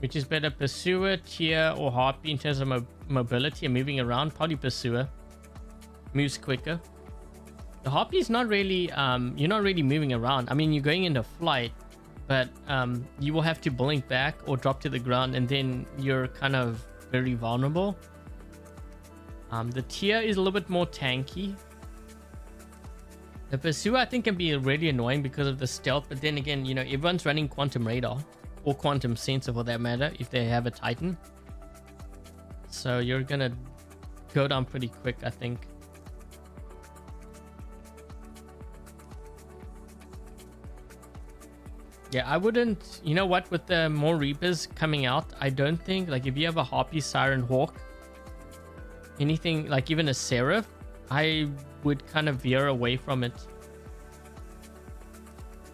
Which is better, Pursuer, Tier, or Harpy in terms of mobility and moving around? Probably Pursuer. Moves quicker. The Harpy is not really, you're not really moving around. I mean, you're going into flight, but you will have to blink back or drop to the ground, and then you're kind of very vulnerable. The Tier is a little bit more tanky. The Pursuer, I think, can be really annoying because of the stealth, but then again, you know, everyone's running Quantum Radar. Or Quantum Sensor for that matter, if they have a Titan. So you're gonna go down pretty quick, I think. Yeah, I wouldn't... You know what? With the more Reapers coming out, I don't think... Like, if you have a Harpy, Siren, Hawk, anything, like even a Seraph, I would kind of veer away from it.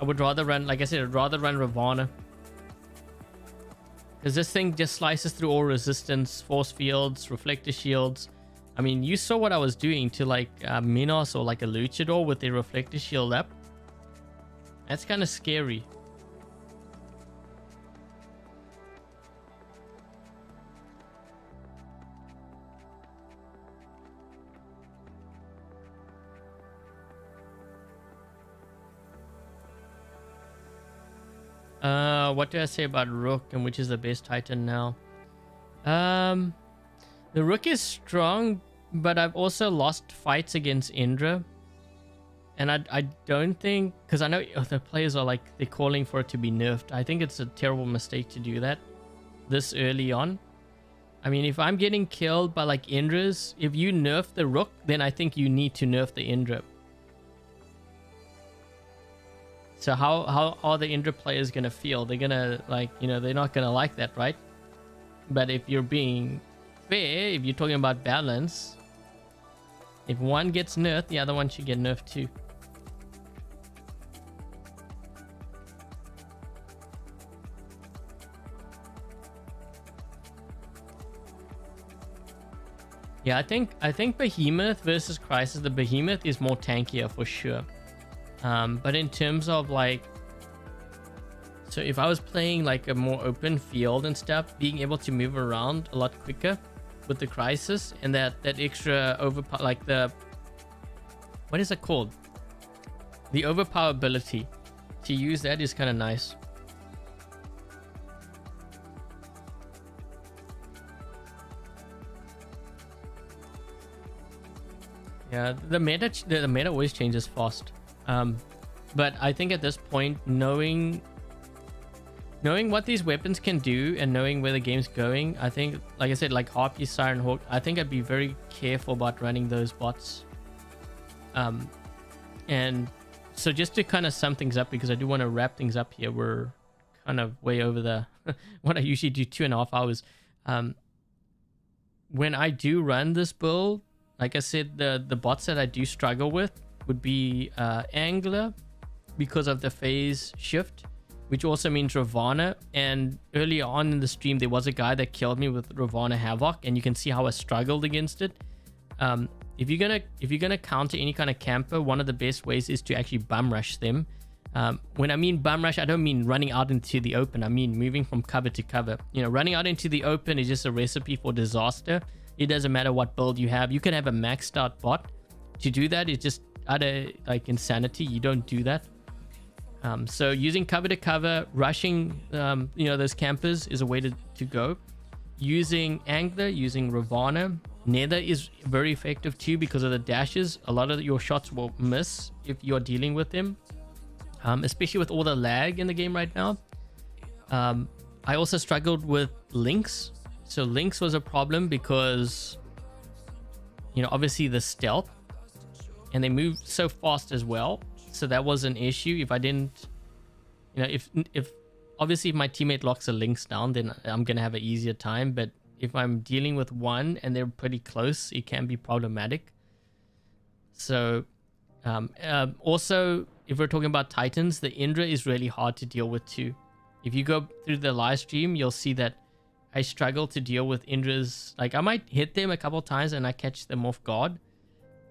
I would rather run... Like I said, I'd rather run Ravana. Because this thing just slices through all resistance, force fields, reflector shields. I mean, you saw what I was doing to like Minos or like a Luchador with their reflector shield up. That's kind of scary. What do I say about Rook and which is the best Titan now? The Rook is strong, but I've also lost fights against Indra. And I don't think... Because I know the players are like... They're calling for it to be nerfed. I think it's a terrible mistake to do that this early on. I mean, if I'm getting killed by like Indras, if you nerf the Rook, then I think you need to nerf the Indra. So how are the Indra players going to feel? They're going to, like, you know, they're not going to like that, right? But if you're being fair, if you're talking about balance, if one gets nerfed, the other one should get nerfed too. Yeah, I think Behemoth versus Crisis, the Behemoth is more tankier for sure. But in terms of like, so if I was playing like a more open field and stuff, being able to move around a lot quicker with the Crisis and that extra overpower, like the, what is it called? The overpower ability, to use that is kind of nice. Yeah, the meta always changes fast. But I think at this point, knowing what these weapons can do and knowing where the game's going, I think, like I said, like Harpy, Siren, Hawk, I think I'd be very careful about running those bots. And so just to kind of sum things up, because I do want to wrap things up here, we're kind of way over the what I usually do, 2.5 hours. When I do run this build, like I said, the bots that I do struggle with would be Angler, because of the phase shift, which also means Ravana. And earlier on in the stream, there was a guy that killed me with Ravana Havoc, and you can see how I struggled against it. If you're gonna counter any kind of camper, one of the best ways is to actually bum rush them. When I mean bum rush, I don't mean running out into the open. I mean moving from cover to cover. You know, running out into the open is just a recipe for disaster. It doesn't matter what build you have. You can have a maxed out bot. To do that is just utter like insanity. You don't do that. So using cover to cover, rushing, you know, those campers is a way to go. Using Angler, using Ravana. Nether is very effective too because of the dashes. A lot of your shots will miss if you're dealing with them. Especially with all the lag in the game right now. I also struggled with Lynx. So Lynx was a problem because, you know, obviously the stealth. And they move so fast as well. So that was an issue. If I didn't, you know, if obviously if my teammate locks a Lynx down, then I'm going to have an easier time. But if I'm dealing with one and they're pretty close, it can be problematic. So also, if we're talking about Titans, the Indra is really hard to deal with too. If you go through the live stream, you'll see that I struggle to deal with Indras. Like I might hit them a couple times and I catch them off guard.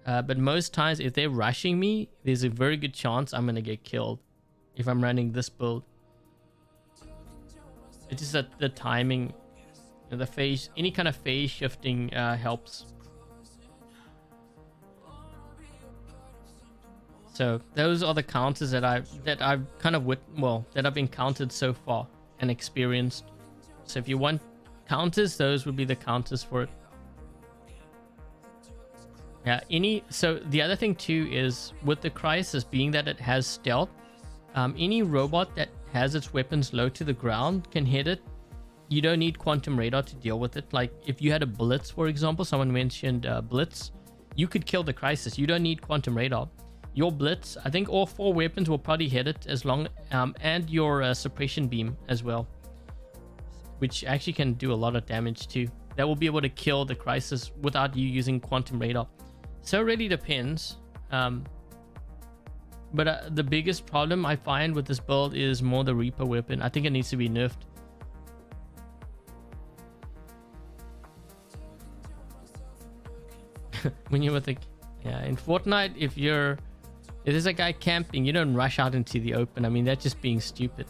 But most times, if they're rushing me, there's a very good chance I'm going to get killed if I'm running this build. It's just that the timing, the phase, any kind of phase shifting helps. So those are the counters that I've kind of that I've encountered so far and experienced. So if you want counters, those would be the counters for it. Yeah, so the other thing too is with the Crisis, being that it has stealth, any robot that has its weapons low to the ground can hit it. You don't need quantum radar to deal with it. Like if you had a Blitz, for example, someone mentioned Blitz, you could kill the Crisis. You don't need quantum radar. Your Blitz, I think all 4 weapons will probably hit it as long, and your suppression beam as well, which actually can do a lot of damage too. That will be able to kill the Crisis without you using quantum radar. So it really depends. But the biggest problem I find with this build is more the Reaper weapon. I think it needs to be nerfed. When you're with the... Yeah, in Fortnite, if there's a guy camping, you don't rush out into the open. I mean, that's just being stupid.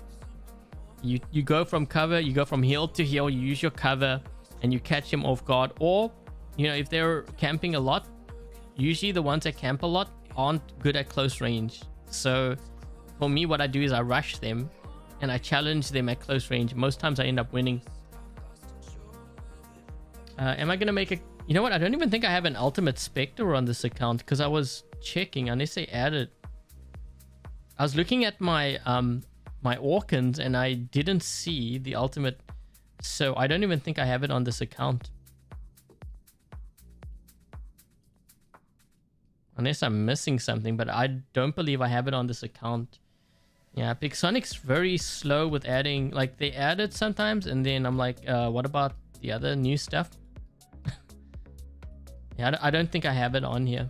You go from cover, you go from hill to hill, you use your cover, and you catch him off guard. Or, you know, if they're camping a lot, usually the ones that camp a lot aren't good at close range. So for me, what I do is I rush them and I challenge them at close range. Most times I end up winning. Am I going to make a... You know what? I don't even think I have an Ultimate Spectre on this account because I was checking unless they added... I was looking at my my Orkans and I didn't see the Ultimate. So I don't even think I have it on this account. Unless I'm missing something, but I don't believe I have it on this account. Yeah, Pixonic's very slow with adding, like they add it sometimes and then I'm like, what about the other new stuff? Yeah, I don't think I have it on here.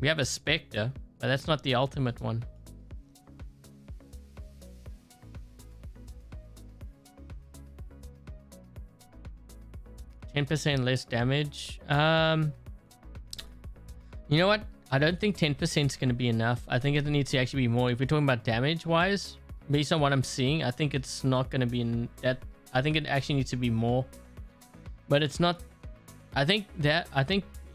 We have a Spectre, but that's not the ultimate one. %, less damage. You know what? I don't think 10% is going to be enough. I think it needs to actually be more. If we're talking about damage wise, based on what I'm seeing, I think it's not going to be in that. I think it actually needs to be more, but it's not. I think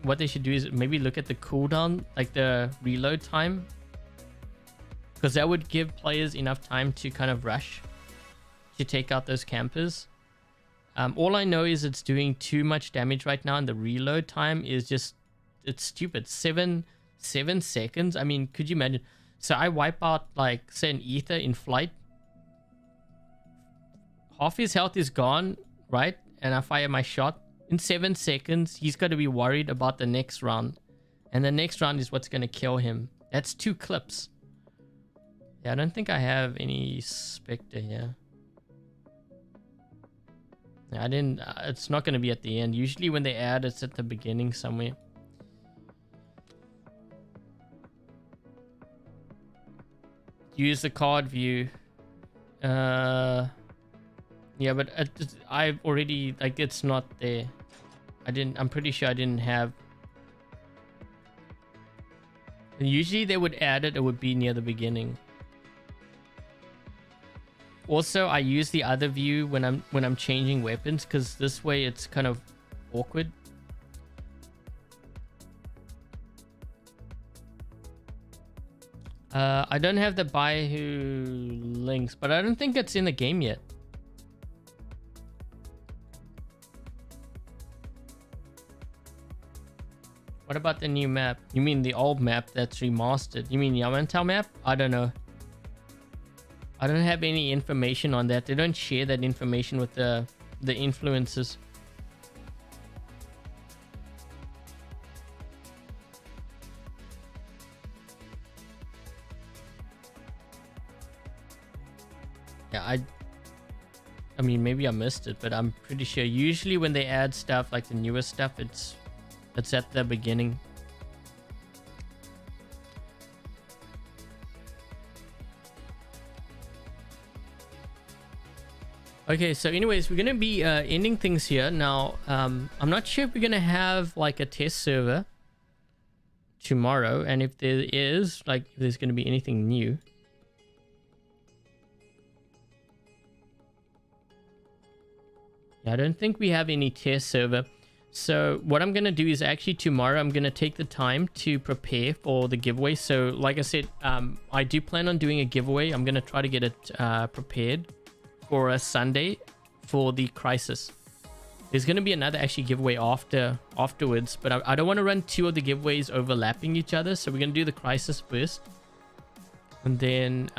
what they should do is maybe look at the cooldown, like the reload time, because that would give players enough time to kind of rush to take out those campers. All I know is it's doing too much damage right now, and the reload time is just, it's stupid. 7 seconds. I mean, could you imagine? So I wipe out, like, say, an ether in flight. Half his health is gone, right? And I fire my shot. In 7 seconds, he's got to be worried about the next round. And the next round is what's going to kill him. That's 2 clips. Yeah, I don't think I have any Spectre here. I didn't. It's not going to be at the end. Usually when they add, it's at the beginning somewhere. Use the card view. Yeah, but I've already, like, it's not there. I'm pretty sure I didn't have. And usually they would add it. It would be near the beginning. Also, I use the other view when I'm changing weapons, because this way it's kind of awkward. I don't have the Bayou links, but I don't think it's in the game yet. What about the new map? You mean the old map that's remastered? You mean Yamantau map? I don't know. I don't have any information on that. They don't share that information with the influencers. Yeah, I mean, maybe I missed it, but I'm pretty sure usually when they add stuff like the newest stuff, it's at the beginning. Okay, so anyways, we're gonna be ending things here now. I'm not sure if we're gonna have like a test server tomorrow, and if there is, like, if there's gonna be anything new. I don't think we have any test server. So what I'm going to do is actually tomorrow I'm going to take the time to prepare for the giveaway. So like I said, I do plan on doing a giveaway. I'm going to try to get it prepared for a Sunday for the Crisis. There's going to be another actually giveaway afterwards, but I don't want to run two of the giveaways overlapping each other. So we're going to do the Crisis first, and then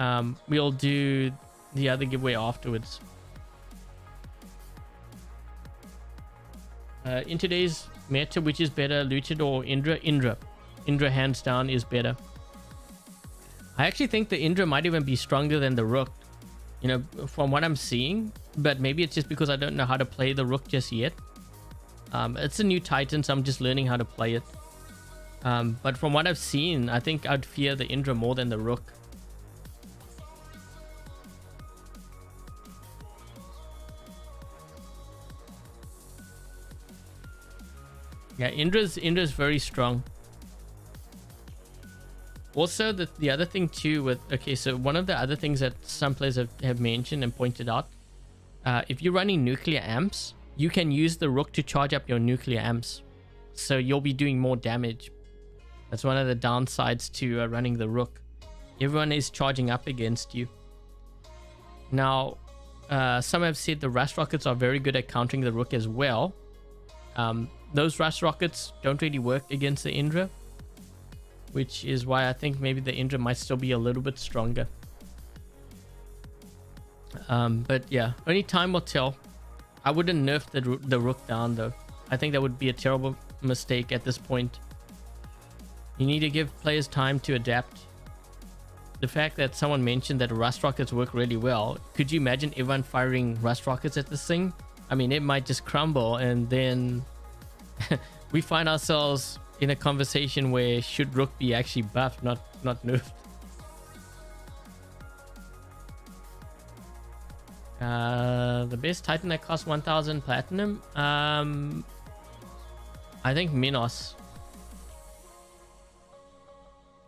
we'll do the other giveaway afterwards. In today's meta, which is better, Looted or Indra? Indra hands down is better. I actually think the Indra might even be stronger than the Rook, you know, from what I'm seeing, but maybe it's just because I don't know how to play the Rook just yet. It's a new Titan, so I'm just learning how to play it. But from what I've seen, I think I'd fear the Indra more than the Rook. Yeah, Indra's very strong. Also, the other thing too with... Okay, so one of the other things that some players have mentioned and pointed out, if you're running nuclear amps, you can use the Rook to charge up your nuclear amps. So you'll be doing more damage. That's one of the downsides to running the Rook. Everyone is charging up against you. Now, some have said the Rust Rockets are very good at countering the Rook as well. Those Rust Rockets don't really work against the Indra, which is why I think maybe the Indra might still be a little bit stronger. But yeah, only time will tell. I wouldn't nerf the Rook down though. I think that would be a terrible mistake at this point. You need to give players time to adapt. The fact that someone mentioned that Rust Rockets work really well, could you imagine everyone firing Rust Rockets at this thing? I mean, it might just crumble, and then we find ourselves in a conversation where should Rook be actually buffed, not nerfed. The best Titan that costs 1000 platinum, I think Minos.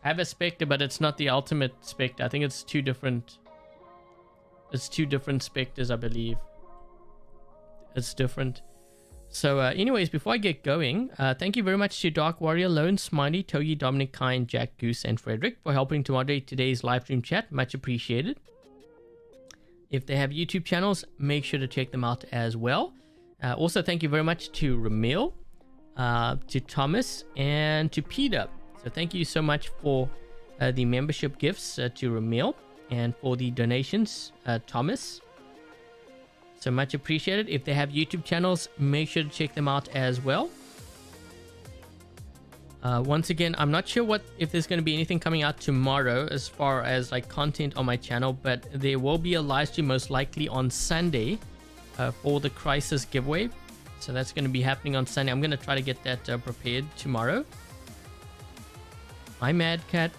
I have a Spectre, but it's not the ultimate Spectre. I think it's two different Spectres, I believe. It's different. So anyways, before I get going, thank you very much to Dark Warrior, Lone, Smiley, Togi, Dominic, Kine, Jack, Goose, and Frederick for helping to moderate today's live stream chat. Much appreciated. If they have YouTube channels, make sure to check them out as well. Also, thank you very much to Ramil, to Thomas, and to Peter. So thank you so much for the membership gifts to Ramil, and for the donations, Thomas. So much appreciated. If they have YouTube channels, make sure to check them out as well. Once again, I'm not sure if there's going to be anything coming out tomorrow as far as like content on my channel, but there will be a live stream most likely on Sunday for the Crisis giveaway. So that's going to be happening on Sunday. I'm going to try to get that prepared tomorrow. Hi, Mad Cat.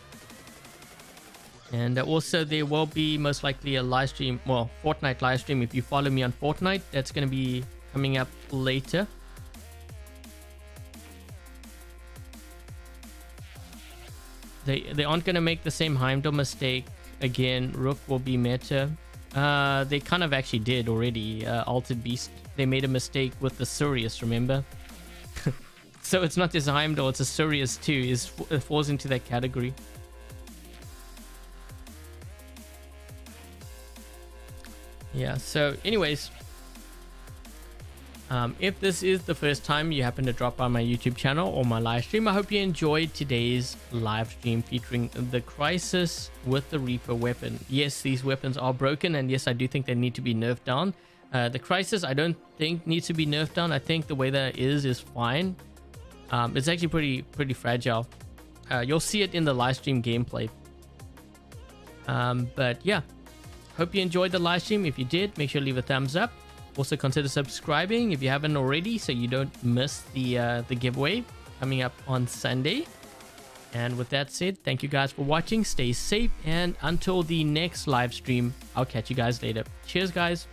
And also there will be most likely a live stream, well, Fortnite live stream. If you follow me on Fortnite, that's going to be coming up later. They aren't going to make the same Heimdall mistake again. Rook will be meta. They kind of actually did already. Altered Beast. They made a mistake with the Sirius, remember? So it's not just Heimdall, it's a Sirius too. It falls into that category. Yeah, so anyways, if this is the first time you happen to drop by my YouTube channel or my live stream, I hope you enjoyed today's live stream featuring the Crisis with the Reaper weapon. Yes, these weapons are broken, and yes, I do think they need to be nerfed down. The Crisis I don't think needs to be nerfed down. I think the way that it is fine. It's actually pretty fragile. You'll see it in the live stream gameplay. But yeah, hope you enjoyed the live stream. If you did, make sure to leave a thumbs up. Also consider subscribing if you haven't already, so you don't miss the giveaway coming up on Sunday. And with that said, thank you guys for watching. Stay safe, and until the next live stream, I'll catch you guys later. Cheers, guys.